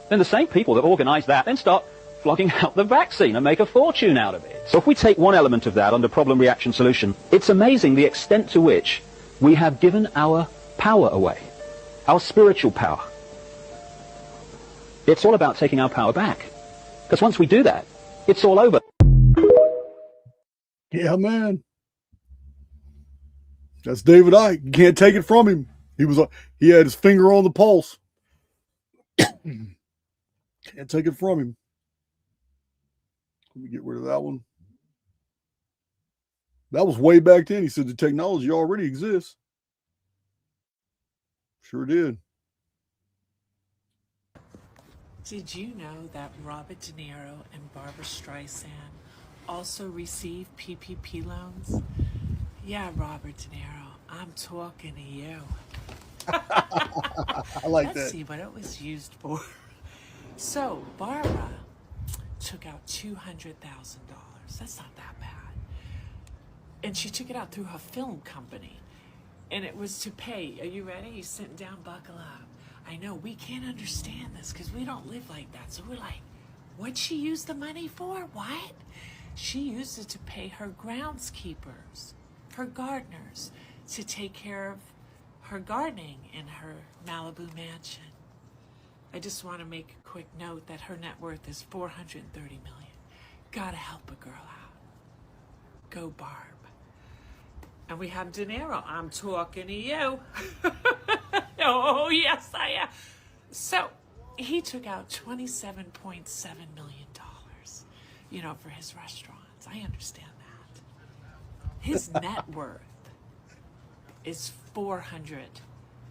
Then the same people that organize that then start flogging out the vaccine and make a fortune out of it. So if we take one element of that under problem, reaction, solution, it's amazing the extent to which we have given our power away, our spiritual power. It's all about taking our power back. Because once we do that, it's all over. Yeah, man. That's David Icke. You can't take it from him. He had his finger on the pulse. Can't take it from him. Let me get rid of that one. That was way back then. He said the technology already exists. Sure did. Did you know that Robert De Niro and Barbara Streisand also received PPP loans? Yeah, Robert De Niro, I'm talking to you. I like that. Let's see what it was used for. So, Barbara took out $200,000. That's not that bad. And she took it out through her film company. And it was to pay. Are you ready? You're sitting down, buckle up. I know, we can't understand this because we don't live like that. So we're like, what'd she use the money for? What? She used it to pay her groundskeepers, her gardeners, to take care of her gardening in her Malibu mansion. I just want to make a quick note that her net worth is $430 million. Gotta help a girl out. Go Barb. And we have De Niro. I'm talking to you. Oh, yes, I am. So he took out $27.7 million, for his restaurants. I understand that. His net worth is $430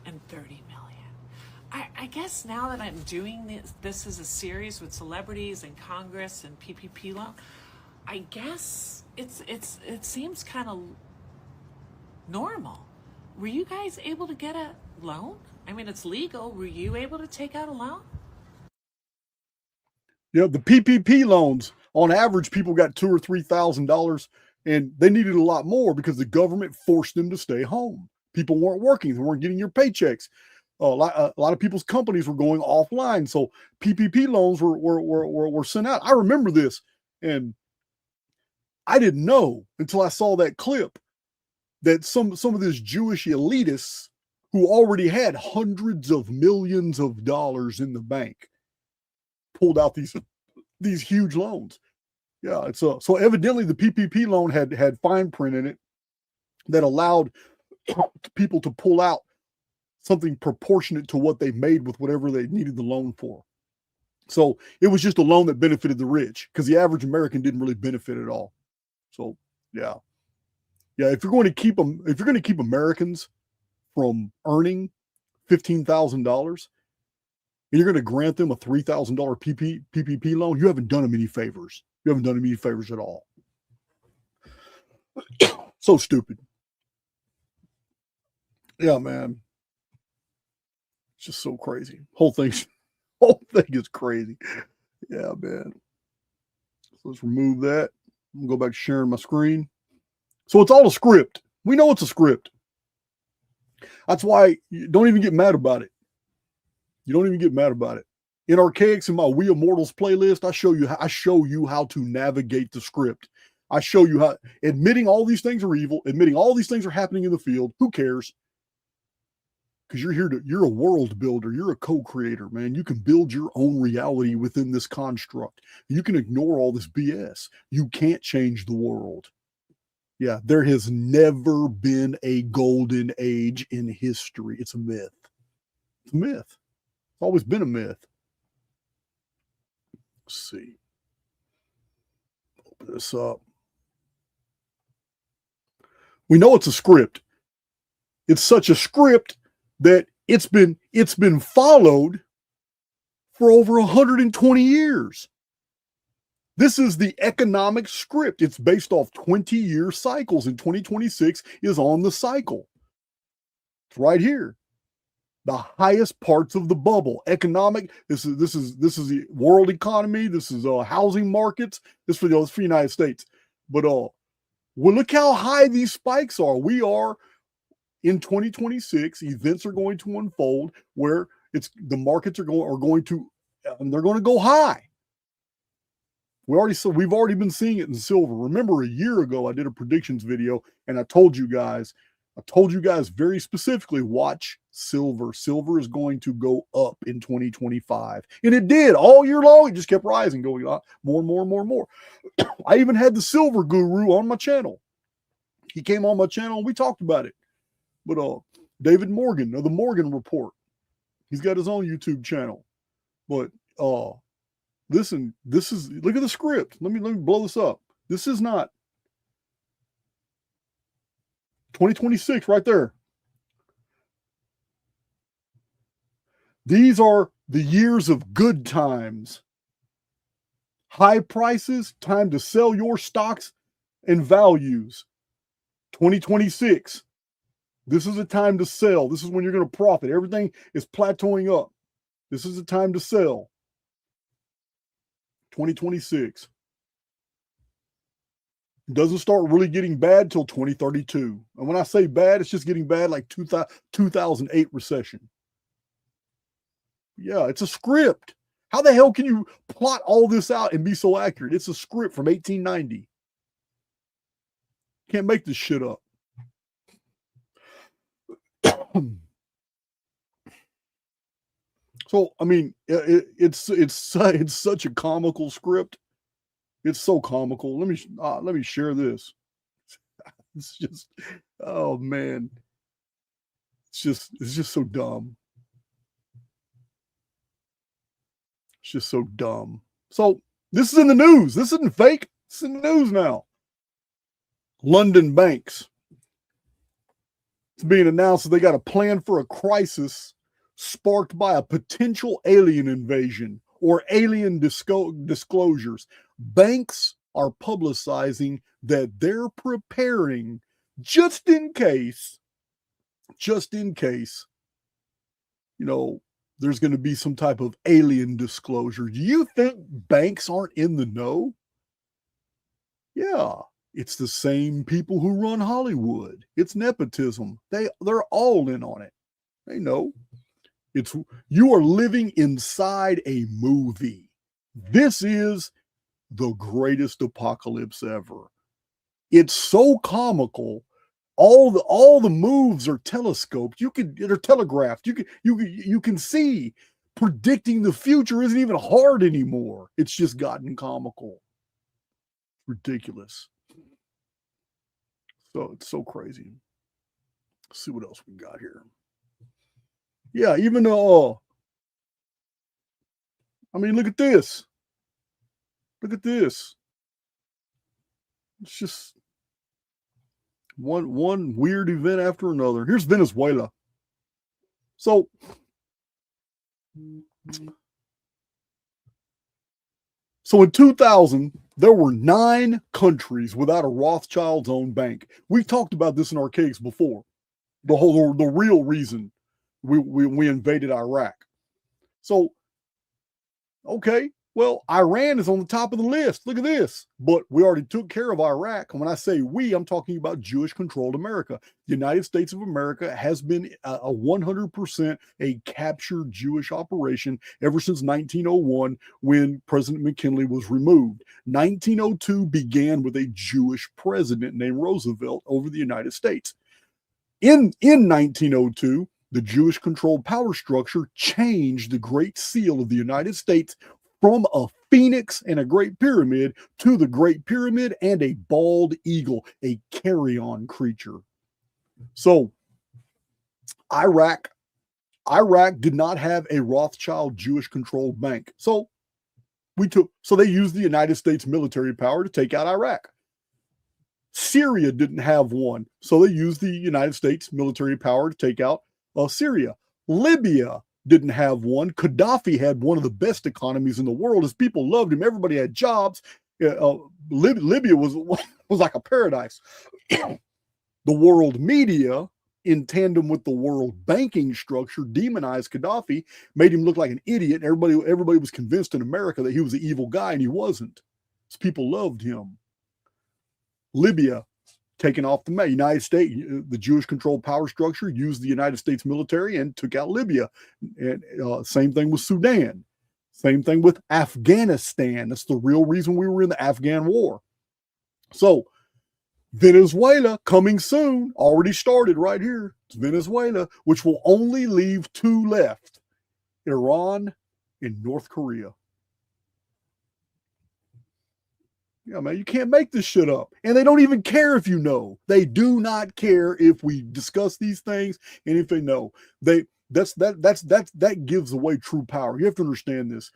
million. I guess now that I'm doing this as a series with celebrities and Congress and PPP loan, I guess it seems kind of normal. Were you guys able to get a loan? I mean, it's legal. Were you able to take out a loan? Yeah, the PPP loans, on average, people got $2,000 or $3,000, and they needed a lot more because the government forced them to stay home. People weren't working. They weren't getting your paychecks. A lot of people's companies were going offline. So PPP loans were sent out. I remember this, and I didn't know until I saw that clip that some of these Jewish elitists who already had hundreds of millions of dollars in the bank pulled out these huge loans. Yeah, it's so evidently the PPP loan had fine print in it that allowed people to pull out something proportionate to what they made with whatever they needed the loan for. So it was just a loan that benefited the rich because the average American didn't really benefit at all. So yeah. If you're going to keep Americans from earning $15,000 and you're going to grant them a $3,000 PPP loan, you haven't done them any favors. You haven't done them any favors at all. So stupid. Yeah, man. It's just so crazy. Whole thing is crazy. Yeah, man. So let's remove that. I'm gonna go back to sharing my screen. So it's all a script. We know it's a script. That's why you don't even get mad about it. You don't even get mad about it. In Archaix, in my We Immortals playlist, I show you how to navigate the script. I show you how, admitting all these things are evil, admitting all these things are happening in the field. Who cares? Because you're a world builder. You're a co-creator, man. You can build your own reality within this construct. You can ignore all this BS. You can't change the world. Yeah, there has never been a golden age in history. It's a myth. It's a myth. It's always been a myth. Let's see. Open this up. We know it's a script. It's such a script that it's been followed for over 120 years. This is the economic script. It's based off 20-year cycles, and 2026 is on the cycle. It's right here. The highest parts of the bubble. Economic. This is the world economy. This is housing markets. This for the United States. But well, look how high these spikes are. We are in 2026. Events are going to unfold where the markets are going to, and they're going to go high. We've already been seeing it in silver. Remember, a year ago I did a predictions video, and I told you guys very specifically, watch silver. Silver is going to go up in 2025, and it did all year long. It just kept rising, going up more and more and more and more. I even had the silver guru on my channel. He came on my channel and we talked about it. But David Morgan of the Morgan Report, he's got his own YouTube channel. But listen, look at the script. Let me blow this up. This is not 2026 right there. These are the years of good times. High prices, time to sell your stocks and values. 2026. This is a time to sell. This is when you're going to profit. Everything is plateauing up. This is the time to sell. 2026. It doesn't start really getting bad till 2032. And when I say bad, it's just getting bad like 2008 recession. Yeah, it's a script. How the hell can you plot all this out and be so accurate? It's a script from 1890. Can't make this shit up. So, I mean, it's such a comical script. It's so comical. Let me share this. It's just, oh man, it's just so dumb. It's just so dumb. So this is in the news. This isn't fake. It's in the news now. London banks. It's being announced that they got a plan for a crisis sparked by a potential alien invasion or alien disclosures. Banks are publicizing that they're preparing just in case, you know, there's going to be some type of alien disclosure. Do you think banks aren't in the know? Yeah, it's the same people who run Hollywood. It's nepotism. They're all in on it. They know. You are living inside a movie. This is the greatest apocalypse ever. It's so comical. All the moves are telescoped. They're telegraphed. You can see. Predicting the future isn't even hard anymore. It's just gotten comical. Ridiculous. So it's so crazy. Let's see what else we got here. Yeah, even though I mean, look at this. Look at this. It's just one weird event after another. Here's Venezuela. So in 2000, there were 9 countries without a Rothschild's-owned bank. We talked about this in Archaix before. The real reason we invaded Iraq. So, okay, well, Iran is on the top of the list. Look at this. But we already took care of Iraq. And when I say we, I'm talking about Jewish-controlled America. The United States of America has been a 100% a captured Jewish operation ever since 1901 when President McKinley was removed. 1902 began with a Jewish president named Roosevelt over the United States. In 1902, the Jewish-controlled power structure changed the Great Seal of the United States from a phoenix and a Great Pyramid to the Great Pyramid and a bald eagle, a carrion creature. So Iraq did not have a Rothschild Jewish-controlled bank. So they used the United States military power to take out Iraq. Syria didn't have one, so they used the United States military power to take out Syria. Libya didn't have one. Gaddafi had one of the best economies in the world. His people loved him. Everybody had jobs. Libya was like a paradise. The world media, in tandem with the world banking structure, demonized Gaddafi, made him look like an idiot. Everybody was convinced in America that he was an evil guy, and he wasn't. His people loved him. Libya, taken off the map. United States, the Jewish-controlled power structure, used the United States military and took out Libya. And same thing with Sudan. Same thing with Afghanistan. That's the real reason we were in the Afghan war. So Venezuela coming soon, already started right here. It's Venezuela, which will only leave two left, Iran and North Korea. Yeah, man, you can't make this shit up. And they don't even care if you know. They do not care if we discuss these things and if they know. That gives away true power. You have to understand this.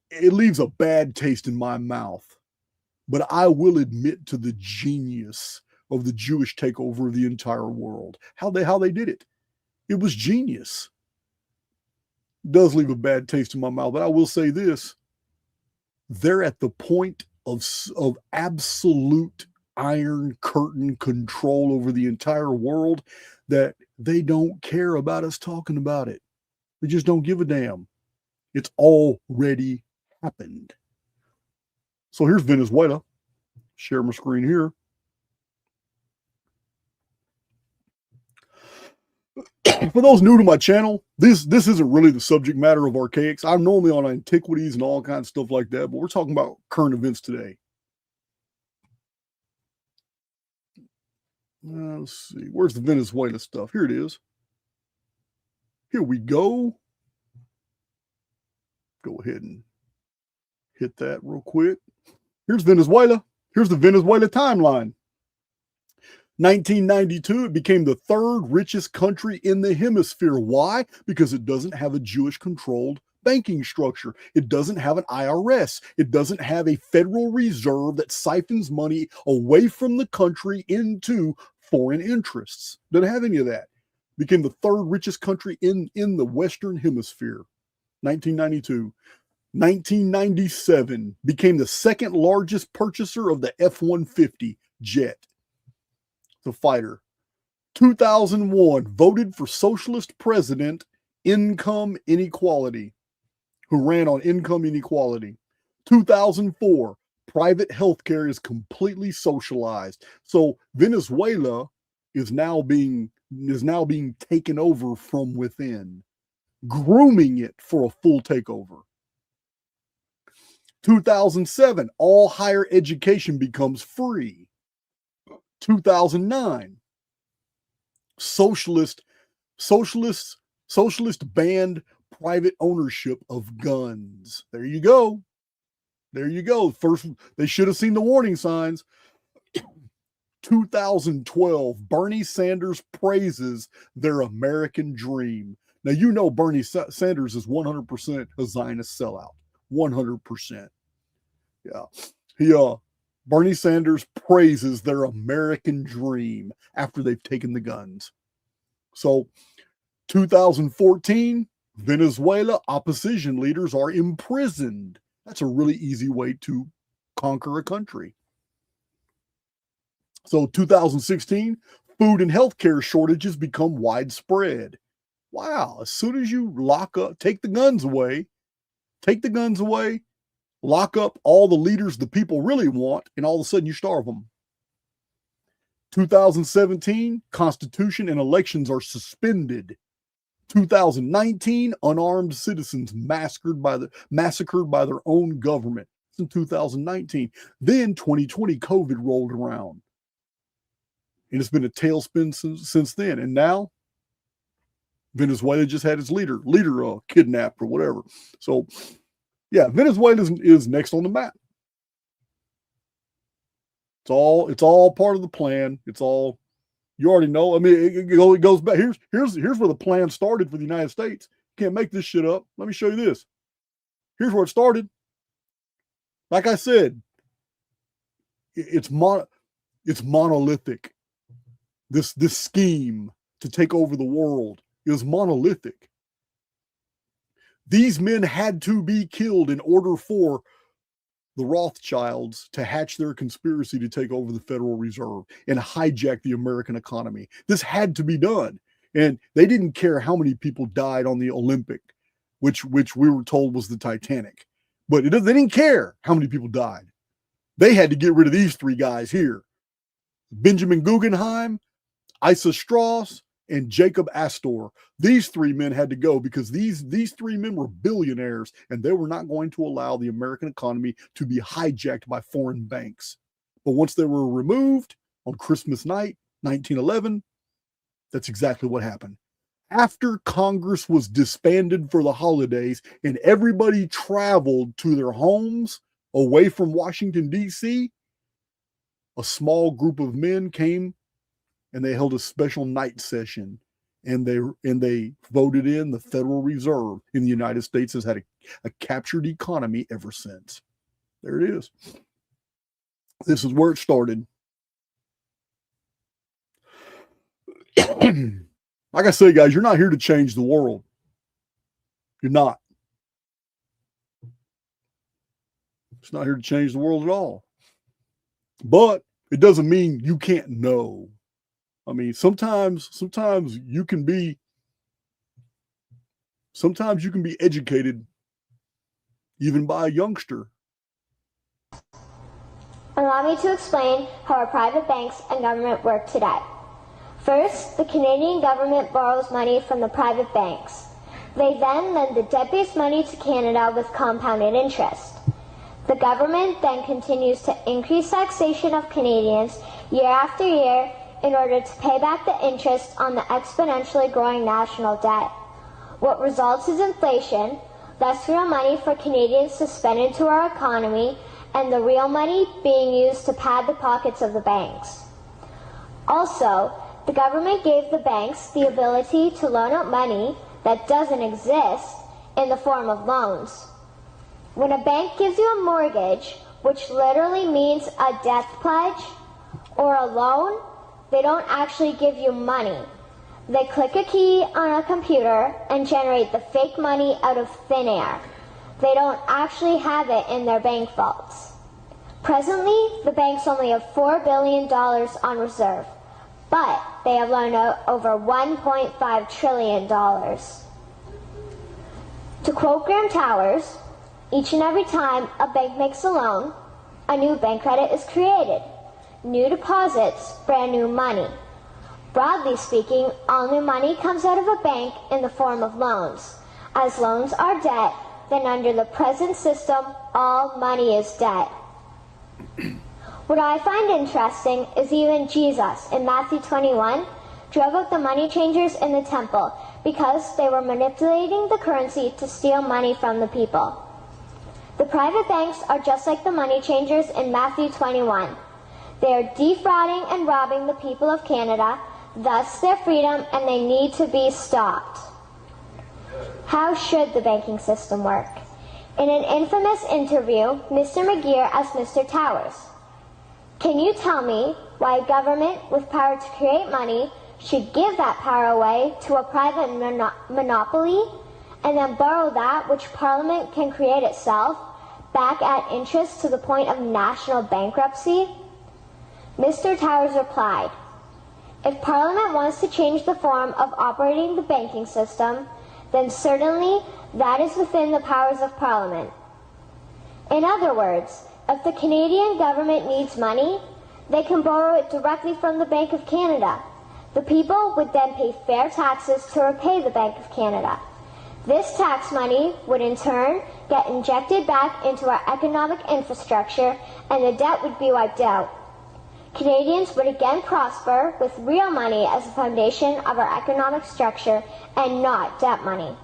It leaves a bad taste in my mouth. But I will admit to the genius of the Jewish takeover of the entire world. How they did it. It was genius. It does leave a bad taste in my mouth, but I will say this. They're at the point of absolute iron curtain control over the entire world that they don't care about us talking about it. They just don't give a damn. It's already happened. So here's Venezuela. Share my screen here. For those new to my channel, this isn't really the subject matter of Archaix. I'm normally on antiquities and all kinds of stuff like that, but we're talking about current events today. Let's see. Where's the Venezuela stuff? Here it is. Here we go. Go ahead and hit that real quick. Here's Venezuela. Here's the Venezuela timeline. 1992, it became the third richest country in the hemisphere. Why? Because it doesn't have a Jewish-controlled banking structure. It doesn't have an IRS. It doesn't have a Federal Reserve that siphons money away from the country into foreign interests. Doesn't have any of that. Became the third richest country in the Western Hemisphere. 1992. 1997, became the second largest purchaser of the F-150 jet. The fighter. 2001, voted for socialist president, income inequality, who ran on income inequality. 2004, private healthcare is completely socialized. So Venezuela is now being taken over from within, grooming it for a full takeover. 2007, all higher education becomes free. 2009, socialists banned private ownership of guns. There you go. There you go. First, they should have seen the warning signs. 2012, Bernie Sanders praises their American dream. Now, you know Bernie Sanders is 100% a Zionist sellout. 100%. Yeah. Bernie Sanders praises their American dream after they've taken the guns. So, 2014, Venezuela opposition leaders are imprisoned. That's a really easy way to conquer a country. So, 2016, food and healthcare shortages become widespread. Wow, as soon as you lock up, take the guns away, lock up all the leaders the people really want, and all of a sudden you starve them. 2017, Constitution and elections are suspended. 2019, unarmed citizens massacred by their own government. It's in 2019. Then 2020, COVID rolled around. And it's been a tailspin since then. And now, Venezuela just had its leader kidnapped or whatever. So, yeah, Venezuela is next on the map. It's all part of the plan. It's all, you already know. I mean, it goes back. Here's where the plan started for the United States. You can't make this shit up. Let me show you this. Here's where it started. Like I said, it's monolithic. This scheme to take over the world is monolithic. These men had to be killed in order for the Rothschilds to hatch their conspiracy to take over the Federal Reserve and hijack the American economy. This had to be done. And they didn't care how many people died on the Olympic, which we were told was the Titanic. But they didn't care how many people died. They had to get rid of these three guys here. Benjamin Guggenheim, Issa Strauss, and Jacob Astor. These three men had to go because these three men were billionaires, and they were not going to allow the American economy to be hijacked by foreign banks. But once they were removed on Christmas night, 1911, that's exactly what happened. After Congress was disbanded for the holidays and everybody traveled to their homes away from Washington, D.C., a small group of men came and they held a special night session, and they voted in the Federal Reserve in the United States has had a captured economy ever since. There it is. This is where it started. Like I say, guys, you're not here to change the world. You're not. It's not here to change the world at all. But it doesn't mean you can't know. I mean, sometimes you can be educated even by a youngster. Allow me to explain how our private banks and government work today. First, the Canadian government borrows money from the private banks. They then lend the debt-based money to Canada with compounded interest. The government then continues to increase taxation of Canadians year after year in order to pay back the interest on the exponentially growing national debt. What results is inflation, less real money for Canadians to spend into our economy, and the real money being used to pad the pockets of the banks. Also, the government gave the banks the ability to loan out money that doesn't exist in the form of loans. When a bank gives you a mortgage, which literally means a death pledge, or a loan, they don't actually give you money. They click a key on a computer and generate the fake money out of thin air. They don't actually have it in their bank vaults. Presently, the banks only have $4 billion on reserve, but they have loaned out over $1.5 trillion. To quote Graham Towers, each and every time a bank makes a loan, a new bank credit is created. New deposits, brand new money. Broadly speaking, all new money comes out of a bank in the form of loans. As loans are debt, then under the present system, all money is debt. What I find interesting is even Jesus, in Matthew 21, drove out the money changers in the temple because they were manipulating the currency to steal money from the people. The private banks are just like the money changers in Matthew 21. They are defrauding and robbing the people of Canada, thus their freedom, and they need to be stopped. How should the banking system work? In an infamous interview, Mr. McGeer asked Mr. Towers, "Can you tell me why a government with power to create money should give that power away to a private monopoly and then borrow that which Parliament can create itself back at interest to the point of national bankruptcy?" Mr. Towers replied, "If Parliament wants to change the form of operating the banking system, then certainly that is within the powers of Parliament. In other words, if the Canadian government needs money, they can borrow it directly from the Bank of Canada. The people would then pay fair taxes to repay the Bank of Canada. This tax money would in turn get injected back into our economic infrastructure and the debt would be wiped out. Canadians would again prosper with real money as the foundation of our economic structure and not debt money.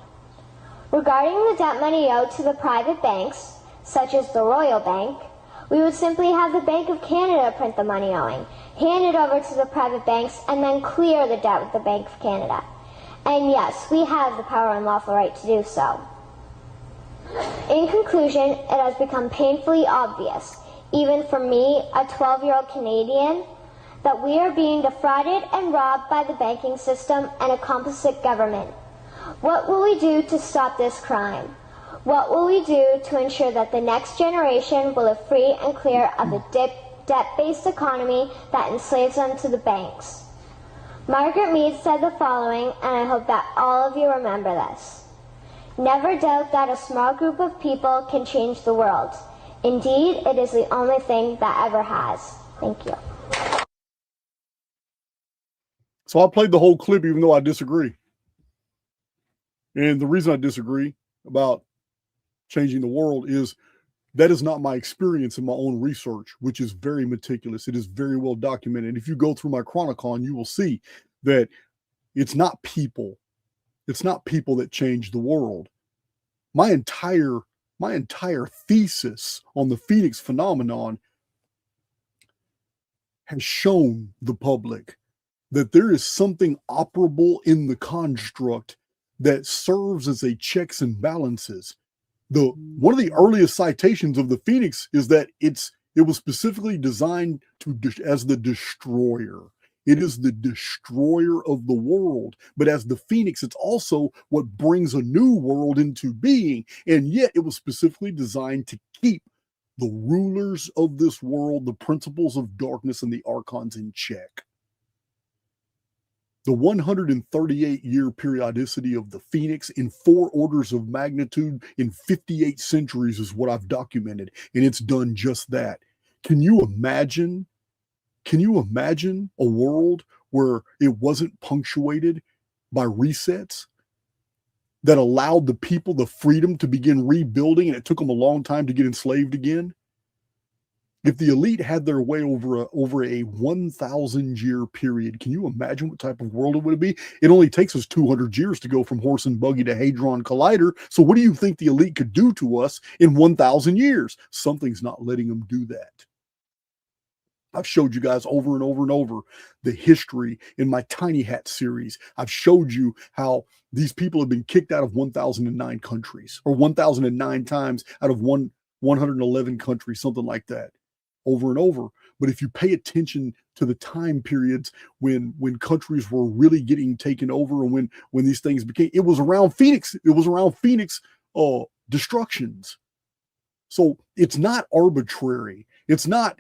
Regarding the debt money owed to the private banks, such as the Royal Bank, we would simply have the Bank of Canada print the money owing, hand it over to the private banks, and then clear the debt with the Bank of Canada. And yes, we have the power and lawful right to do so. In conclusion, it has become painfully obvious, even for me, a 12-year-old Canadian, that we are being defrauded and robbed by the banking system and a complicit government. What will we do to stop this crime? What will we do to ensure that the next generation will live free and clear of the debt-based economy that enslaves them to the banks? Margaret Mead said the following, and I hope that all of you remember this. "Never doubt that a small group of people can change the world. Indeed, it is the only thing that ever has." Thank you. So I played the whole clip, even though I disagree. And the reason I disagree about changing the world is that is not my experience in my own research, which is very meticulous. It is very well documented. If you go through my Chronicon, you will see that it's not people. It's not people that change the world. My entire thesis on the Phoenix phenomenon has shown the public that there is something operable in the construct that serves as a checks and balances. One of the earliest citations of the Phoenix is that it was specifically designed as the destroyer. It is the destroyer of the world. But as the Phoenix, it's also what brings a new world into being. And yet it was specifically designed to keep the rulers of this world, the principles of darkness, and the archons in check. The 138-year periodicity of the Phoenix in 4 orders of magnitude in 58 centuries is what I've documented, and it's done just that. Can you imagine a world where it wasn't punctuated by resets that allowed the people the freedom to begin rebuilding, and it took them a long time to get enslaved again? If the elite had their way over a 1,000-year period, can you imagine what type of world it would be? It only takes us 200 years to go from horse and buggy to Hadron Collider. So what do you think the elite could do to us in 1,000 years? Something's not letting them do that. I've showed you guys over and over and over the history in my Tiny Hat series. I've showed you how these people have been kicked out of 1,009 countries, or 1,009 times out of 111 countries, something like that, over and over. But if you pay attention to the time periods when countries were really getting taken over, and when these things became, it was around Phoenix. It was around Phoenix destructions. So it's not arbitrary. It's not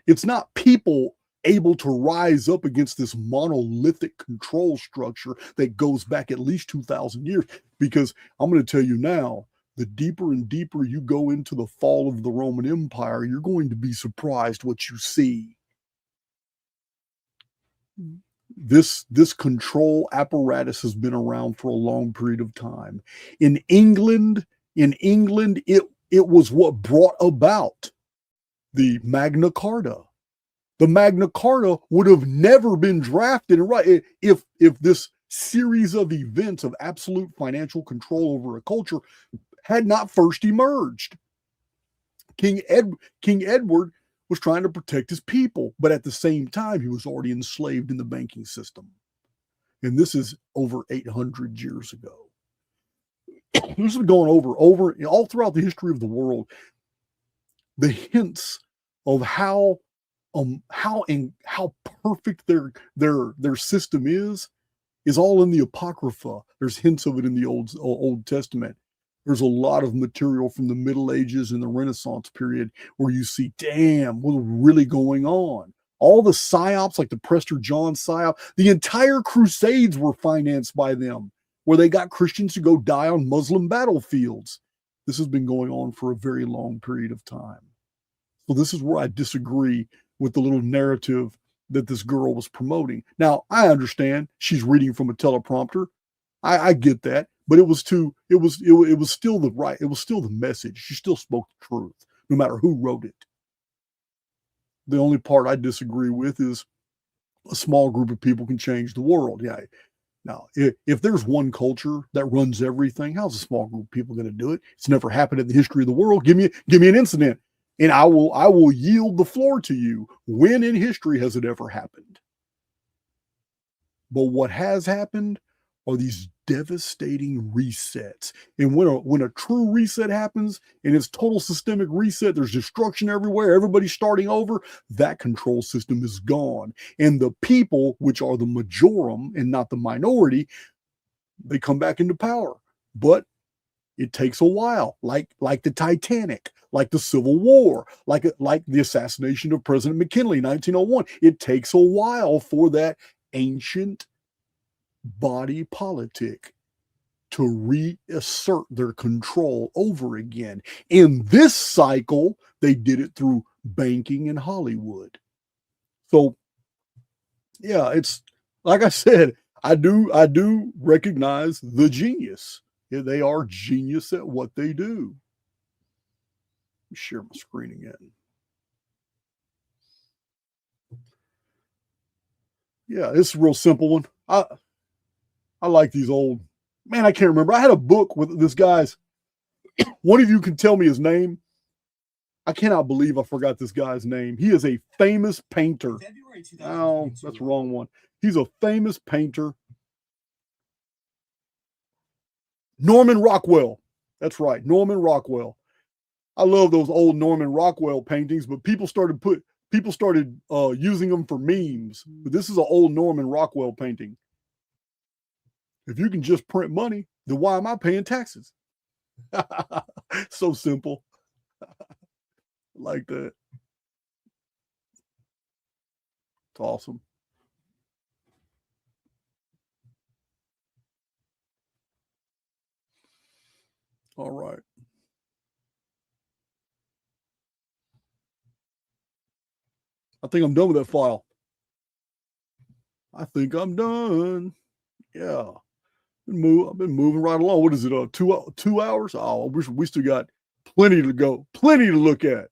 people able to rise up against this monolithic control structure that goes back at least 2,000 years. Because I'm going to tell you now, the deeper and deeper you go into the fall of the Roman Empire, you're going to be surprised what you see. This control apparatus has been around for a long period of time. In England, it was what brought about the Magna Carta. The Magna Carta would have never been drafted if this series of events of absolute financial control over a culture had not first emerged. King Edward was trying to protect his people, but at the same time, he was already enslaved in the banking system. And this is over 800 years ago. This is going over all throughout the history of the world. The hints of how perfect their system is all in the Apocrypha. There's hints of it in the Old Testament. There's a lot of material from the Middle Ages and the Renaissance period where you see, damn, what's really going on. All the psyops, like the Prester John psyop, the entire Crusades were financed by them, where they got Christians to go die on Muslim battlefields. This has been going on for a very long period of time. So this is where I disagree with the little narrative that this girl was promoting. Now, I understand she's reading from a teleprompter. I get that. But it was still the message. She still spoke the truth, no matter who wrote it. The only part I disagree with is a small group of people can change the world. Yeah. Now, if there's one culture that runs everything, how's a small group of people going to do it? It's never happened in the history of the world. Give me an incident, and I will yield the floor to you. When in history has it ever happened? But what has happened are these devastating resets. And when a true reset happens, and it's total systemic reset, there's destruction everywhere, everybody's starting over, that control system is gone. And the people, which are the majorum and not the minority, they come back into power. But it takes a while, like the Titanic, like the Civil War, like the assassination of President McKinley in 1901. It takes a while for that ancient body politic to reassert their control over again. In this cycle, they did it through banking and Hollywood. So, yeah, it's like I said, I do recognize the genius. Yeah, they are genius at what they do. Let me share my screen again. Yeah, it's a real simple one. I like these old, man, I can't remember. I had a book with this guy's, one of you can tell me his name. I cannot believe I forgot this guy's name. He is a famous painter. Oh, that's the wrong one. He's a famous painter. Norman Rockwell. That's right, Norman Rockwell. I love those old Norman Rockwell paintings, but people started using them for memes. But this is an old Norman Rockwell painting. If you can just print money, then why am I paying taxes? So simple. Like that. It's awesome. All right. I think I'm done with that file. I think I'm done. Yeah. I've been moving right along. What is it? 2 hours? Oh, we still got plenty to go, plenty to look at.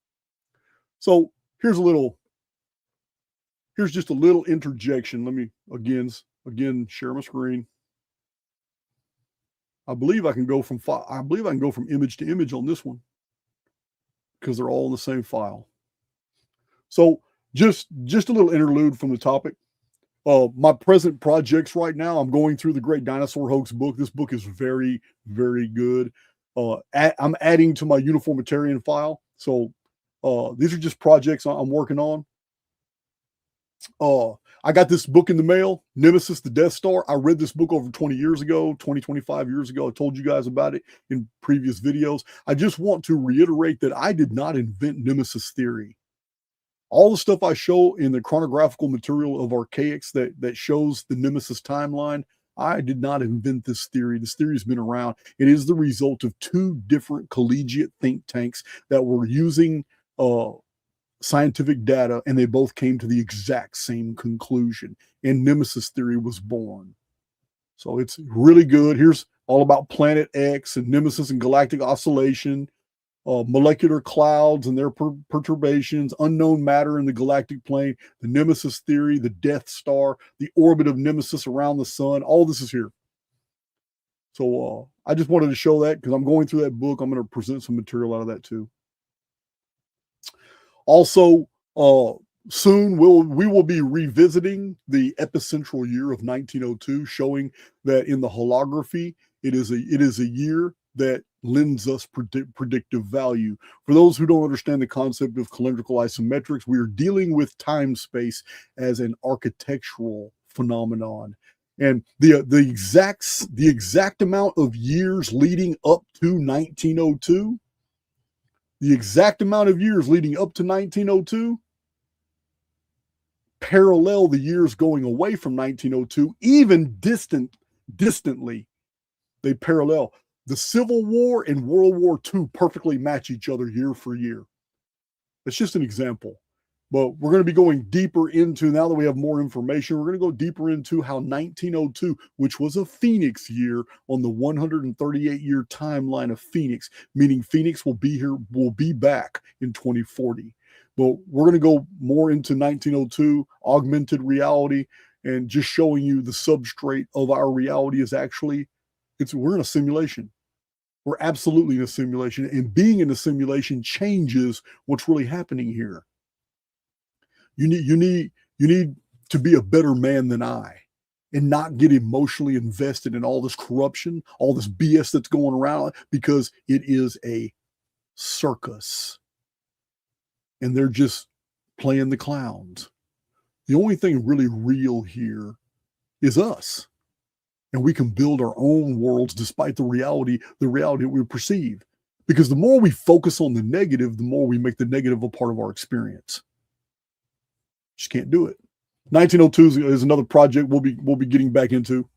So here's just a little interjection. Let me again share my screen. I believe I can go from image to image on this one because they're all in the same file. So just a little interlude from the topic. My present projects right now, I'm going through the Great Dinosaur Hoax book. This book is very, very good. I'm adding to my uniformitarian file. So these are just projects I'm working on. I got this book in the mail, Nemesis, the Death Star. I read this book over 20 years ago, 25 years ago. I told you guys about it in previous videos. I just want to reiterate that I did not invent Nemesis theory. All the stuff I show in the chronographical material of Archaix that shows the Nemesis timeline, I did not invent this theory. This theory has been around. It is the result of two different collegiate think tanks that were using scientific data, and they both came to the exact same conclusion, and Nemesis theory was born. So it's really good. Here's all about Planet X and Nemesis and galactic oscillation, molecular clouds and their perturbations, unknown matter in the galactic plane, the Nemesis theory, the Death Star, the orbit of Nemesis around the sun. All this is here. So I just wanted to show that because I'm going through that book. I'm going to present some material out of that too. Also, soon we will be revisiting the epicentral year of 1902, showing that in the holography, it is a year that lends us predictive value. For those who don't understand the concept of calendrical isometrics, we are dealing with time-space as an architectural phenomenon. And the exact amount of years leading up to 1902, the exact amount of years leading up to 1902 parallel the years going away from 1902, even distantly, they parallel. The Civil War and World War II perfectly match each other year for year. That's just an example. But we're going to be going deeper into, now that we have more information, we're going to go deeper into how 1902, which was a Phoenix year on the 138-year timeline of Phoenix, meaning Phoenix will be back in 2040. But we're going to go more into 1902, augmented reality, and just showing you the substrate of our reality is actually, we're in a simulation. We're absolutely in a simulation, and being in a simulation changes what's really happening here. You need to be a better man than I and not get emotionally invested in all this corruption, all this BS that's going around, because it is a circus. And they're just playing the clowns. The only thing really real here is us. And we can build our own worlds despite the reality we perceive. Because the more we focus on the negative, the more we make the negative a part of our experience. Just can't do it. 1902 is another project we'll be getting back into.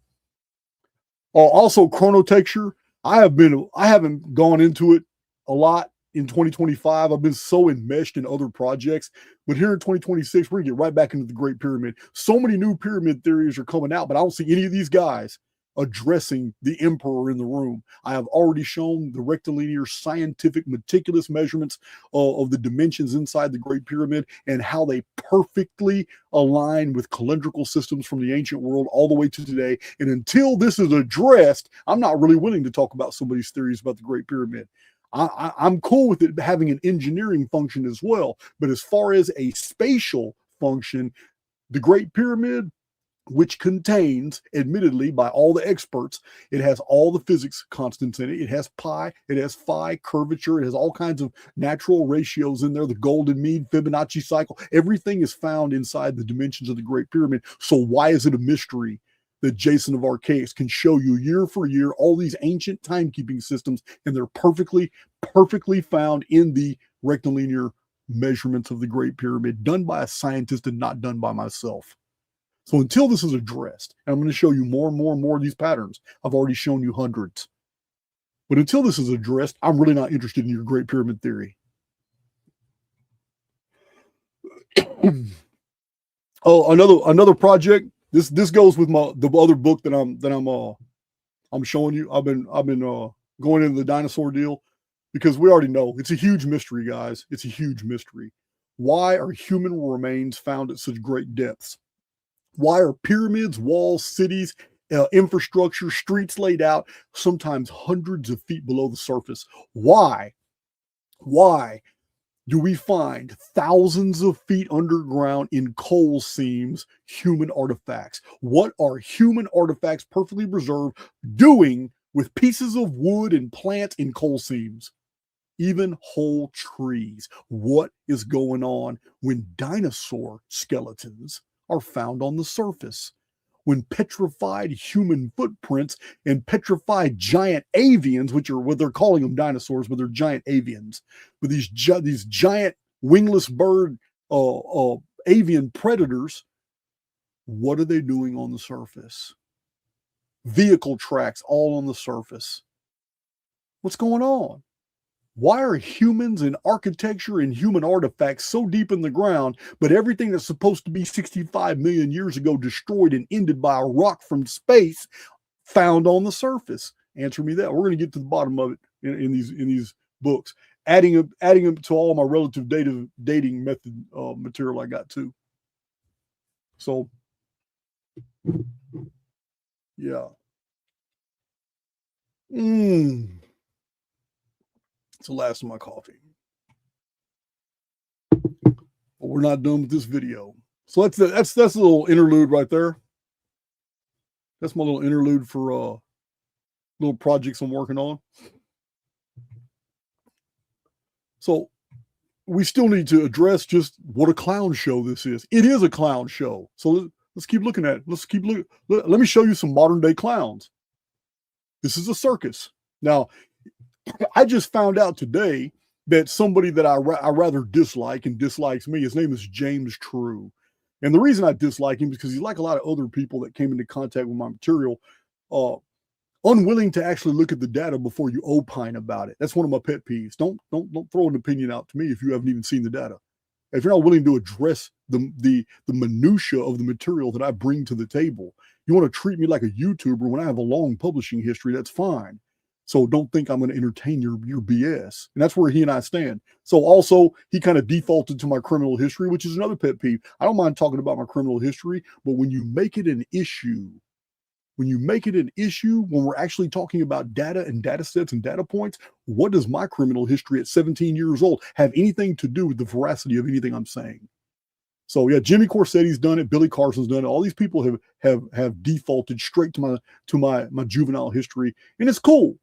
Also, chronotexture. I haven't gone into it a lot in 2025. I've been so enmeshed in other projects, but here in 2026, we're gonna get right back into the Great Pyramid. So many new pyramid theories are coming out, but I don't see any of these guys addressing the emperor in the room. I have already shown the rectilinear, scientific, meticulous measurements of the dimensions inside the Great Pyramid and how they perfectly align with calendrical systems from the ancient world all the way to today. And until this is addressed, I'm not really willing to talk about somebody's theories about the Great Pyramid. I'm cool with it having an engineering function as well. But as far as a spatial function, the Great Pyramid, which contains, admittedly, by all the experts, it has all the physics constants in it. It has pi, it has phi, curvature, it has all kinds of natural ratios in there, the golden mean, Fibonacci cycle. Everything is found inside the dimensions of the Great Pyramid. So why is it a mystery that Jason of Archaix can show you year for year all these ancient timekeeping systems, and they're perfectly found in the rectilinear measurements of the Great Pyramid, done by a scientist and not done by myself. So until this is addressed, and I'm going to show you more and more and more of these patterns. I've already shown you hundreds. But until this is addressed, I'm really not interested in your Great Pyramid theory. Oh, another project. This goes with the other book that I'm showing you. I've been going into the dinosaur deal because we already know it's a huge mystery, guys. It's a huge mystery. Why are human remains found at such great depths? Why are pyramids, walls, cities, infrastructure, streets laid out sometimes hundreds of feet below the surface? Why do we find thousands of feet underground in coal seams human artifacts? What are human artifacts perfectly preserved doing with pieces of wood and plants in coal seams? Even whole trees. What is going on when dinosaur skeletons are found on the surface? When petrified human footprints and petrified giant avians, which are what they're calling them dinosaurs, but they're giant avians, but these giant wingless bird avian predators, what are they doing on the surface? Vehicle tracks all on the surface. What's going on? Why are humans and architecture and human artifacts so deep in the ground, but everything that's supposed to be 65 million years ago destroyed and ended by a rock from space found on the surface? Answer me that. We're going to get to the bottom of it in these books, adding them to all my relative dating method material I got too. So, yeah. It's the last of my coffee. But we're not done with this video. So that's a little interlude right there. That's my little interlude for little projects I'm working on. So we still need to address just what a clown show this is. It is a clown show. So let's keep looking at it. Let's keep looking. Let me show you some modern day clowns. This is a circus. Now, I just found out today that somebody that I rather dislike and dislikes me, his name is James True. And the reason I dislike him is because he's like a lot of other people that came into contact with my material, unwilling to actually look at the data before you opine about it. That's one of my pet peeves. Don't throw an opinion out to me if you haven't even seen the data. If you're not willing to address the minutia of the material that I bring to the table, you want to treat me like a YouTuber when I have a long publishing history, that's fine. So don't think I'm going to entertain your BS. And that's where he and I stand. So also, he kind of defaulted to my criminal history, which is another pet peeve. I don't mind talking about my criminal history, but when you make it an issue, when we're actually talking about data and data sets and data points, what does my criminal history at 17 years old have anything to do with the veracity of anything I'm saying? So yeah, Jimmy Corsetti's done it, Billy Carson's done it. All these people have defaulted straight to my juvenile history, and it's cool.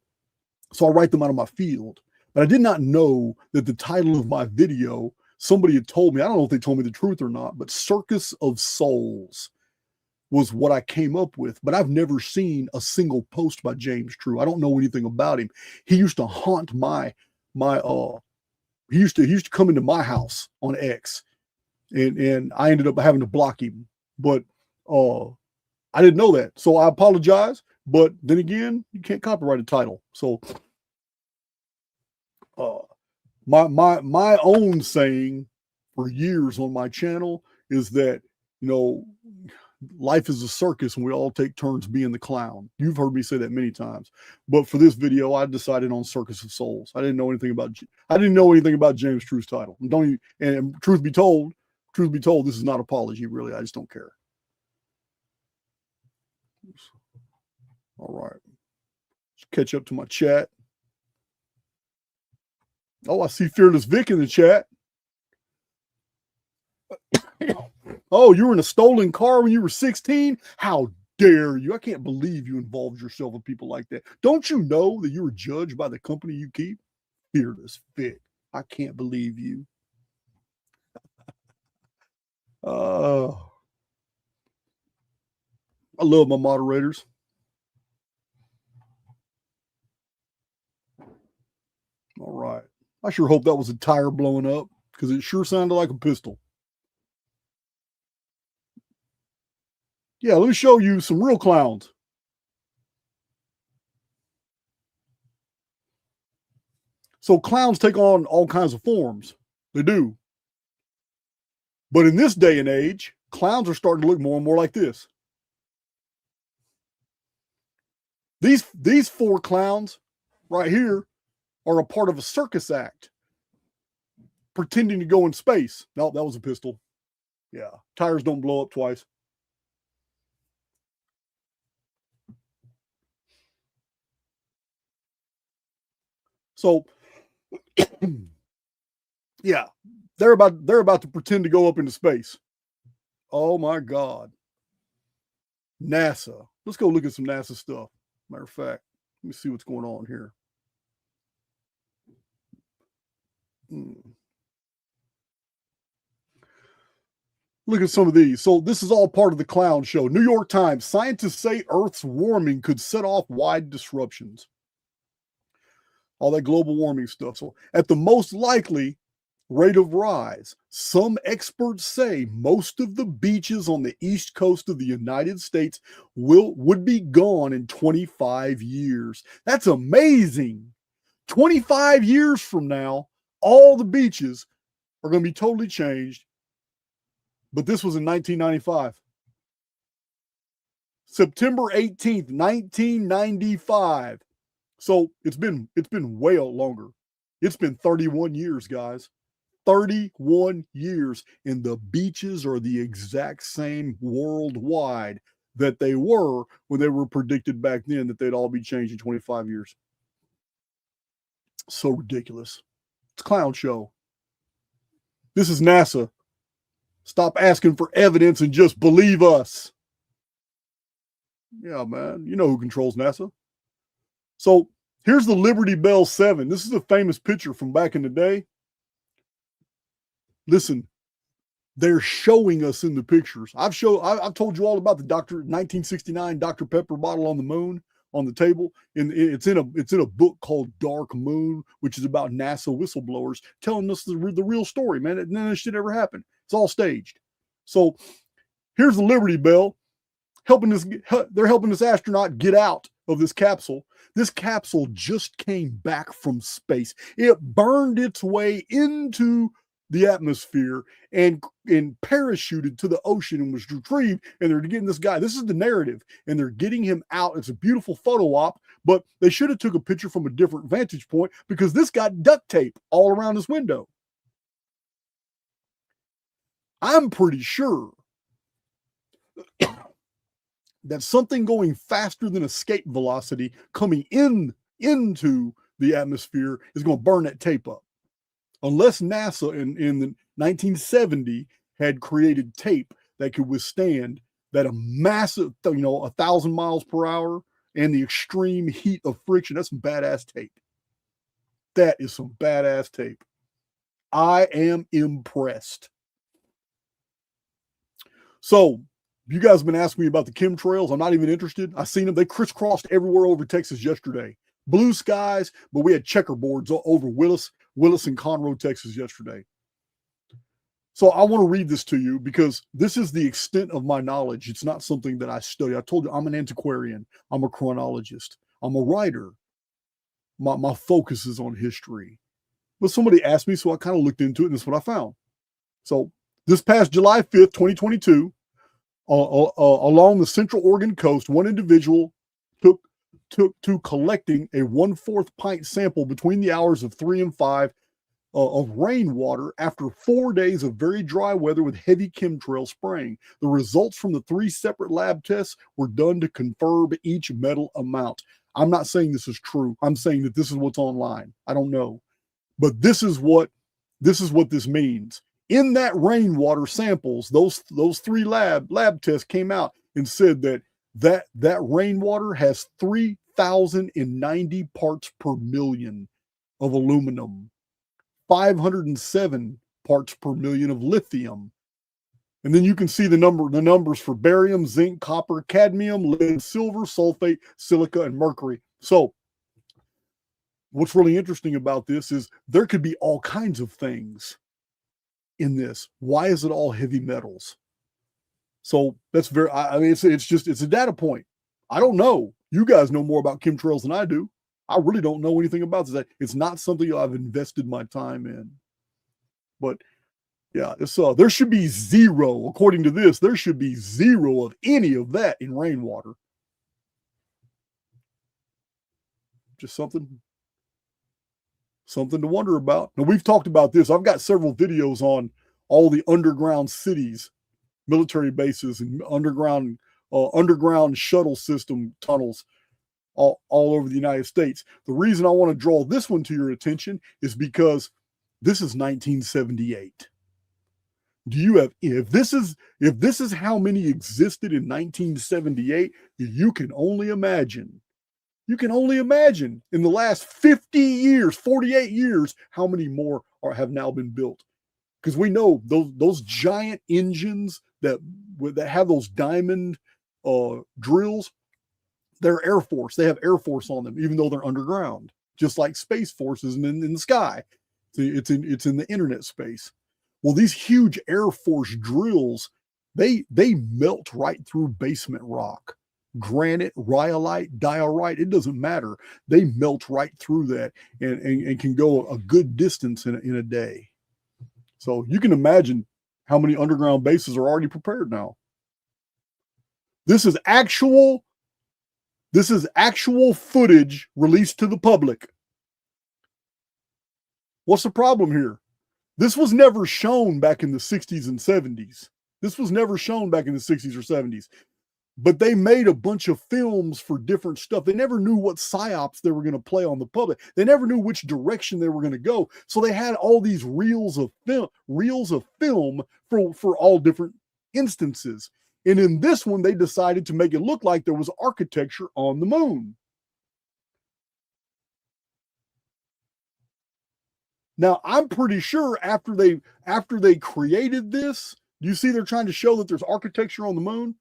So I write them out of my field. But I did not know that the title of my video, somebody had told me, I don't know if they told me the truth or not, but Circus of Souls was what I came up with. But I've never seen a single post by James True. I don't know anything about him. He used to haunt he used to come into my house on X. And I ended up having to block him. But I didn't know that. So I apologize. But then again, you can't copyright a title. So my own saying for years on my channel is that, you know, life is a circus and we all take turns being the clown. You've heard me say that many times. But for this video, I decided on Circus of Souls. I didn't know anything about James Truth's title. And truth be told, this is not apology, really. I just don't care. All right. Let's catch up to my chat. Oh, I see Fearless Vic in the chat. Oh, you were in a stolen car when you were 16? How dare you? I can't believe you involved yourself with people like that. Don't you know that you were judged by the company you keep? Fearless Vic. I can't believe you. I love my moderators. All right. I sure hope that was a tire blowing up because it sure sounded like a pistol. Yeah, let me show you some real clowns. So clowns take on all kinds of forms. They do. But in this day and age, clowns are starting to look more and more like this. These four clowns right here are a part of a circus act, pretending to go in space. No, that was a pistol. Yeah, tires don't blow up twice. So, yeah, they're about to pretend to go up into space. Oh my God. NASA. Let's go look at some NASA stuff. Matter of fact, let me see what's going on here. Look at some of these. So this is all part of the clown show. New York Times, scientists say Earth's warming could set off wide disruptions. All that global warming stuff. So at the most likely rate of rise, some experts say most of the beaches on the east coast of the United States would be gone in 25 years. That's amazing. 25 years from now, all the beaches are going to be totally changed. But this was in 1995. September 18th, 1995. So it's been way longer. It's been 31 years, guys. 31 years, and the beaches are the exact same worldwide that they were when they were predicted back then that they'd all be changed in 25 years. So ridiculous. It's a clown show. This is NASA. Stop asking for evidence and just believe us. Yeah, man. You know who controls NASA. So here's the Liberty Bell 7. This is a famous picture from back in the day. Listen, they're showing us in the pictures. I've told you all about the 1969 Dr. Pepper bottle on the moon on the table. And it's in a book called Dark Moon, which is about NASA whistleblowers telling us the real story, man. None of this shit ever happened. It's all staged. So here's the Liberty Bell they're helping this astronaut get out of this capsule. This capsule just came back from space. It burned its way into the atmosphere and parachuted to the ocean and was retrieved. And they're getting this guy. This is the narrative. And they're getting him out. It's a beautiful photo op, but they should have took a picture from a different vantage point because this got duct tape all around his window. I'm pretty sure that something going faster than escape velocity coming into the atmosphere is going to burn that tape up. Unless NASA in the 1970 had created tape that could withstand that a massive, 1,000 miles per hour and the extreme heat of friction. That's some badass tape. That is some badass tape. I am impressed. So, you guys have been asking me about the chemtrails. I'm not even interested. I seen them. They crisscrossed everywhere over Texas yesterday. Blue skies, but we had checkerboards over Willis and Conroe, Texas yesterday. So I want to read this to you because this is the extent of my knowledge. It's not something that I study. I told you I'm an antiquarian. I'm a chronologist. I'm a writer. My focus is on history. but somebody asked me, so I kind of looked into it, and this is what I found. So this past July 5th, 2022, along the Central Oregon coast, one individual took to collecting a 1/4 pint sample between the hours of 3 and 5 of rainwater after 4 days of very dry weather with heavy chemtrail spraying. The results from the 3 separate lab tests were done to confirm each metal amount. I'm not saying this is true. I'm saying that this is what's online. I don't know. But this is what this means. In that rainwater samples, those 3 lab tests came out and said that rainwater has 3,090 parts per million of aluminum, 507 parts per million of lithium. And then you can see the numbers for barium, zinc, copper, cadmium, lead, silver, sulfate, silica, and mercury. So what's really interesting about this is there could be all kinds of things in this. Why is it all heavy metals? So that's very, I mean, it's a data point. I don't know. You guys know more about chemtrails than I do. I really don't know anything about this. It's not something I've invested my time in. But yeah, there should be zero, according to this, there should be zero of any of that in rainwater. Just something to wonder about. Now, we've talked about this. I've got several videos on all the underground cities, military bases, and underground shuttle system tunnels all over the United States. The reason I want to draw this one to your attention is because this is 1978. If this is how many existed in 1978, you can only imagine. You can only imagine in the last 50 years, 48 years, how many more have now been built. Because we know those giant engines that have those diamond drills, they're Air Force. They have Air Force on them, even though they're underground, just like Space Force is in the sky. It's in the internet space. Well, these huge Air Force drills, they melt right through basement rock. Granite, rhyolite, diorite, it doesn't matter. They melt right through that and can go a good distance in a day. So you can imagine how many underground bases are already prepared now. This is actual footage released to the public. What's the problem here? This was never shown back in the 60s and 70s. This was never shown back in the 60s or 70s. But they made a bunch of films for different stuff. They never knew what psyops they were going to play on the public. They never knew which direction they were going to go. So they had all these reels of film for all different instances. And in this one, they decided to make it look like there was architecture on the moon. Now, I'm pretty sure after they created this, you see they're trying to show that there's architecture on the moon.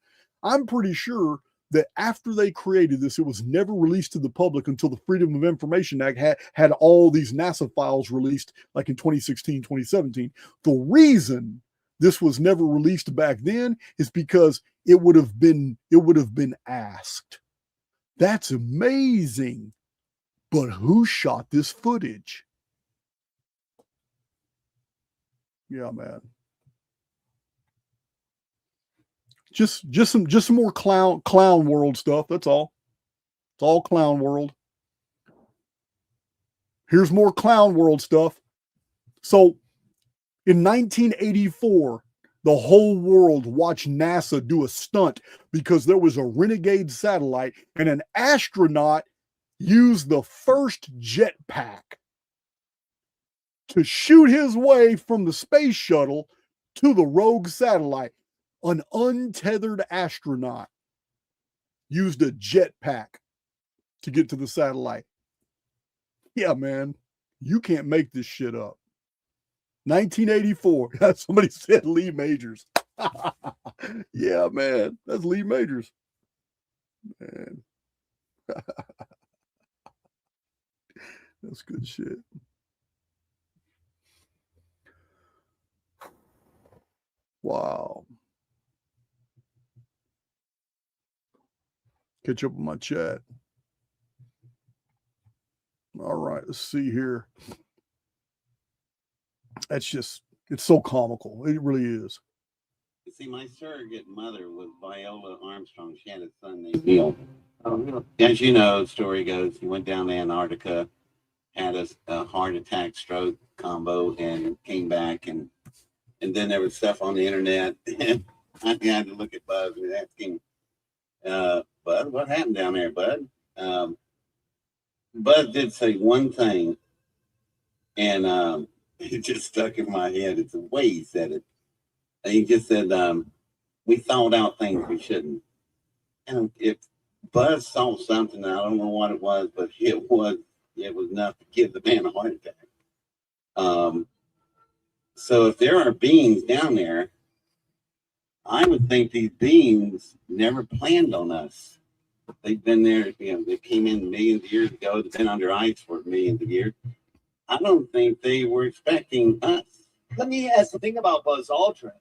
I'm pretty sure that after they created this, it was never released to the public until the Freedom of Information Act had all these NASA files released, like in 2016, 2017. The reason this was never released back then is because it would have been asked. That's amazing. But who shot this footage? Yeah, man. Just some more clown world stuff. That's all. It's all clown world. Here's more clown world stuff. So in 1984, the whole world watched NASA do a stunt because there was a renegade satellite and an astronaut used the first jetpack to shoot his way from the space shuttle to the rogue satellite. An untethered astronaut used a jetpack to get to the satellite. Yeah, man, you can't make this shit up. 1984. Somebody said Lee Majors. Yeah, man, that's Lee Majors. Man. That's good shit. Wow. Catch up with my chat. All right, let's see here. it's so comical. It really is. You see, my surrogate mother was Viola Armstrong. She had a son named Neil. As you know, the story goes, he went down to Antarctica, had a heart attack, stroke combo, and came back. And then there was stuff on the internet. And I had to look at Buzz and ask him, Bud, what happened down there, Bud? Bud did say one thing, and it just stuck in my head. It's the way he said it. He just said, we thought out things we shouldn't. And if Buzz saw something, I don't know what it was, but it was enough to give the man a heart attack. So if there are beings down there, I would think these beings never planned on us. They've been there, they came in millions of years ago. They've been under ice for millions of years. I don't think they were expecting us. Let me ask the thing about Buzz Aldrin,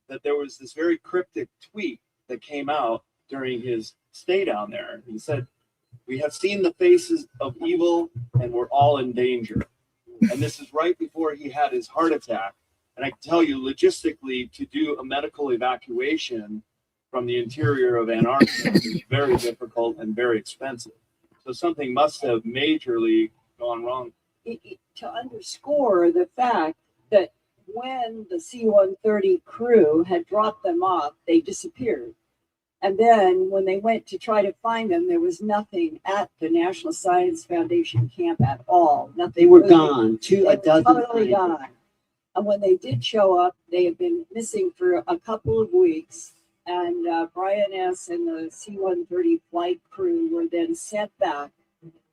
that there was this very cryptic tweet that came out during his stay down there. He said, "We have seen the faces of evil and we're all in danger." And this is right before he had his heart attack. And I can tell you, logistically, to do a medical evacuation from the interior of Antarctica is very difficult and very expensive. So something must have majorly gone wrong. To underscore the fact that when the C-130 crew had dropped them off, they disappeared. And then when they went to try to find them, there was nothing at the National Science Foundation camp at all. Nothing. They were gone, a dozen totally times. gone. And when they did show up, they had been missing for a couple of weeks. And Brian S. and the C-130 flight crew were then sent back.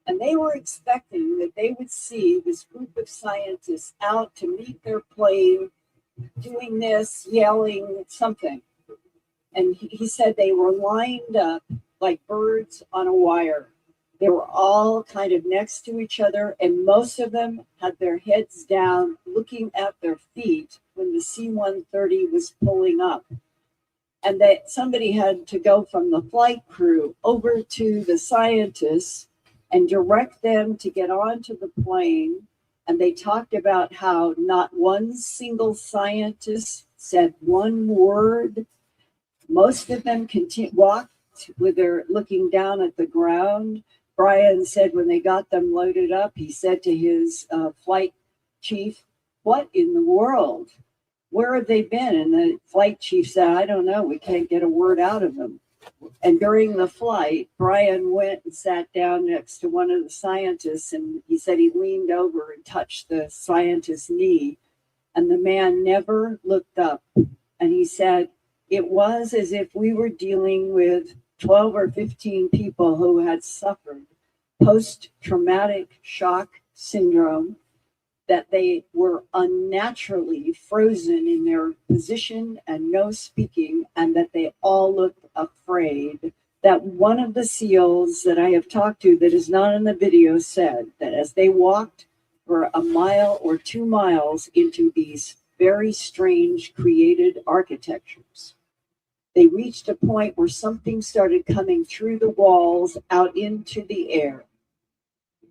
And they were expecting that they would see this group of scientists out to meet their plane, doing this, yelling, something. And he said they were lined up like birds on a wire. They were all kind of next to each other, and most of them had their heads down, looking at their feet when the C-130 was pulling up. And that somebody had to go from the flight crew over to the scientists and direct them to get onto the plane. And they talked about how not one single scientist said one word. Most of them walked with their looking down at the ground. Brian said when they got them loaded up, he said to his flight chief, "What in the world? Where have they been?" And the flight chief said, "I don't know. We can't get a word out of them." And during the flight, Brian went and sat down next to one of the scientists, and he said he leaned over and touched the scientist's knee, and the man never looked up. And he said, it was as if we were dealing with 12 or 15 people who had suffered post-traumatic shock syndrome, that they were unnaturally frozen in their position and no speaking, and that they all looked afraid. That one of the SEALs that I have talked to that is not in the video said that as they walked for a mile or 2 miles into these very strange created architectures, they reached a point where something started coming through the walls out into the air.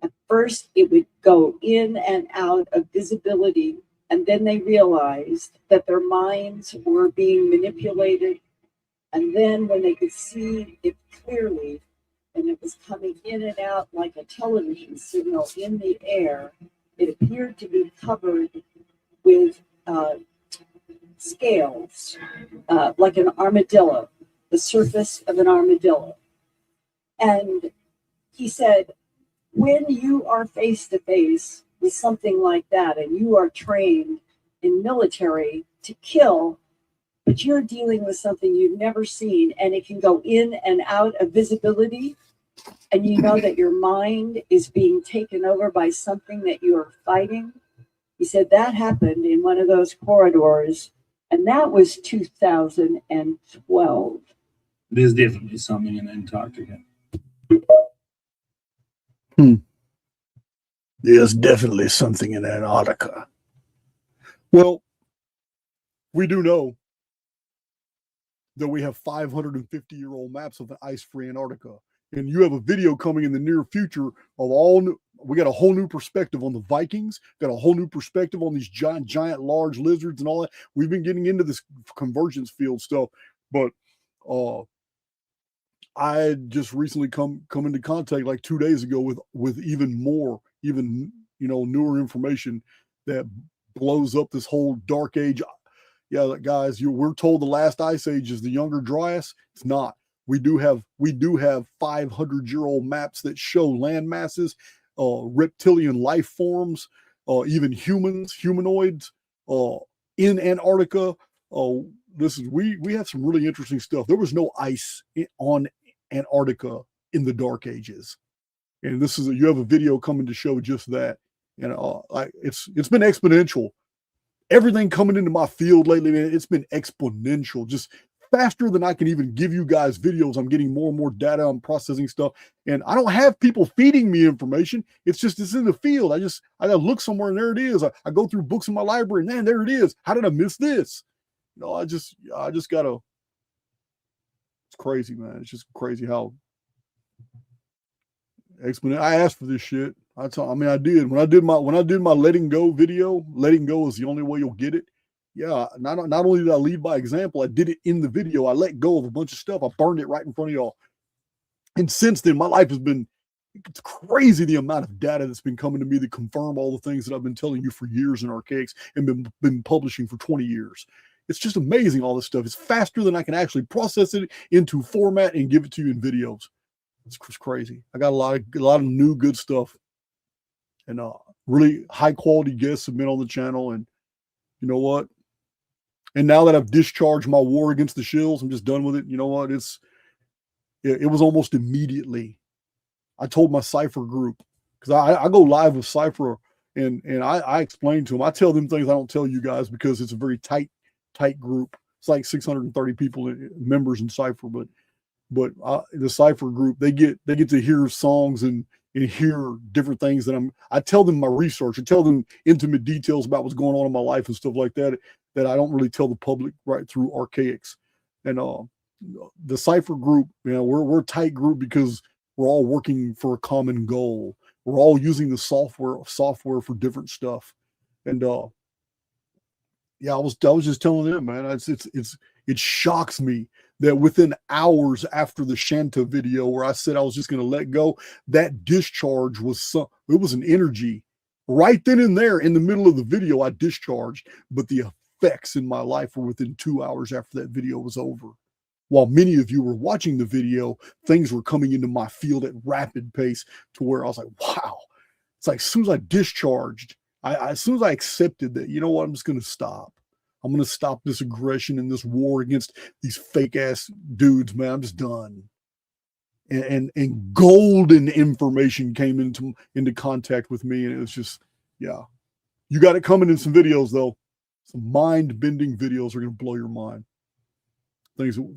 At first, it would go in and out of visibility, and then they realized that their minds were being manipulated. And then when they could see it clearly, and it was coming in and out like a television signal in the air, it appeared to be covered with scales, like an armadillo, the surface of an armadillo. And he said, when you are face to face with something like that, and you are trained in military to kill, but you're dealing with something you've never seen, and it can go in and out of visibility, and you know that your mind is being taken over by something that you are fighting. He said that happened in one of those corridors, and that was 2012. There's definitely something in Antarctica. There's definitely something in Antarctica. Well, we do know that we have 550-year-old maps of an ice-free Antarctica. And you have a video coming in the near future of all we got a whole new perspective on the Vikings, got a whole new perspective on these giant, large lizards and all that. We've been getting into this convergence field stuff, but I had just recently come into contact like 2 days ago with even more, newer information that blows up this whole dark age. Yeah, guys, we're told the last ice age is the Younger Dryas. It's not. We do have 500-year-old maps that show land masses, reptilian life forms, even humanoids in Antarctica. We have some really interesting stuff. There was no ice on Antarctica in the Dark Ages, and you have a video coming to show just that. And it's been exponential. Everything coming into my field lately, man, it's been exponential, just faster than I can even give you guys videos. I'm getting more and more data. I'm processing stuff, and I don't have people feeding me information. It's in the field. I gotta look somewhere, and there it is. I go through books in my library, and man, there it is. How did I miss this? I just gotta. It's crazy, man. It's just crazy how exponential. I asked for this shit. I did. When I did my letting go video, letting go is the only way you'll get it. Yeah, not only did I lead by example, I did it in the video. I let go of a bunch of stuff. I burned it right in front of y'all. And since then, my life has been, it's crazy the amount of data that's been coming to me to confirm all the things that I've been telling you for years in Archaix and been publishing for 20 years. It's just amazing, all this stuff. It's faster than I can actually process it into format and give it to you in videos. It's crazy. I got a lot of new good stuff. And really high quality guests have been on the channel. And you know what? And now that I've discharged my war against the shills, I'm just done with it. You know what? It was almost immediately. I told my Cypher group, because I go live with Cypher, and I explain to them. I tell them things I don't tell you guys because it's a very tight group. It's like 630 people, members in Cypher, but the Cypher group, they get to hear songs and hear different things that I tell them my research. I tell them intimate details about what's going on in my life and stuff like that I don't really tell the public right through Archaix. And the Cypher group, we're a tight group because we're all working for a common goal. We're all using the software for different stuff. And I was just telling them, man, it shocks me that within hours after the Shanta video where I said I was just going to let go, that discharge it was an energy right then and there in the middle of the video. I discharged, but the effects in my life were within 2 hours after that video was over. While many of you were watching the video, things were coming into my field at rapid pace to where I was like, wow. It's like as soon as I discharged, as soon as I accepted that, you know what, I'm just going to stop. I'm going to stop this aggression and this war against these fake ass dudes, man. I'm just done. And golden information came into contact with me. And it was just, yeah. You got it coming in some videos though. Some mind-bending videos are going to blow your mind.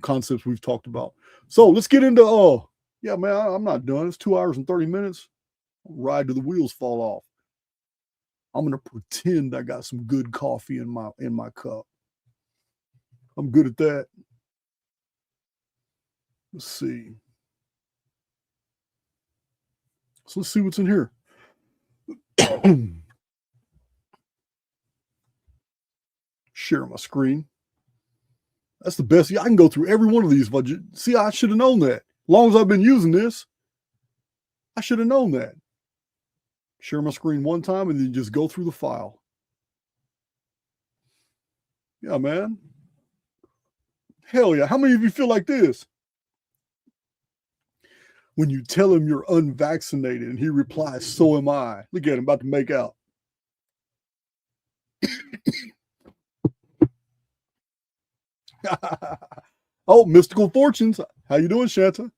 Concepts we've talked about. So let's get into, yeah, man, I'm not done. It's 2 hours and 30 minutes. Ride till the wheels fall off. I'm going to pretend I got some good coffee in my cup. I'm good at that. Let's see. So let's see what's in here. Share my screen. That's the best. I can go through every one of these. See, I should have known that. As long as I've been using this, I should have known that. Share my screen one time and then just go through the file. Yeah, man. Hell yeah. How many of you feel like this? When you tell him you're unvaccinated and he replies, so am I. Look at him about to make out. Oh, Mystical Fortunes. How you doing, Shanta?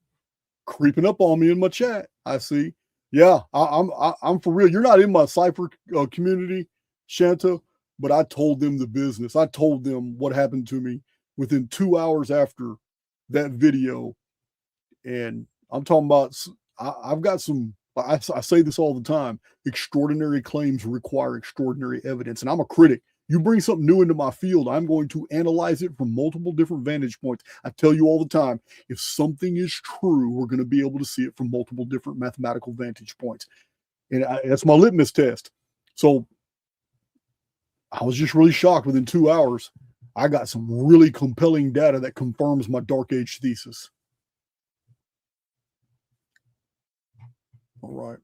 Creeping up on me in my chat. I see. Yeah, I'm for real. You're not in my Cypher community, Shanta, but I told them the business. I told them what happened to me within 2 hours after that video. And I'm talking about, I've got some, I say this all the time, extraordinary claims require extraordinary evidence. And I'm a critic. You bring something new into my field, I'm going to analyze it from multiple different vantage points. I tell you all the time, if something is true, we're going to be able to see it from multiple different mathematical vantage points. And that's my litmus test. So I was just really shocked. Within 2 hours, I got some really compelling data that confirms my dark age thesis. All right.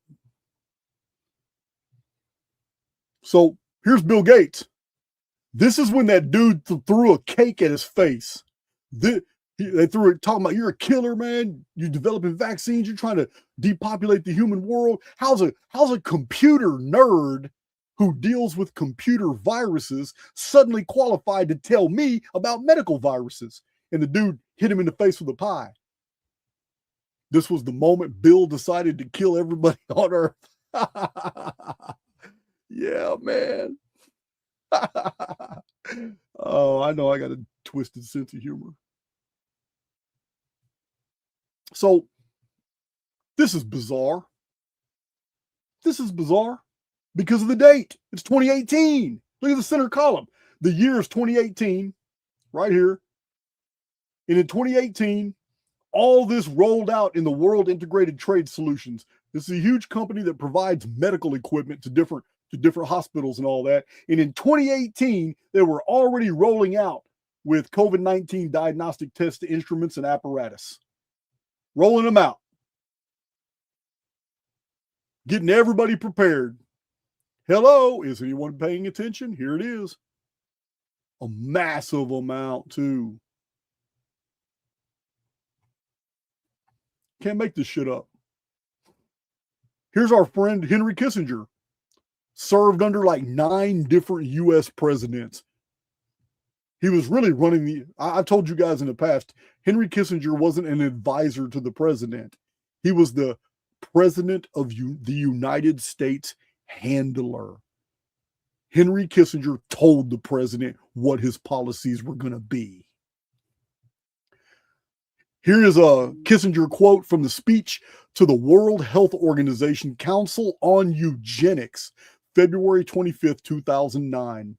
So here's Bill Gates. This is when that dude threw a cake at his face. They threw it talking about, you're a killer, man. You're developing vaccines. You're trying to depopulate the human world. How's a computer nerd who deals with computer viruses suddenly qualified to tell me about medical viruses? And the dude hit him in the face with a pie. This was the moment Bill decided to kill everybody on Earth. Yeah, man. Oh, I know I got a twisted sense of humor. So this is bizarre. This is bizarre because of the date. It's 2018. Look at the center column. The year is 2018, right here. And in 2018, all this rolled out in the World Integrated Trade Solutions. This is a huge company that provides medical equipment to different hospitals and all that. And in 2018, they were already rolling out with COVID-19 diagnostic test instruments and apparatus. Rolling them out. Getting everybody prepared. Hello, is anyone paying attention? Here it is. A massive amount, too. Can't make this shit up. Here's our friend Henry Kissinger. Served under like 9 different U.S. presidents. He was really running I've told you guys in the past, Henry Kissinger wasn't an advisor to the president. He was the president of the United States handler. Henry Kissinger told the president what his policies were going to be. Here is a Kissinger quote from the speech to the World Health Organization Council on Eugenics, February 25th, 2009.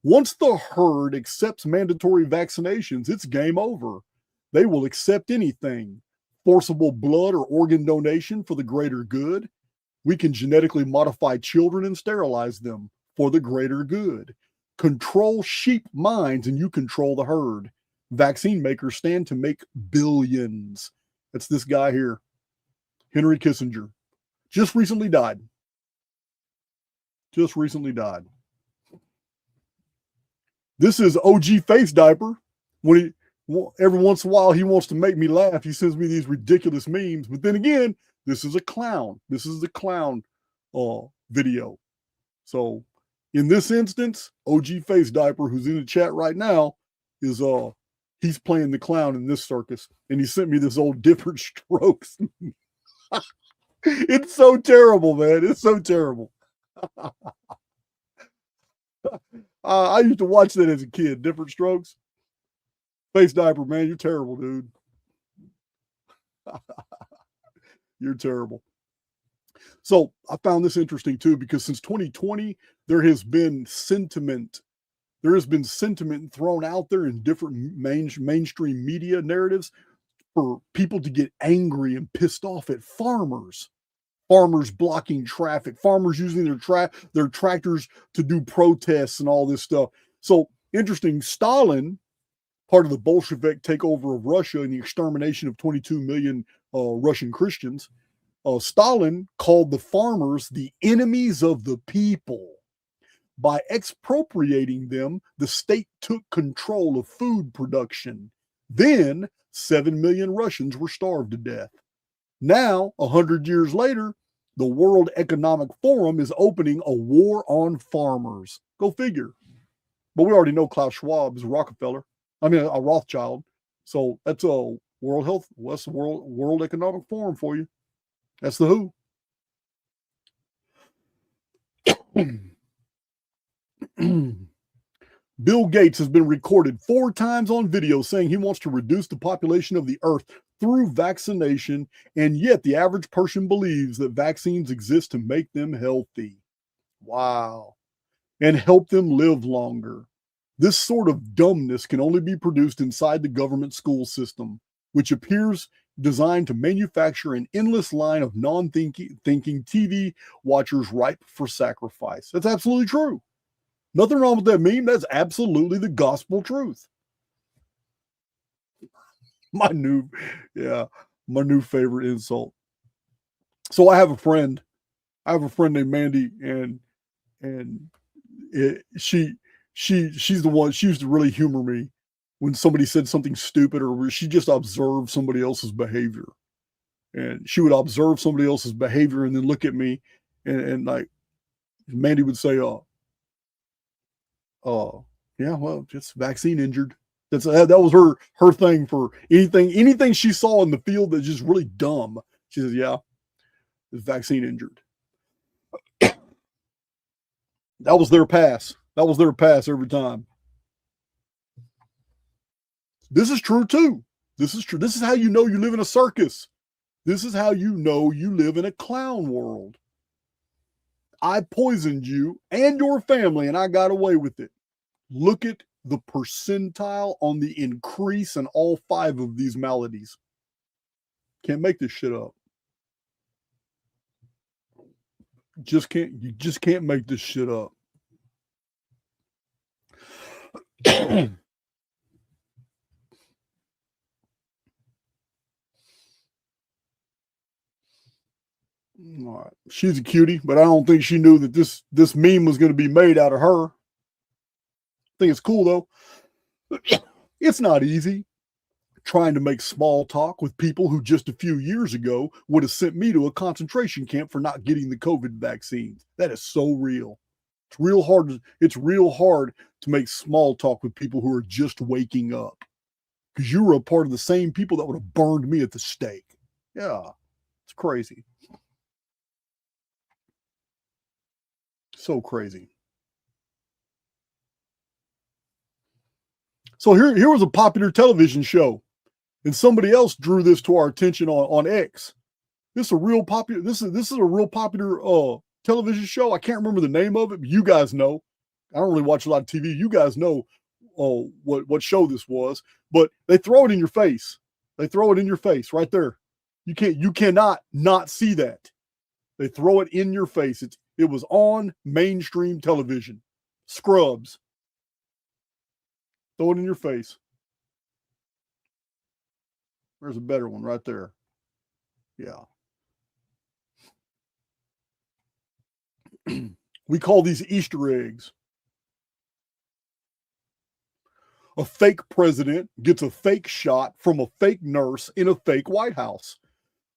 Once the herd accepts mandatory vaccinations, it's game over. They will accept anything. Forcible blood or organ donation for the greater good. We can genetically modify children and sterilize them for the greater good. Control sheep minds and you control the herd. Vaccine makers stand to make billions. That's this guy here, Henry Kissinger. Just recently died. Just recently died. This is OG Face Diaper. Every once in a while he wants to make me laugh. He sends me these ridiculous memes. But then again, this is a clown. This is the clown video. So in this instance, OG Face Diaper, who's in the chat right now, is he's playing the clown in this circus. And he sent me this old Different Strokes. It's so terrible, man. It's so terrible. I used to watch that as a kid, Different Strokes. Face Diaper, man, you're terrible, dude. You're terrible. So I found this interesting too, because since 2020, there has been sentiment. There has been sentiment thrown out there in different mainstream media narratives for people to get angry and pissed off at farmers. Farmers blocking traffic, farmers using their tractors to do protests and all this stuff. So interesting, Stalin, part of the Bolshevik takeover of Russia and the extermination of 22 million Russian Christians, Stalin called the farmers the enemies of the people. By expropriating them, the state took control of food production. Then 7 million Russians were starved to death. Now, 100 years later, the World Economic Forum is opening a war on farmers. Go figure. But we already know Klaus Schwab is a Rothschild. So that's a World Economic Forum for you. That's the WHO. Bill Gates has been recorded 4 times on video saying he wants to reduce the population of the earth through vaccination, and yet the average person believes that vaccines exist to make them healthy. Wow. And help them live longer. This sort of dumbness can only be produced inside the government school system, which appears designed to manufacture an endless line of non-thinking TV watchers ripe for sacrifice. That's absolutely true. Nothing wrong with that meme. That's absolutely the gospel truth. My new favorite insult. So I have a friend named Mandy, and she's the one. She used to really humor me when somebody said something stupid, or she just observed somebody else's behavior, and she would observe somebody else's behavior and then look at me, and like Mandy would say, yeah, well, just vaccine injured. That was her thing for anything she saw in the field that's just really dumb. She says, yeah, it's vaccine injured. That was their pass. That was their pass every time. This is true too. This is true. This is how you know you live in a circus. This is how you know you live in a clown world. I poisoned you and your family, and I got away with it. Look at the percentile on the increase in all 5 of these maladies. Can't make this shit up. You just can't make this shit up. All right. She's a cutie, but I don't think she knew that this meme was going to be made out of her. I think it's cool though. It's not easy trying to make small talk with people who just a few years ago would have sent me to a concentration camp for not getting the COVID vaccines. That is so real. It's real hard to make small talk with people who are just waking up, because you were a part of the same people that would have burned me at the stake. Yeah, it's crazy. So crazy. So here was a popular television show, and somebody else drew this to our attention on X. This is a real popular television show. I can't remember the name of it, but you guys know. I don't really watch a lot of TV. You guys know what show this was, but they throw it in your face. They throw it in your face right there. You cannot not see that. They throw it in your face. It was on mainstream television. Scrubs. Throw it in your face. There's a better one right there. Yeah. We call these Easter eggs. A fake president gets a fake shot from a fake nurse in a fake White House,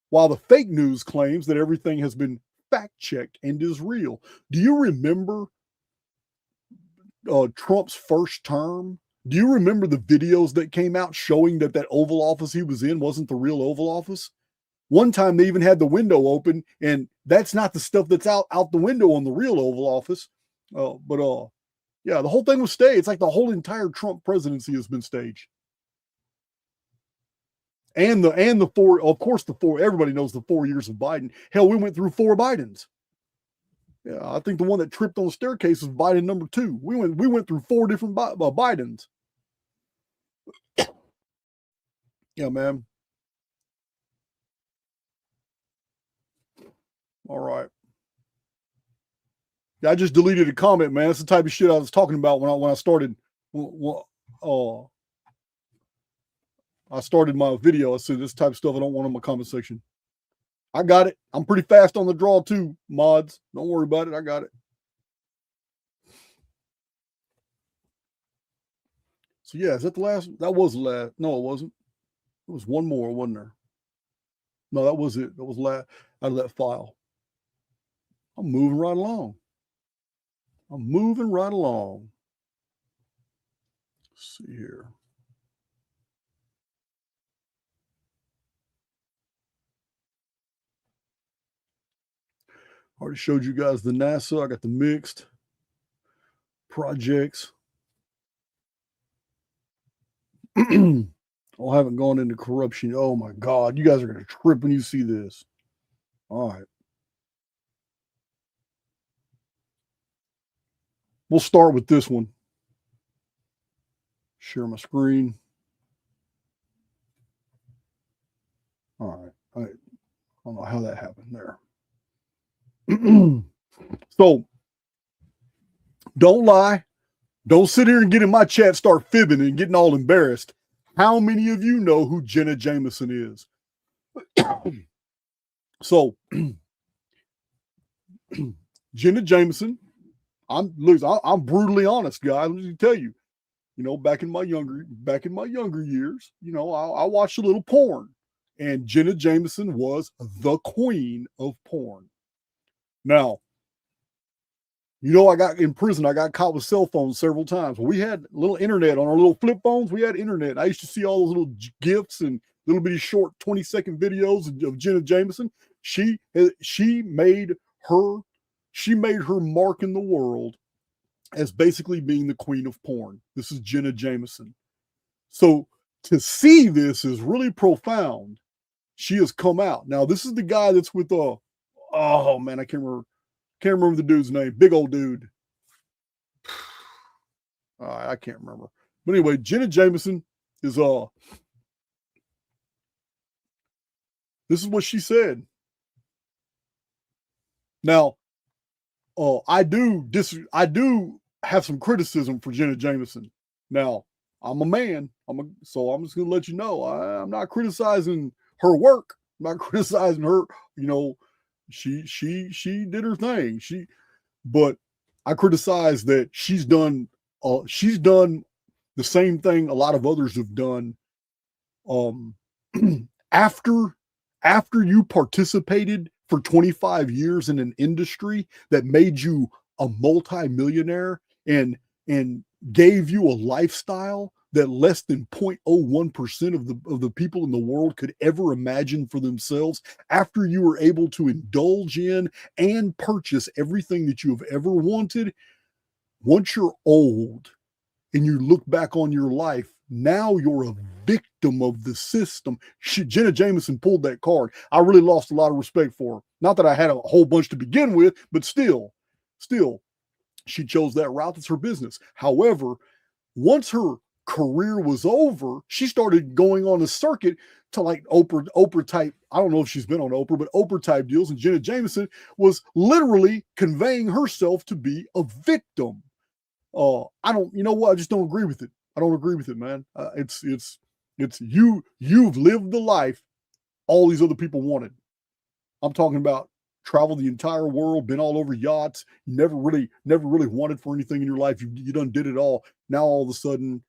while the fake news claims that everything has been fact-checked and is real. Do you remember Trump's first term? Do you remember the videos that came out showing that Oval Office he was in wasn't the real Oval Office? One time they even had the window open, and that's not the stuff that's out the window on the real Oval Office. Yeah, the whole thing was staged. It's like the whole entire Trump presidency has been staged. And the 4, of course, everybody knows the 4 years of Biden. Hell, we went through 4 Bidens. Yeah, I think the one that tripped on the staircase was Biden number 2. We went through 4 different Bidens. Yeah, man. All right. Yeah, I just deleted a comment, man. That's the type of shit I was talking about when I started. I started my video. I said this type of stuff I don't want in my comment section. I got it. I'm pretty fast on the draw too, mods. Don't worry about it. I got it. So yeah, is that the last? That was the last. No, it wasn't. It was one more, wasn't there? No, that was it. That was last out of that file. I'm moving right along. Let's see here. Already showed you guys the NASA. I got the mixed projects. I haven't gone into corruption. Oh my God. You guys are going to trip when you see this. All right. We'll start with this one. Share my screen. don't know how that happened there. So don't lie. Don't sit here and get in my chat, start fibbing and getting all embarrassed. How many of you know who Jenna Jameson is? So Jenna Jameson, I'm brutally honest, guys. Let me tell you, back in my younger years, I watched a little porn, and Jenna Jameson was the queen of porn. Now, I got in prison. I got caught with cell phones several times. We had little internet on our little flip phones. We had internet. I used to see all those little GIFs and little bitty short 20-second videos of Jenna Jameson. She made her mark in the world as basically being the queen of porn. This is Jenna Jameson. So to see this is really profound. She has come out. Now, this is the guy that's with oh man, I can't remember the dude's name. Big old dude. I can't remember. But anyway, Jenna Jameson is this is what she said. Now, I do have some criticism for Jenna Jameson. Now, I'm a man. So I'm just gonna let you know I'm not criticizing her work. I'm not criticizing her. She did her thing. But I criticize that she's done the same thing a lot of others have done. After you participated for 25 years in an industry that made you a multi-millionaire and gave you a lifestyle that less than 0.01% of the people in the world could ever imagine for themselves, after you were able to indulge in and purchase everything that you have ever wanted, once you're old and you look back on your life, now you're a victim of the system. Jenna Jameson pulled that card. I really lost a lot of respect for her. Not that I had a whole bunch to begin with, but still, she chose that route. That's her business. However, once her career was over, she started going on a circuit to like Oprah type. I don't know if she's been on Oprah, but Oprah type deals. And Jenna Jameson was literally conveying herself to be a victim. I just don't agree with it. I don't agree with it, man. It's you've lived the life all these other people wanted. I'm talking about traveled the entire world, been all over yachts, never really wanted for anything in your life. You done did it all. Now all of a sudden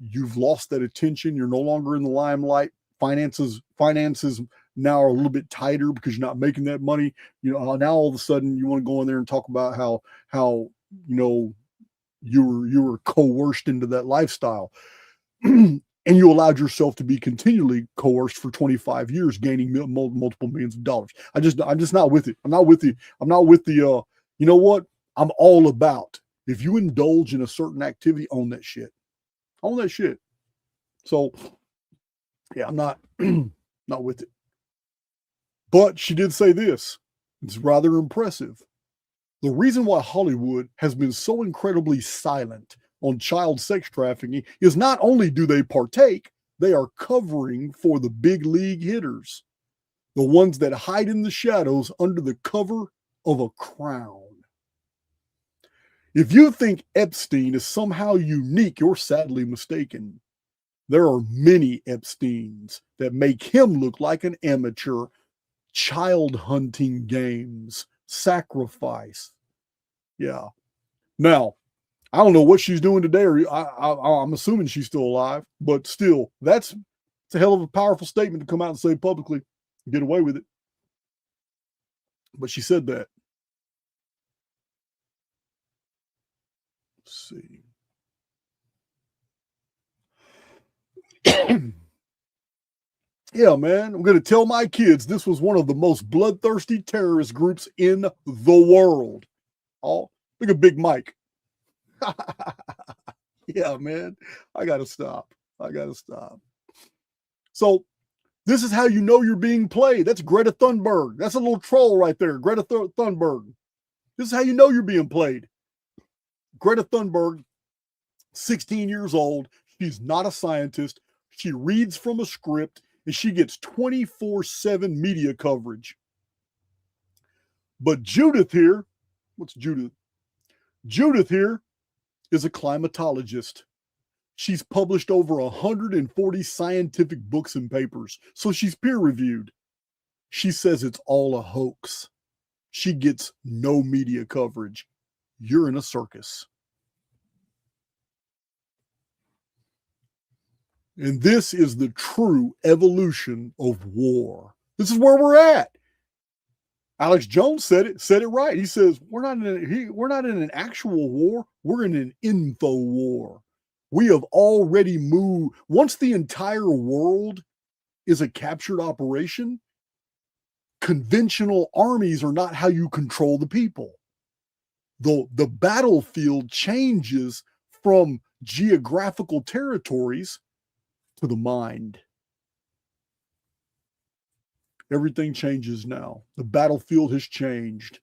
you've lost that attention. You're no longer in the limelight. Finances now are a little bit tighter because you're not making that money. Now all of a sudden you want to go in there and talk about how you were coerced into that lifestyle. And you allowed yourself to be continually coerced for 25 years, gaining multiple millions of dollars. I'm just not with it. I'm not with the, you know what? I'm all about, if you indulge in a certain activity, own that shit. Own that shit. So, yeah, I'm not, not with it. But she did say this. It's rather impressive. The reason why Hollywood has been so incredibly silent on child sex trafficking is not only do they partake, they are covering for the big league hitters, the ones that hide in the shadows under the cover of a crown. If you think Epstein is somehow unique, you're sadly mistaken. There are many Epsteins that make him look like an amateur. Child hunting games, sacrifice. Yeah. Now, I don't know what she's doing today, or I'm assuming she's still alive, but still, it's a hell of a powerful statement to come out and say publicly, get away with it. But she said that. Let's see. Yeah, man, I'm going to tell my kids this was one of the most bloodthirsty terrorist groups in the world. Oh, look at Big Mike. Yeah, man, I got to stop. So this is how you know you're being played. That's Greta Thunberg. That's a little troll right there. Greta Thunberg. This is how you know you're being played. Greta Thunberg, 16 years old. She's not a scientist. She reads from a script and she gets 24/7 media coverage. But Judith here, what's Judith? Judith here is a climatologist. She's published over 140 scientific books and papers, so she's peer-reviewed. She says it's all a hoax. She gets no media coverage. You're in a circus. And this is the true evolution of war. This is where we're at. Alex Jones said it right. He says we're not in an actual war. We're in an info war. We have already moved. Once the entire world is a captured operation, conventional armies are not how you control the people. The battlefield changes from geographical territories to the mind. Everything changes now. The battlefield has changed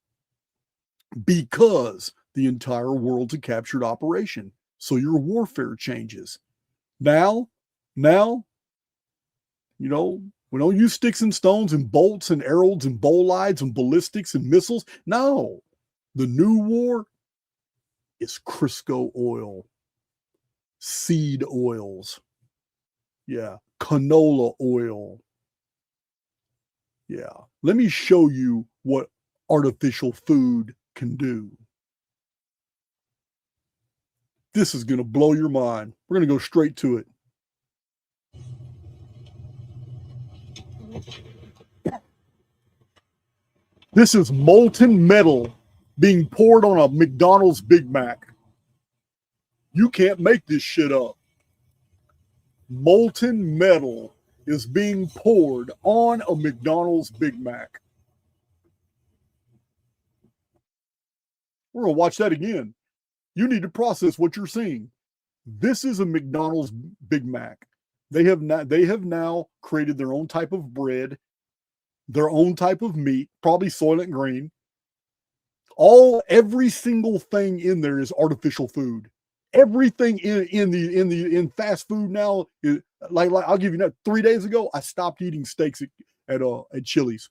because the entire world's a captured operation. So your warfare changes. Now, we don't use sticks and stones and bolts and arrows and bolides and ballistics and missiles. No, the new war is Crisco oil, seed oils. Yeah, canola oil. Yeah, let me show you what artificial food can do. This is going to blow your mind. We're going to go straight to it. This is molten metal being poured on a McDonald's Big Mac. You can't make this shit up. Molten metal is being poured on a McDonald's Big Mac. We're going to watch that again. You need to process what you're seeing. This is a McDonald's Big Mac. They have now created their own type of bread, their own type of meat, probably Soylent Green. Every single thing in there is artificial food. Everything in fast food now is like I'll give you that. 3 days ago, I stopped eating steaks at Chili's.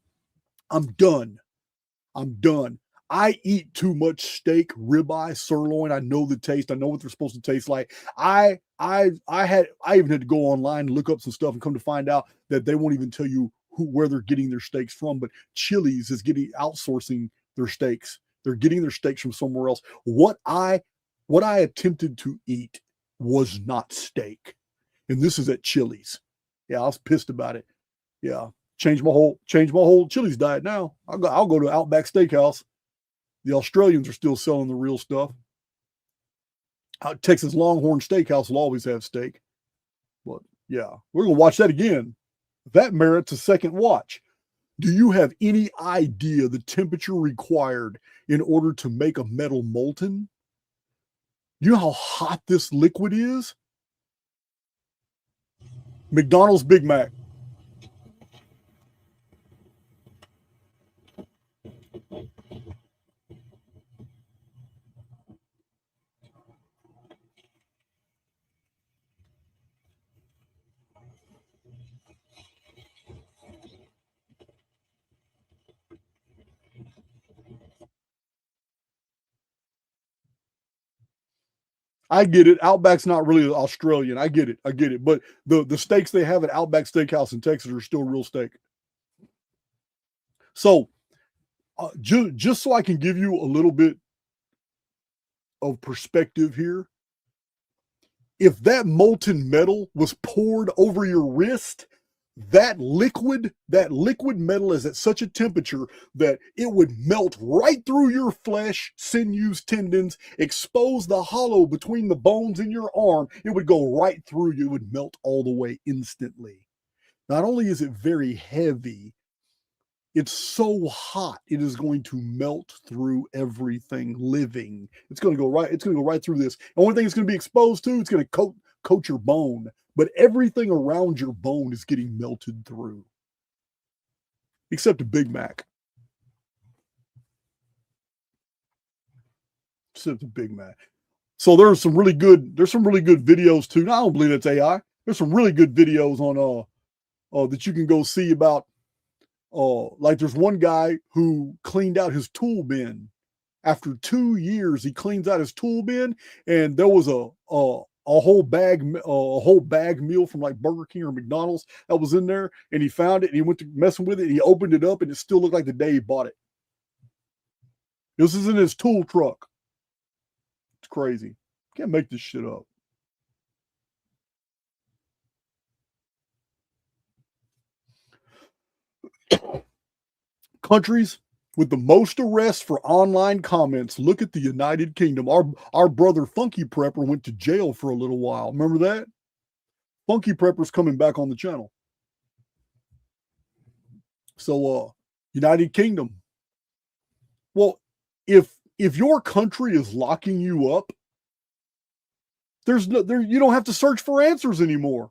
I'm done. I eat too much steak, ribeye, sirloin. I know the taste. I know what they're supposed to taste like. I even had to go online and look up some stuff and come to find out that they won't even tell you where they're getting their steaks from. But Chili's is outsourcing their steaks. They're getting their steaks from somewhere else. What I attempted to eat was not steak, and this is at Chili's. Yeah, I was pissed about it. Yeah, change my whole Chili's diet now. I'll go to Outback Steakhouse. The Australians are still selling the real stuff. Texas Longhorn Steakhouse will always have steak. But yeah, we're going to watch that again. That merits a second watch. Do you have any idea the temperature required in order to make a metal molten? You know how hot this liquid is? McDonald's Big Mac. I get it. Outback's not really Australian. I get it. But the steaks they have at Outback Steakhouse in Texas are still real steak. So just so I can give you a little bit of perspective here, if that molten metal was poured over your wrist, that liquid metal is at such a temperature that it would melt right through your flesh, sinews, tendons, expose the hollow between the bones in your arm. It would go right through you. It would melt all the way instantly. Not only is it very heavy, it's so hot it is going to melt through everything living. It's going to go right through this. And one thing it's going to be exposed to, it's going to coat your bone. But everything around your bone is getting melted through. Except a Big Mac. Except a Big Mac. So there's some really good videos too. Now, I don't believe it's AI. There's some really good videos on that you can go see about like there's one guy who cleaned out his tool bin. After 2 years, he cleans out his tool bin, and there was a whole bag meal from like Burger King or McDonald's that was in there, and he found it and he went to messing with it. And he opened it up, and it still looked like the day he bought it. This is in his tool truck. It's crazy. Can't make this shit up. Countries with the most arrests for online comments. Look at the United Kingdom. Our brother Funky Prepper went to jail for a little while. Remember that? Funky Prepper's coming back on the channel. So, United Kingdom. Well, if your country is locking you up, you don't have to search for answers anymore.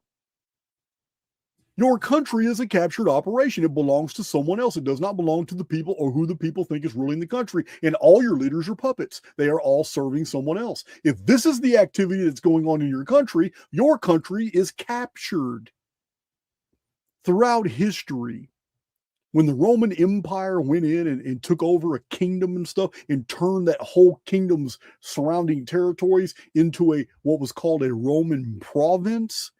Your country is a captured operation. It belongs to someone else. It does not belong to the people or who the people think is ruling the country. And all your leaders are puppets. They are all serving someone else. If this is the activity that's going on in your country is captured. Throughout history, when the Roman Empire went in and took over a kingdom and stuff and turned that whole kingdom's surrounding territories into what was called a Roman province,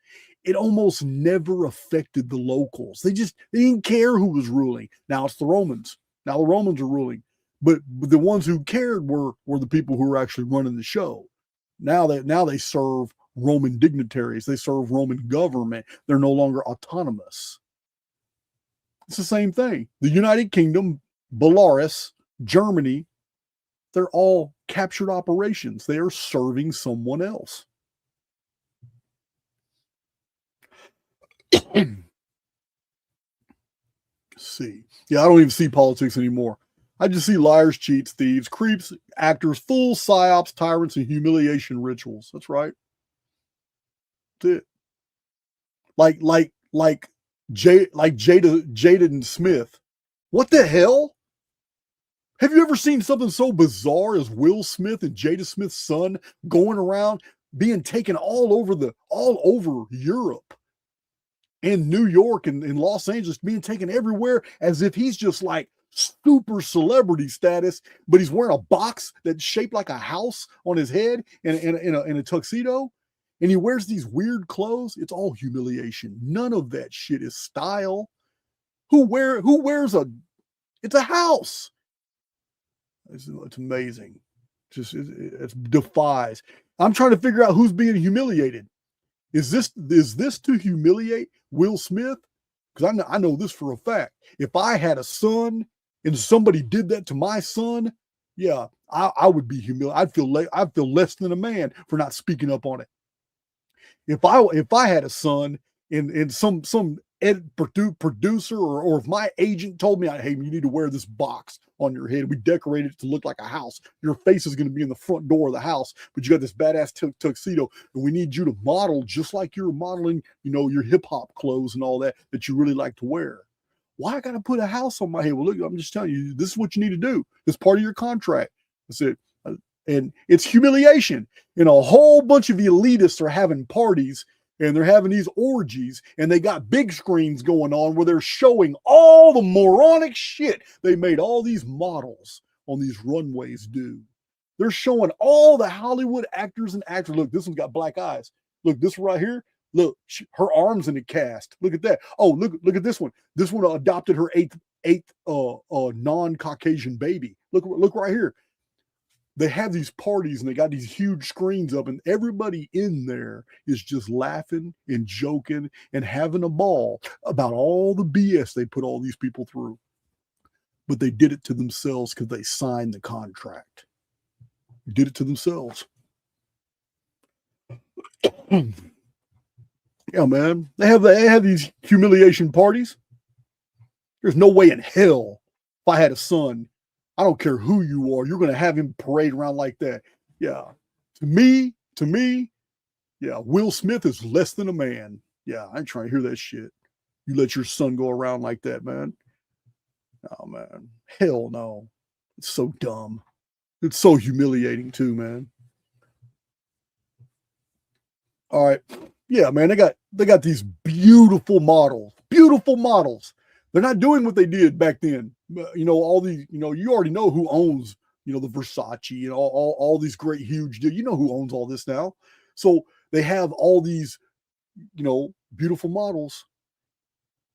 it almost never affected the locals. They didn't care who was ruling. Now it's the Romans. Now the Romans are ruling. But the ones who cared were the people who were actually running the show. Now they serve Roman dignitaries. They serve Roman government. They're no longer autonomous. It's the same thing. The United Kingdom, Belarus, Germany, they're all captured operations. They are serving someone else. See. Yeah, I don't even see politics anymore. I just see liars, cheats, thieves, creeps, actors, fools, psyops, tyrants, and humiliation rituals. That's right. That's it. Like Jaden Smith. What the hell? Have you ever seen something so bizarre as Will Smith and Jada Smith's son going around being taken all over Europe and New York and Los Angeles, being taken everywhere as if he's just like super celebrity status, but he's wearing a box that's shaped like a house on his head and in a tuxedo, and he wears these weird clothes. It's all humiliation. None of that shit is style. Who wears it's a house. It's amazing. It defies. I'm trying to figure out who's being humiliated. Is this to humiliate Will Smith? Because I know this for a fact. If I had a son and somebody did that to my son, yeah, I would be humiliated. I'd feel less than a man for not speaking up on it. If I had a son and some producer or if my agent told me, hey, you need to wear this box on your head, we decorated it to look like a house. Your face is going to be in the front door of the house, but you got this badass tuxedo, and we need you to model just like you're modeling, your hip hop clothes and all that you really like to wear. Why I got to put a house on my head? Well, look, I'm just telling you, this is what you need to do. It's part of your contract. That's it. And it's humiliation. And a whole bunch of elitists are having parties and they're having these orgies, and they got big screens going on where they're showing all the moronic shit they made all these models on these runways do. They're showing all the Hollywood actors and actors. Look, this one's got black eyes. Look, this one right here. Look, her arm's in a cast. Look at that. Oh, look at this one. This one adopted her eighth non-Caucasian baby. Look right here. They have these parties and they got these huge screens up, and everybody in there is just laughing and joking and having a ball about all the BS they put all these people through. But they did it to themselves because they signed the contract. Did it to themselves. Yeah, man. They have these humiliation parties. There's no way in hell if I had a son, I don't care who you are, you're going to have him parade around like that. Yeah. To me, yeah, Will Smith is less than a man. Yeah, I ain't trying to hear that shit. You let your son go around like that, man. Oh, man. Hell no. It's so dumb. It's so humiliating too, man. All right. Yeah, man, they got these beautiful models. They're not doing what they did back then. You know, all these, you know, you already know who owns, you know, the Versace and all these great, huge, you know who owns all this now. So they have all these, you know, beautiful models,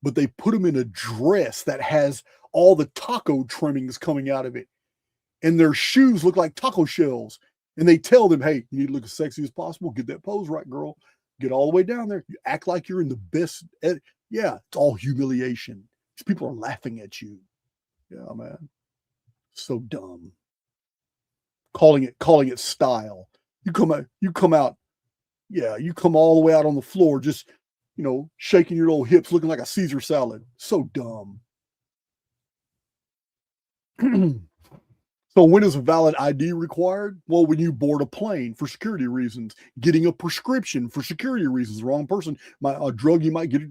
but they put them in a dress that has all the taco trimmings coming out of it. And their shoes look like taco shells. And they tell them, hey, you need to look as sexy as possible. Get that pose right, girl. Get all the way down there. You act like you're in the best. Yeah, it's all humiliation. These people are laughing at you. Yeah, man. So dumb. Calling it style. You come out. Yeah, you come all the way out on the floor, just, you know, shaking your little hips, looking like a Caesar salad. So dumb. So when is a valid ID required? Well, when you board a plane for security reasons, getting a prescription for security reasons, wrong person, a drug, you might get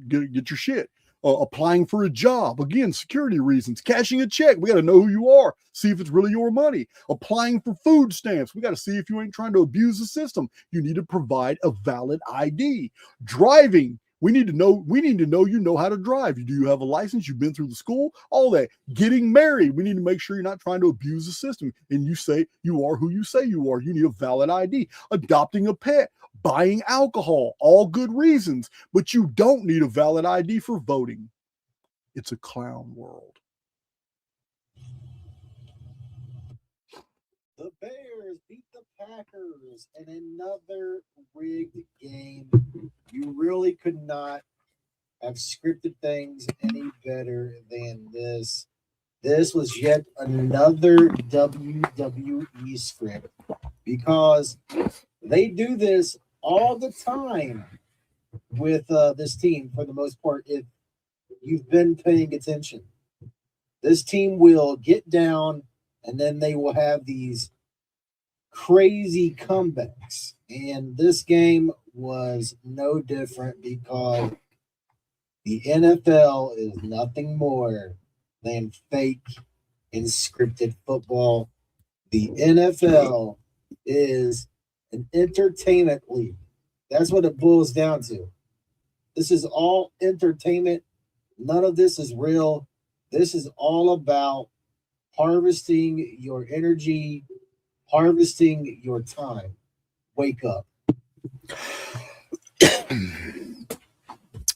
your shit. Applying for a job, again, security reasons. Cashing a check, we got to know who you are, see if it's really your money. Applying for food stamps, we got to see if you ain't trying to abuse the system. You need to provide a valid ID. Driving, we need to know you know how to drive. Do you have a license? You've been through the school? All that. Getting married, we need to make sure you're not trying to abuse the system. And you say you are who you say you are. You need a valid ID. Adopting a pet, buying alcohol, all good reasons. But you don't need a valid ID for voting. It's a clown world. The Bears beat the Packers in another rigged game. You really could not have scripted things any better than this. This was yet another WWE script because they do this all the time with this team for the most part. If you've been paying attention, this team will get down and then they will have these crazy comebacks. And this game was no different because the NFL is nothing more than fake and scripted football. The NFL is an entertainment league. That's what it boils down to. This is all entertainment. None of this is real. This is all about harvesting your energy, harvesting your time. Wake up.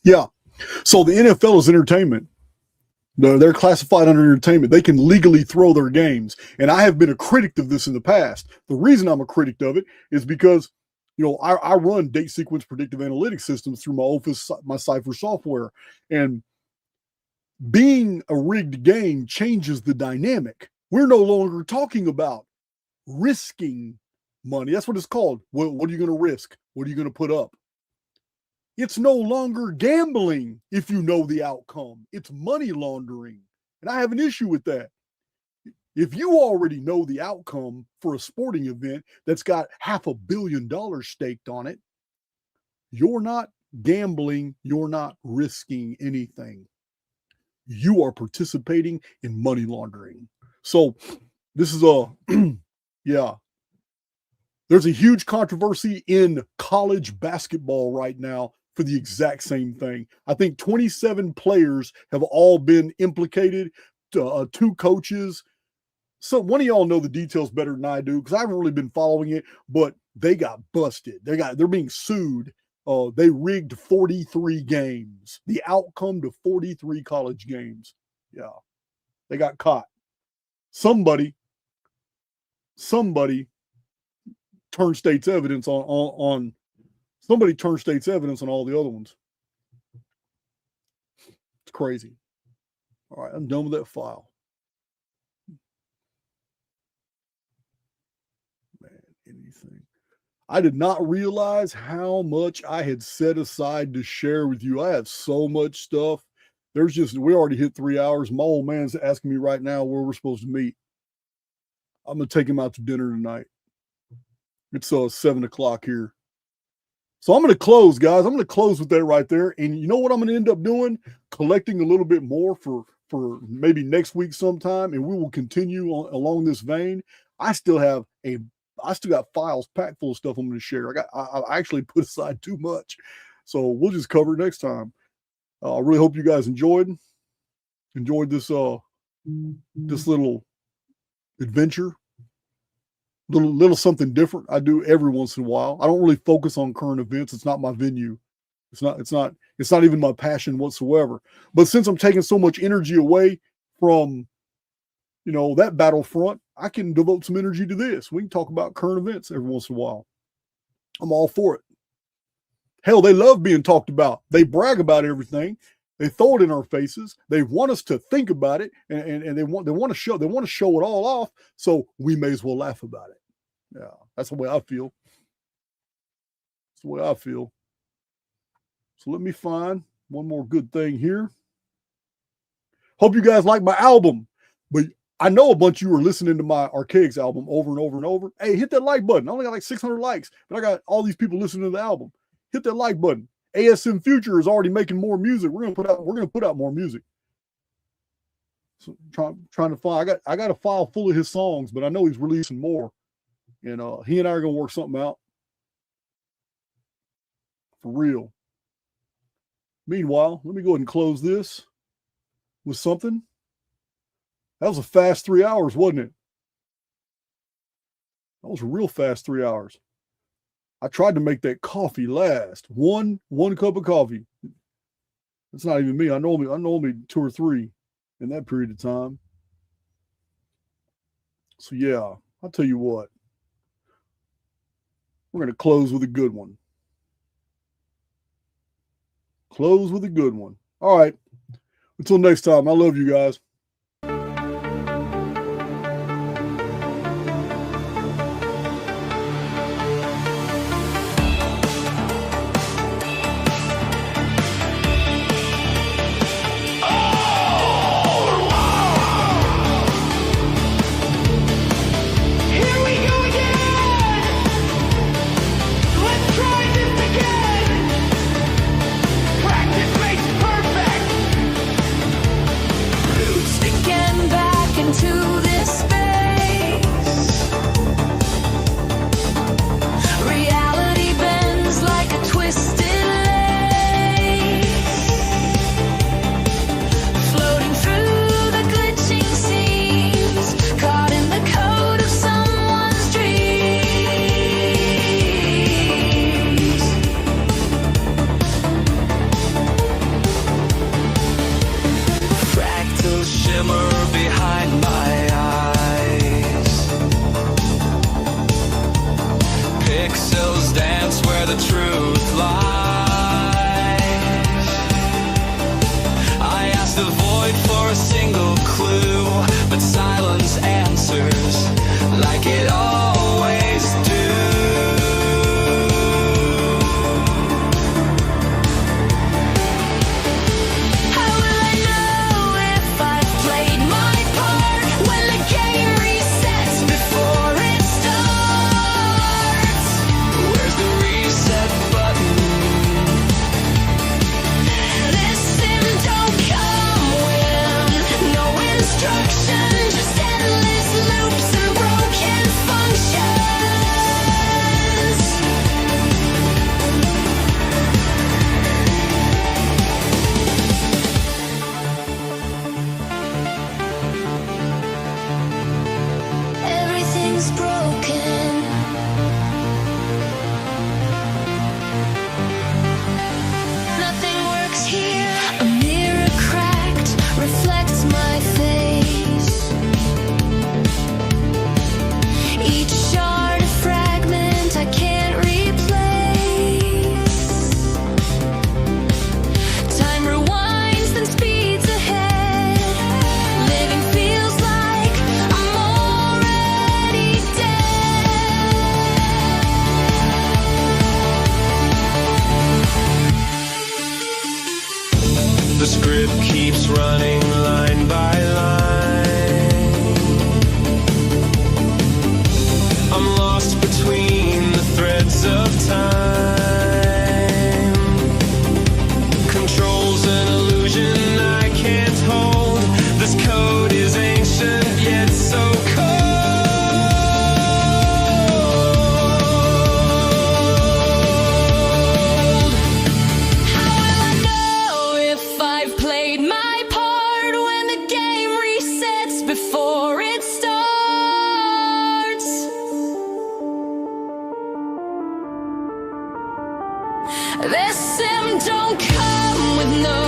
Yeah. So the NFL is entertainment. They're classified under entertainment. They can legally throw their games. And I have been a critic of this in the past. The reason I'm a critic of it is because, you know, I run date sequence predictive analytics systems through my Cypher software. And being a rigged game changes the dynamic. We're no longer talking about risking money. That's what it's called. What are you going to risk? What are you going to put up? It's no longer gambling if you know the outcome. It's money laundering. And I have an issue with that. If you already know the outcome for a sporting event that's got $500 million staked on it, you're not gambling. You're not risking anything. You are participating in money laundering. So this is yeah. There's a huge controversy in college basketball right now for the exact same thing. I think 27 players have all been implicated, 2 coaches. So one of y'all know the details better than I do because I haven't really been following it, but they got busted. They're being sued. They rigged 43 games. The outcome to 43 college games. Yeah. They got caught. Somebody turned state's evidence on somebody turned state's evidence on all the other ones. It's crazy. All right, I'm done with that file. Man, anything. I did not realize how much I had set aside to share with you. I have so much stuff. We already hit 3 hours. My old man's asking me right now where we're supposed to meet. I'm going to take him out to dinner tonight. It's 7:00 here. So I'm going to close, guys. I'm going to close with that right there. And you know what I'm going to end up doing? Collecting a little bit more for maybe next week sometime, and we will continue along this vein. I still got files packed full of stuff I'm going to share. I actually put aside too much. So we'll just cover it next time. I really hope you guys enjoyed. Enjoyed this this little adventure. Little something different I do every once in a while. I don't really focus on current events. It's not my venue. It's not even my passion whatsoever. But since I'm taking so much energy away from, you know, that battlefront, I can devote some energy to this. We can talk about current events every once in a while. I'm all for it. Hell, they love being talked about. They brag about everything. They throw it in our faces. They want us to think about it, and they want to show it all off. So we may as well laugh about it. Yeah, that's the way I feel. That's the way I feel. So let me find one more good thing here. Hope you guys like my album. But I know a bunch of you are listening to my Archaix album over and over and over. Hey, hit that like button. I only got like 600 likes, but I got all these people listening to the album. Hit that like button. ASM Future is already making more music. We're gonna put out more music. So trying to find. I got a file full of his songs, but I know he's releasing more. And he and I are gonna work something out. For real. Meanwhile, let me go ahead and close this with something. That was a fast 3 hours, wasn't it? That was a real fast 3 hours. I tried to make that coffee last. One cup of coffee. That's not even me. I normally 2 or 3 in that period of time. So yeah, I'll tell you what. We're going to close with a good one. Close with a good one. All right. Until next time, I love you guys. The script keeps running line by line. I'm lost between the threads of time. Control's an illusion I can't hold. This code is ancient yet so cold. How will I know if I've played my part when the This sim don't come with no